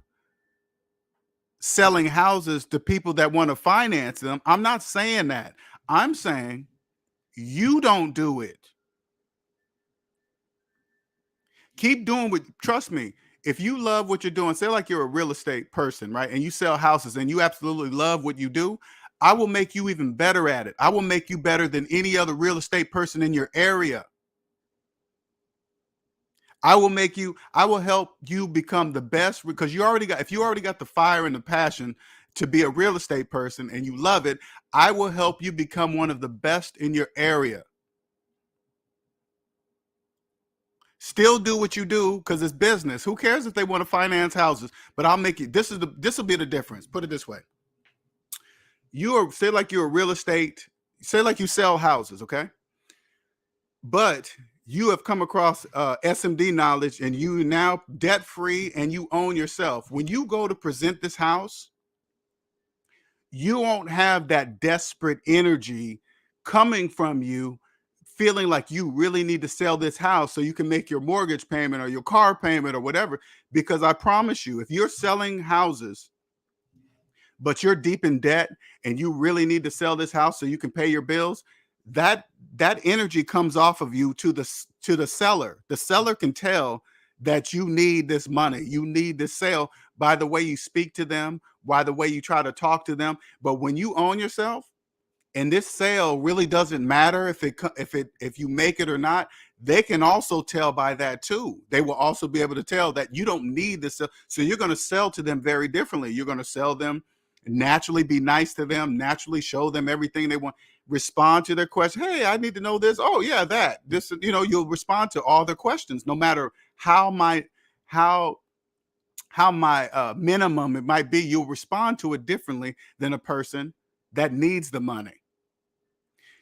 Speaker 2: selling houses to people that want to finance them. I'm not saying that. I'm saying you don't do it. Keep doing what, trust me, if you love what you're doing, say like you're a real estate person, right? And you sell houses and you absolutely love what you do, I will make you even better at it. I will make you better than any other real estate person in your area. I will help you become the best, because if you already got the fire and the passion to be a real estate person and you love it, I will help you become one of the best in your area. Still do what you do because it's business. Who cares if they want to finance houses? But I'll make it. This will be the difference. Put it this way. Say like you're a real estate, say like you sell houses, okay? But you have come across SMD knowledge and you now debt free and you own yourself. When you go to present this house, you won't have that desperate energy coming from you, feeling like you really need to sell this house so you can make your mortgage payment or your car payment or whatever. Because I promise you, if you're selling houses, but you're deep in debt and you really need to sell this house so you can pay your bills, that energy comes off of you to the seller. The seller can tell that you need this money, you need this sale, by the way you speak to them, by the way you try to talk to them. But when you own yourself, and this sale really doesn't matter if you make it or not, they can also tell by that too. They will also be able to tell that you don't need this. So you're going to sell to them very differently. You're going to sell them naturally, be nice to them, naturally show them everything they want, respond to their question. Hey, I need to know this. Oh yeah, this, you'll respond to all their questions, no matter how my minimum it might be. You'll respond to it differently than a person that needs the money.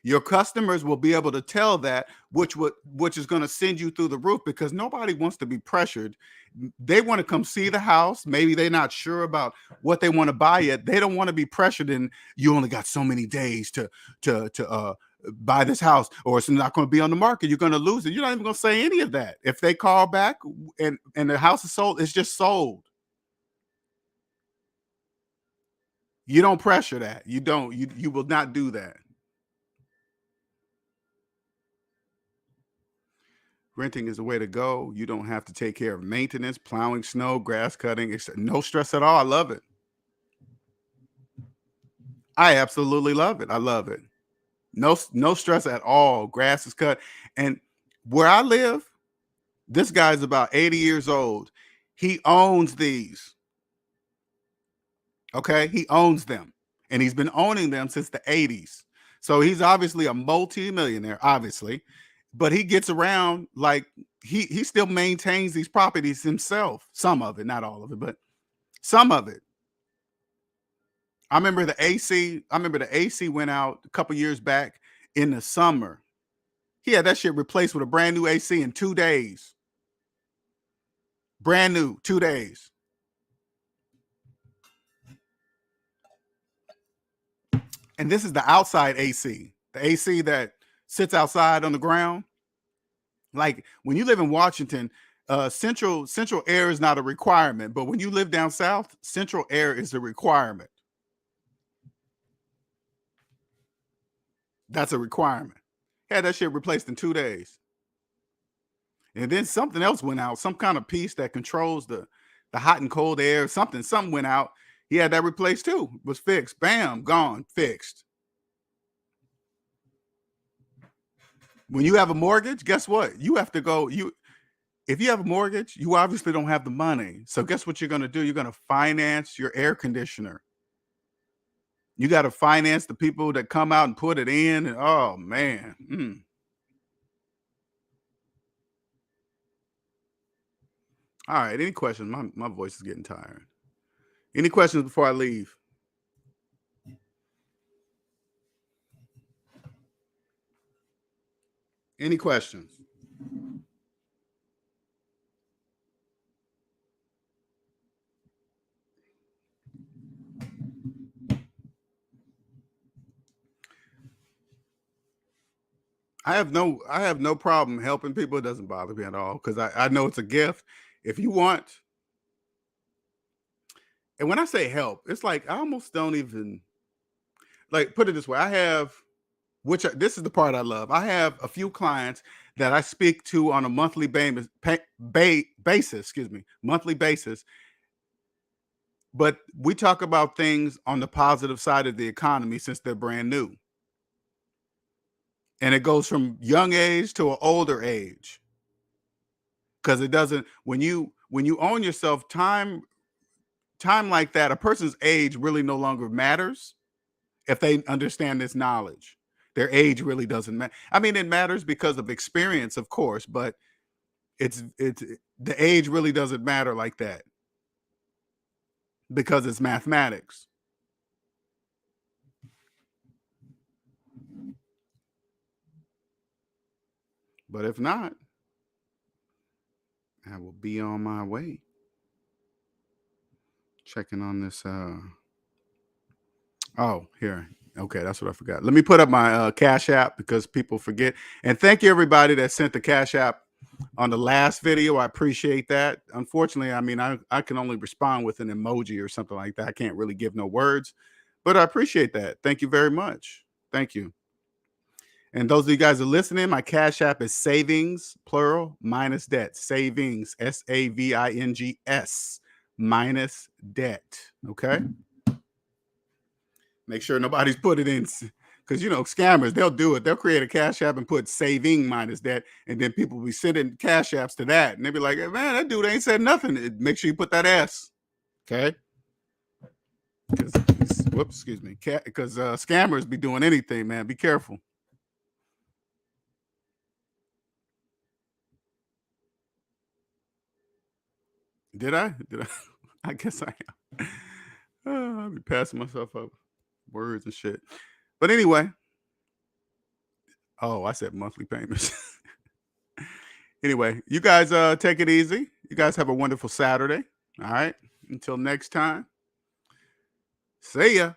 Speaker 2: Your customers will be able to tell that, which is going to send you through the roof, because nobody wants to be pressured. They want to come see the house. Maybe they're not sure about what they want to buy yet. They don't want to be pressured and you only got so many days to buy this house, or it's not going to be on the market. You're going to lose it. You're not even going to say any of that. If they call back and the house is sold, it's just sold. You don't pressure that. You will not do that. Renting is the way to go. You don't have to take care of maintenance, plowing snow, grass cutting. It's no stress at all. I love it. I absolutely love it. I love it. No stress at all. Grass is cut. And where I live, this guy's about 80 years old. He owns these. Okay? He owns them. And he's been owning them since the 80s. So he's obviously a multi-millionaire, obviously. But he gets around, like he still maintains these properties himself. Some of it, not all of it, but some of it. I remember the AC went out a couple years back in the summer. He had that shit replaced with a brand new AC in 2 days. Brand new, 2 days. And this is the outside AC, the AC that sits outside on the ground. Like when you live in Washington, central air is not a requirement, but when you live down south, central air is a requirement. That's a requirement. Had that shit replaced in 2 days. And then something else went out, some kind of piece that controls the hot and cold air. Something went out. He had that replaced too. Was fixed. Bam, gone, fixed. When you have a mortgage, guess what? You have to go. If you have a mortgage, you obviously don't have the money. So guess what you're going to do? You're going to finance your air conditioner. You got to finance the people that come out and put it in. And, oh man. All right. Any questions? My voice is getting tired. Any questions before I leave? Any questions? I have no problem helping people. It doesn't bother me at all because I know it's a gift. If you want, and when I say help, it's like I almost don't even like put it this way. I have, this is the part I love. I have a few clients that I speak to on a monthly basis, monthly basis. But we talk about things on the positive side of the economy since they're brand new. And it goes from young age to an older age. Because it doesn't, when you own yourself, time like that, a person's age really no longer matters if they understand this knowledge. Their age really doesn't matter. I mean, it matters because of experience, of course, but it's the age really doesn't matter like that because it's mathematics. But if not, I will be on my way. Checking on this. Oh, here. Okay, that's what I forgot. Let me put up my Cash App because people forget. And thank you everybody that sent the Cash App on the last video. I appreciate that. Unfortunately, I mean, I can only respond with an emoji or something like that. I can't really give no words, but I appreciate that. Thank you very much. Thank you. And those of you guys who are listening, my Cash App is Savings, plural, minus debt. Savings, SAVINGS, minus debt. Okay? Make sure nobody's put it in, because, you know, scammers, they'll do it. They'll create a Cash App and put saving minus debt, and then people will be sending Cash Apps to that. And they'll be like, hey, man, that dude ain't said nothing. Make sure you put that S. Okay? Whoops, excuse me. Because scammers be doing anything, man. Be careful. Did I? I guess I am. I'll be passing myself up words and shit. But anyway. Oh, I said monthly payments. Anyway, you guys take it easy. You guys have a wonderful Saturday. All right. Until next time. See ya.